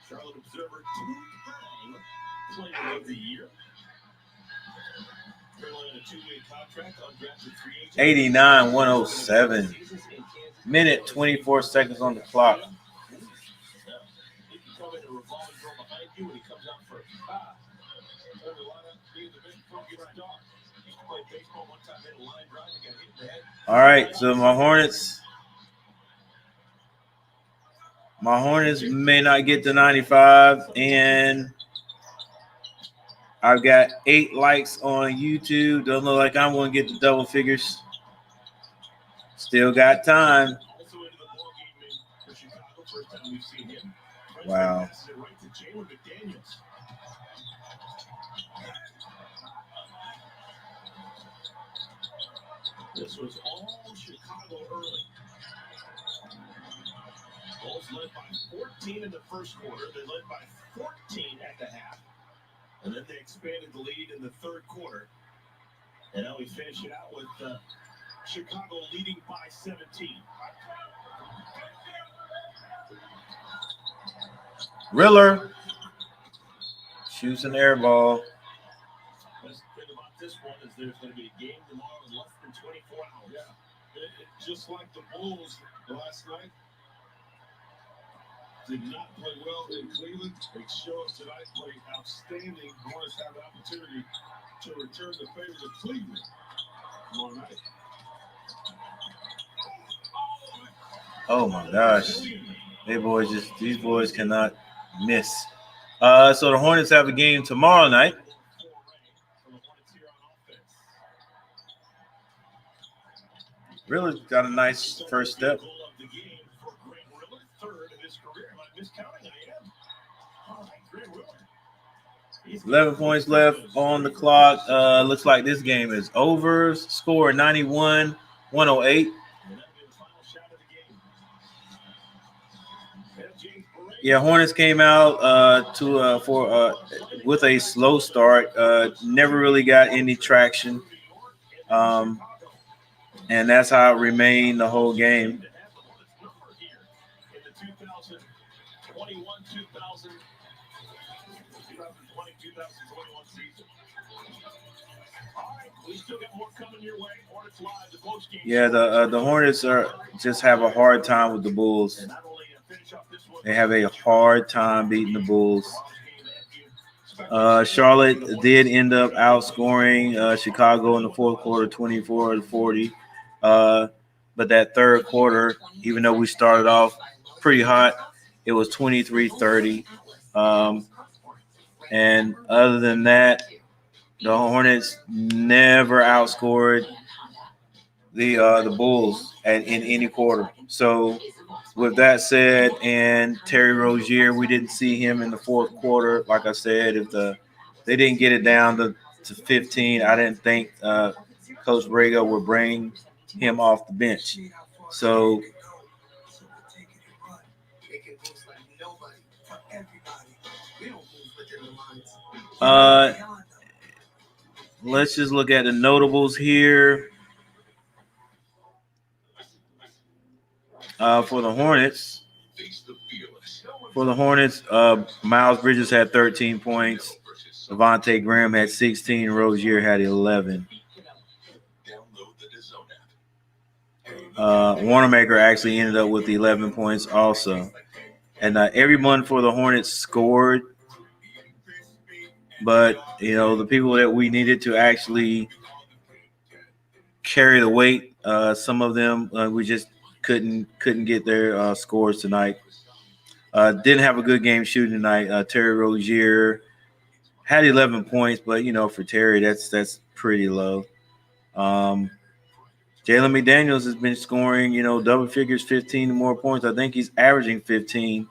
Charlotte Observer 2-time Player of the Year. Carolina 2-way contract, undrafted free agent. 89-107. Minute 24 seconds on the clock. come in and revolving door behind you when he comes out for turn the line up, being the big funky dog. Used to play baseball one time, hit a line drive and got hit in the head. All right, so my Hornets may not get to 95, and I've got 8 likes on YouTube. Don't look like I'm going to get the double figures. Still got time. Also into the ball game for Chicago. First time we've seen him. Wow. Passes it right to Jalen McDaniels. This was all Chicago early. Bulls led by 14 in the first quarter. They led by 14 at the half. And then they expanded the lead in the third quarter. And now we finish it out with Chicago leading by 17. Riller shoots an air ball. Best thing about this one is there's going to be a game tomorrow in less than 24 hours. Yeah. Just like the Bulls last night. Did not play well in Cleveland. They show us tonight play outstanding. Hornets have an opportunity to return the favor to Cleveland tomorrow night. Oh my gosh. These boys cannot miss. So the Hornets have a game tomorrow night. Really got a nice first step. 11 points left on the clock. Looks like this game is over. Score 91-108. Yeah, Hornets came out with a slow start. Never really got any traction, and that's how it remained the whole game. Yeah, the Hornets just have a hard time with the Bulls. They have a hard time beating the Bulls. Charlotte did end up outscoring Chicago in the fourth quarter, 24-40. But that third quarter, even though we started off pretty hot, it was 23-30. And other than that, the Hornets never outscored the Bulls in any quarter. So with that said, and Terry Rozier, we didn't see him in the fourth quarter. Like I said, if they didn't get it down to 15, I didn't think Coach Brago would bring him off the bench. So let's just look at the notables here. For the Hornets, Miles Bridges had 13 points. Devontae Graham had 16. Rozier had 11. Wanamaker actually ended up with 11 points also. And everyone for the Hornets scored. But, the people that we needed to actually carry the weight, some of them we just couldn't get their scores tonight. Didn't have a good game shooting tonight. Terry Rozier had 11 points, but for Terry, that's pretty low. Jalen McDaniels has been scoring, double figures, 15 more points. I think he's averaging 15.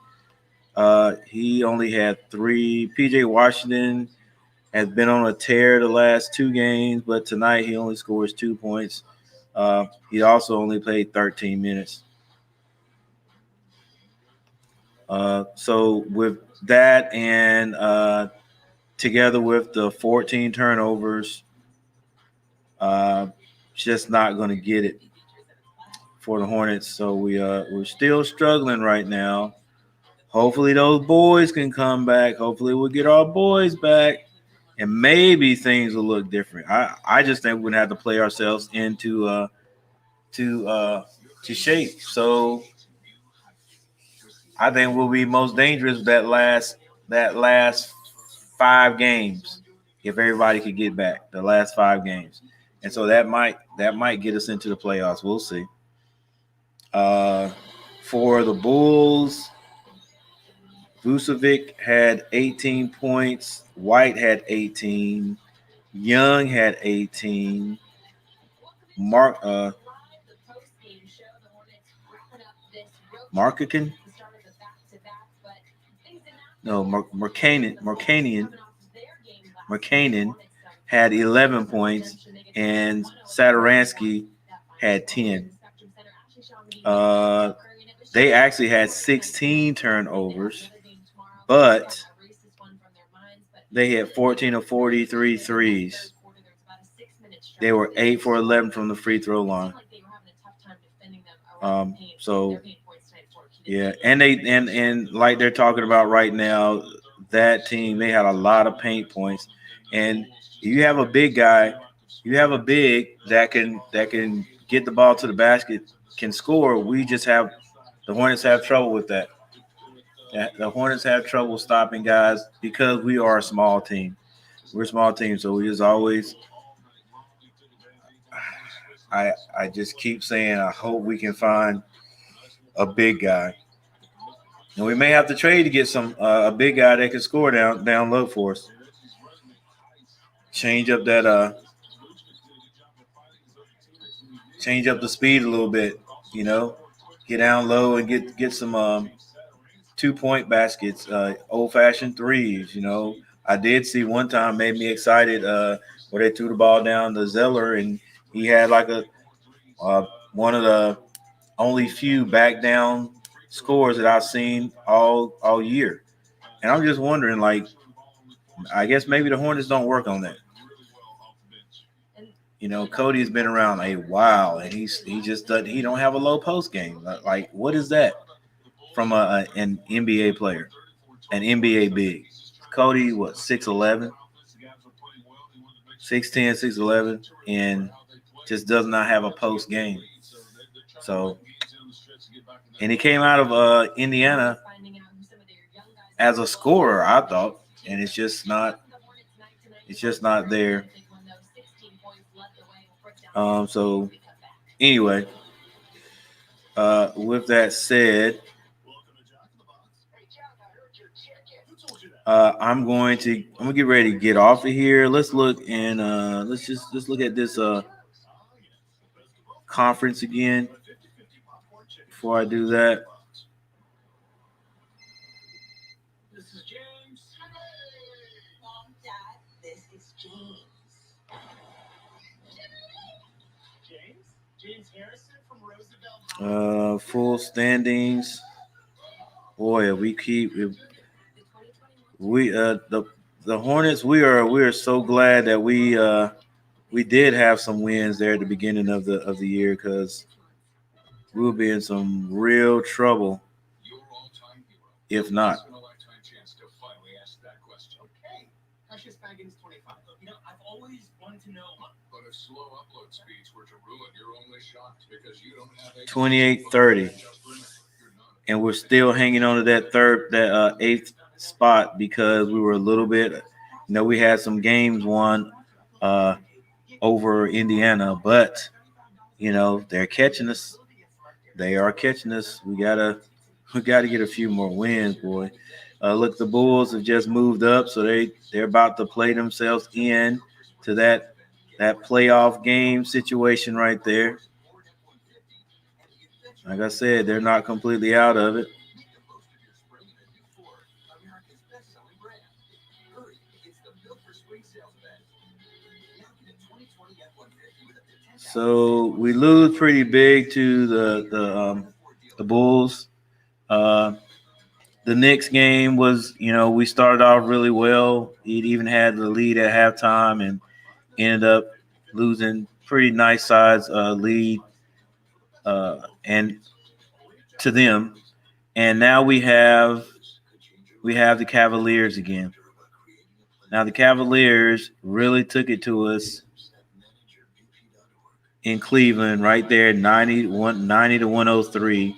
He only had 3. PJ Washington has been on a tear the last 2 games, but tonight he only scores 2 points. He also only played 13 minutes. So with that and together with the 14 turnovers, just not going to get it for the Hornets. So we're still struggling right now. Hopefully those boys can come back. Hopefully we'll get our boys back. And maybe things will look different. I just think we're gonna have to play ourselves into shape. So I think we'll be most dangerous that last 5 games if everybody could get back the last 5 games, and so that might get us into the playoffs. We'll see. For the Bulls, Vucevic had 18 points. White had 18. Young had 18. Markikin? No, Markkanen had 11 points, and Satoransky had 10. They actually had 16 turnovers, but they had 14 of 43 threes. They were 8 for 11 from the free throw line. So yeah, and like they're talking about right now, that team, they had a lot of paint points, and you have a big guy, you have a big that can get the ball to the basket, can score. The Hornets have trouble with that. The Hornets have trouble stopping guys because we are a small team. We're a small team, so we just always. I just keep saying I hope we can find a big guy, and we may have to trade to get some a big guy that can score down low for us. Change up the speed a little bit, get down low and get some 2-point baskets, old-fashioned threes. I did see one time made me excited where they threw the ball down to Zeller, and he had like one of the only few back down scores that I've seen all year. And I'm just wondering, I guess maybe the Hornets don't work on that. Cody's been around a while, and he just doesn't. He don't have a low post game. Like, what is that from an NBA player, an NBA big? Cody, what, 6'11", 6'10", 6'11", and just does not have a post game. So, and he came out of Indiana as a scorer, I thought, and it's just not there. So anyway, with that said, I'm gonna get ready to get off of here. Let's look and let's look at this conference again before I do that. This is James. Mom, Dad, this is James. James Harrison from Roosevelt. Full standings. Boy, the Hornets. We are so glad that we did have some wins there at the beginning of the year, because we'll be in some real trouble if not. Precious Baggins 25. I've always wanted to know. But if slow upload speeds were to ruin, you're only shocked because you don't have 28-30, and we're still hanging on to that eighth spot because we were a little bit. We had some games won over Indiana, but they're catching us. They are catching us. We gotta get a few more wins, boy. Look, the Bulls have just moved up, so they're about to play themselves in to that playoff game situation right there. Like I said, they're not completely out of it. So we lose pretty big to the Bulls. The Knicks game was, we started off really well. It even had the lead at halftime and ended up losing pretty nice size lead and to them. And now we have the Cavaliers again. Now the Cavaliers really took it to us in Cleveland right there, 90 to 103.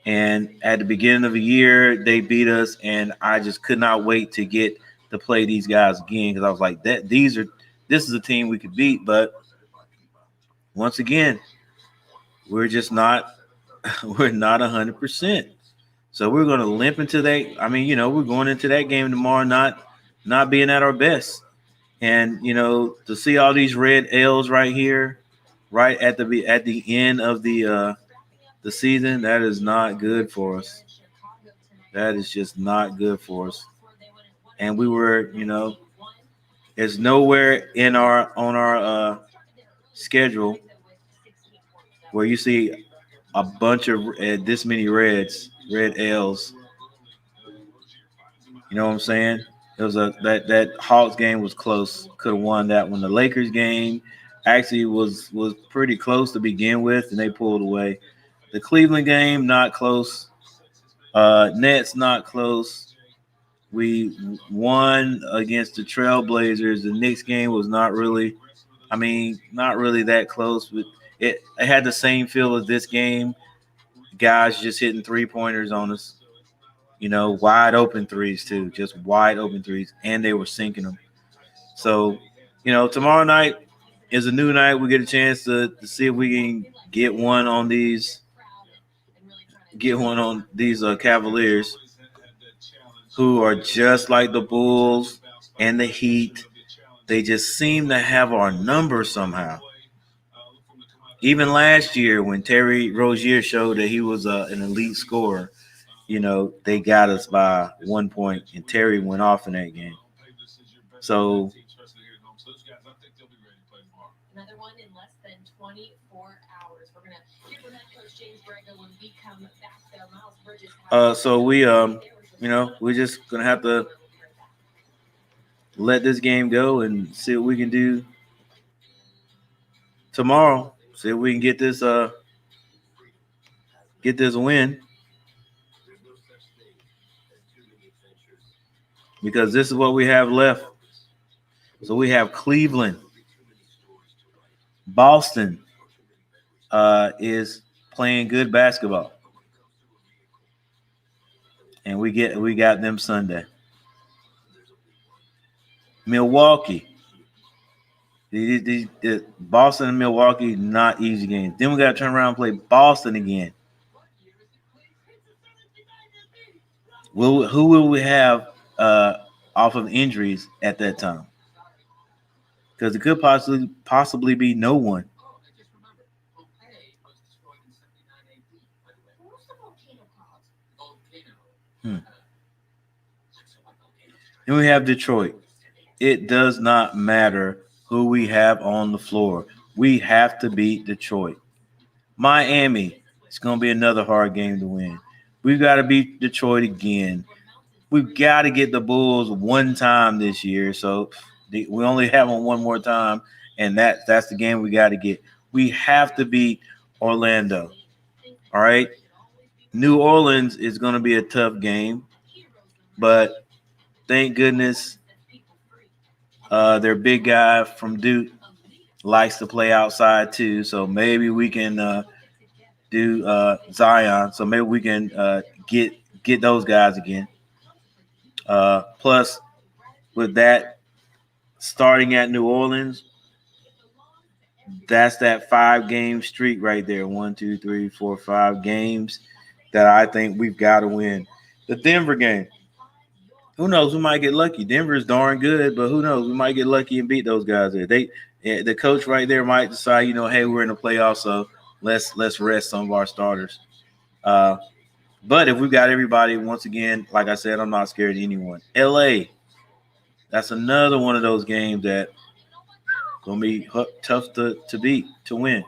And at the beginning of the year, they beat us, and I just could not wait to get to play these guys again because I was like, this is a team we could beat. But once again, we're just not we're not 100%. So we're going to limp into that. I mean, we're going into that game tomorrow not being at our best. And to see all these red L's right here, right at the end of the season, that is not good for us. That is just not good for us. And we were, it's nowhere on our schedule where you see a bunch of this many red L's. You know what I'm saying? It was that Hawks game was close. Could have won that one. The Lakers game actually was pretty close to begin with, and they pulled away. The Cleveland game not close. Nets not close. We won against the Trailblazers. The Knicks game was not really that close, but it had the same feel as this game. Guys just hitting 3-pointers on us. Wide open threes too, just wide open threes, and they were sinking them. So, tomorrow night is a new night. We get a chance to see if we can get one on these Cavaliers, who are just like the Bulls and the Heat. They just seem to have our number somehow. Even last year when Terry Rozier showed that he was an elite scorer, they got us by 1 point, and Terry went off in that game. So another one in less than 24 hours. We're gonna hear from head coach James Borrego when we come back. There, Miles Bridges. So we're just gonna have to let this game go and see what we can do tomorrow. See if we can get this win. Because this is what we have left. So we have Cleveland. Boston is playing good basketball. And we got them Sunday. Milwaukee. The Boston and Milwaukee, not easy games. Then we got to turn around and play Boston again. Who will we have off of injuries at that time? Because it could possibly be no one. Then we have Detroit. It does not matter who we have on the floor. We have to beat Detroit. Miami, it's going to be another hard game to win. We've got to beat Detroit again. We've got to get the Bulls one time this year. So we only have them one more time, and that's the game we got to get. We have to beat Orlando. All right? New Orleans is going to be a tough game, but thank goodness their big guy from Duke likes to play outside too. So maybe we can do Zion. So maybe we can get those guys again. Plus, with that starting at New Orleans, that's that 5-game streak right there. 1, 2, 3, 4, 5 games that I think we've got to win. The Denver game. Who knows? We might get lucky. Denver is darn good, but who knows? We might get lucky and beat those guys there. The coach right there might decide, hey, we're in the playoffs, so let's rest some of our starters. But if we've got everybody, once again, like I said, I'm not scared of anyone. LA, that's another one of those games that going to be tough to win.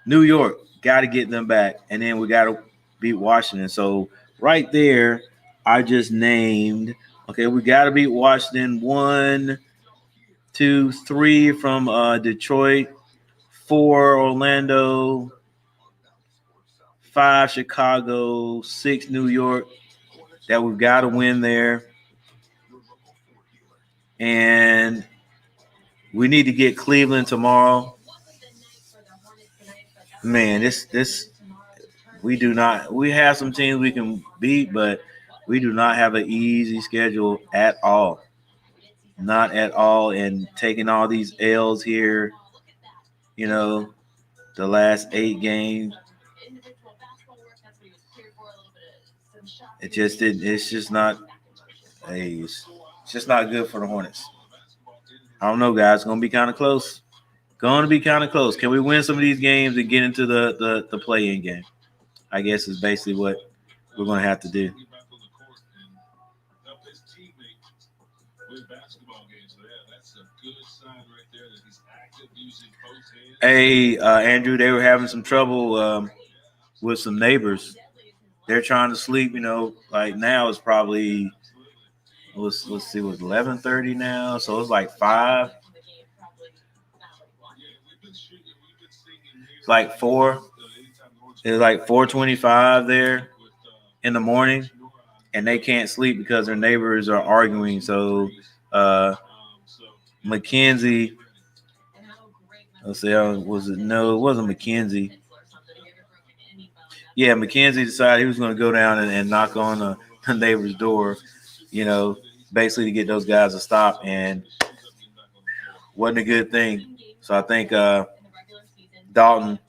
New York, got to get them back, and then we got to beat Washington. So right there, I just named. Okay, we got to beat Washington. 1, 2, 3 from Detroit, 4 Orlando, 5 Chicago, 6 New York. That we've got to win there. And we need to get Cleveland tomorrow. Man, We do not. We have some teams we can beat, but we do not have an easy schedule at all. Not at all. And taking all these L's here, you know, the last 8 games, it just did. It's just not. It's just not good for the Hornets. I don't know, guys. It's gonna be kind of close. Going to be kind of close. Can we win some of these games and get into the play-in game? I guess is basically what we're going to have to do. Hey, Andrew, they were having some trouble with some neighbors. They're trying to sleep. Like now it's probably let's see, it was 11:30 now, so it's like 5. It's like 4. It's like 4:25 there in the morning, and they can't sleep because their neighbors are arguing. So Mackenzie, let's see, was it? No, it wasn't Mackenzie. Yeah, Mackenzie decided he was going to go down and knock on the neighbor's door, basically to get those guys to stop, and wasn't a good thing. So I think Dalton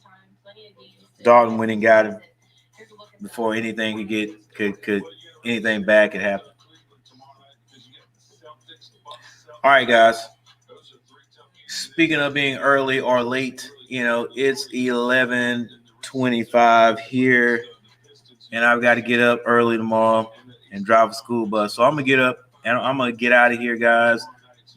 went and got him before anything could anything bad could happen. All right, guys. Speaking of being early or late, it's 11:25 here, and I've got to get up early tomorrow and drive a school bus. So I'm gonna get up and I'm gonna get out of here, guys.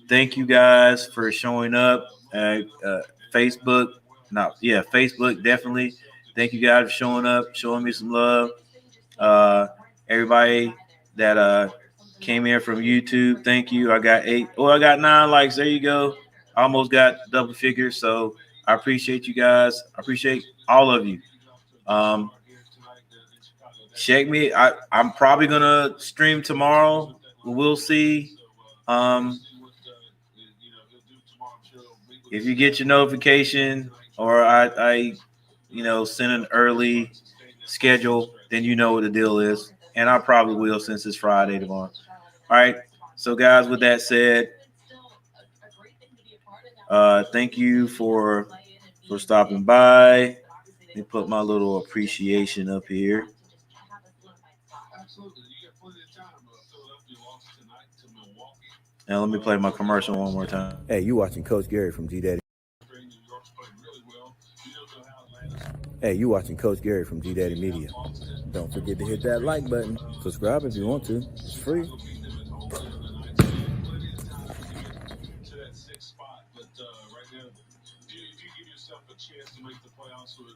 Thank you guys for showing up. Facebook, Facebook definitely. Thank you guys for showing up, showing me some love. Everybody that came here from YouTube, thank you. I got 8. Oh, I got 9 likes. There you go. I almost got double figures. So I appreciate you guys. I appreciate all of you. Check me. I'm probably gonna stream tomorrow. We'll see. If you get your notification or I send an early schedule, then you know what the deal is. And I probably will since it's Friday tomorrow. All right. So, guys, with that said, thank you for stopping by. Let me put my little appreciation up here. Now let me play my commercial one more time. Hey, you watching Coach Gary from G Daddy. Hey, you watching Coach Gary from G Daddy Media. Don't forget to hit that like button. Subscribe if you want to. It's free. Chance to make the playoffs with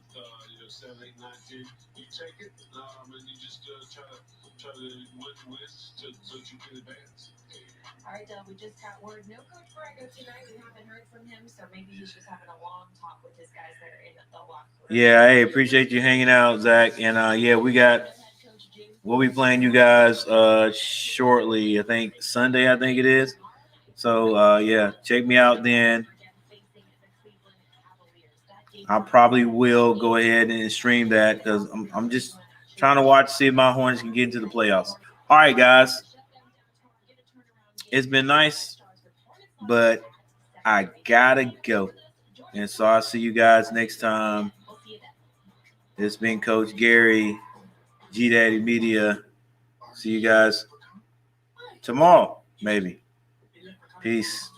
7, 8, 9, 10. You take it, and you just try to win so that you can advance. All right, we just got word. No Coach Borrego tonight. We haven't heard from him, so maybe he's just having a long talk with his guys that are in the locker room. Yeah, hey, appreciate you hanging out, Zach. And we'll be playing you guys shortly. I think Sunday, it is. So check me out then. I probably will go ahead and stream that because I'm just trying to see if my Hornets can get into the playoffs. All right, guys. It's been nice, but I gotta go. And so I'll see you guys next time. It's been Coach Gary, G Daddy Media. See you guys tomorrow, maybe. Peace.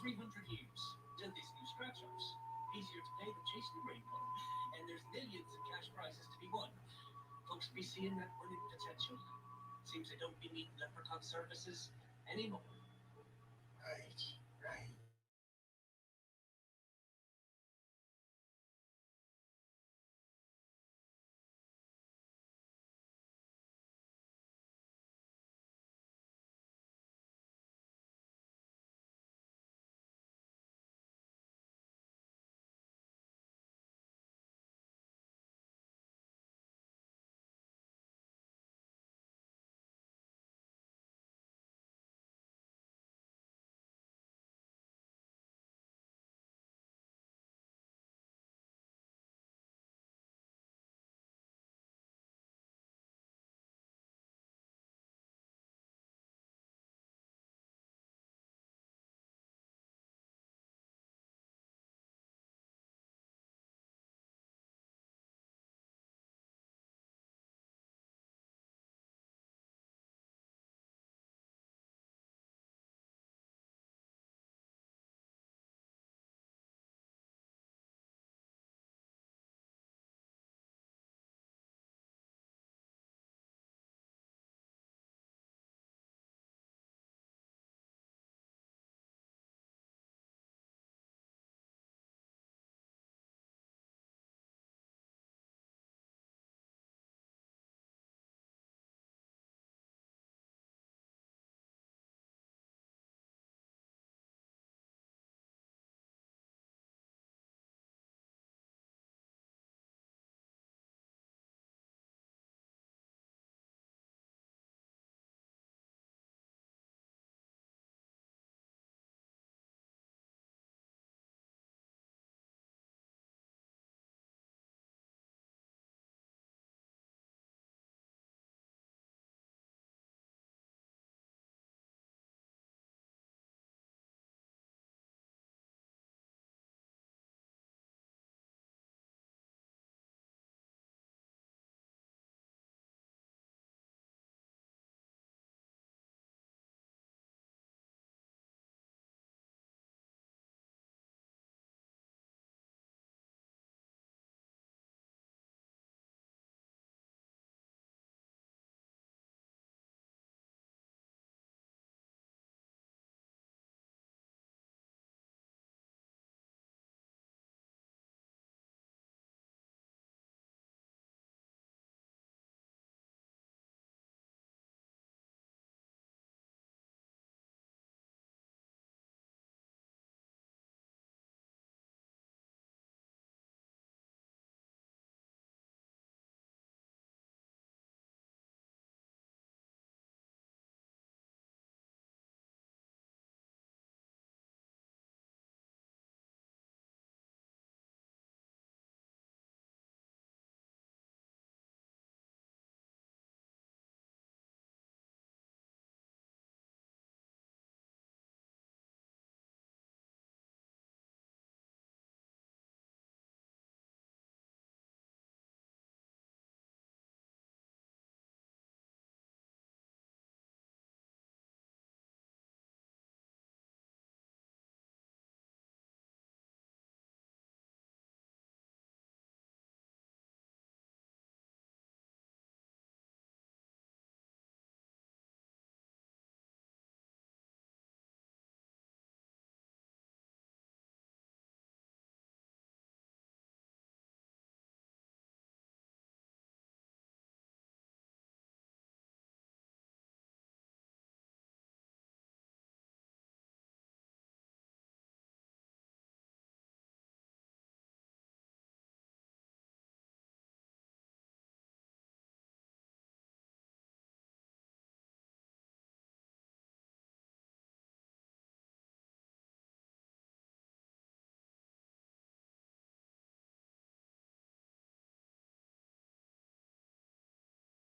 Be seeing that winning potential. Seems they don't be needing leprechaun services anymore.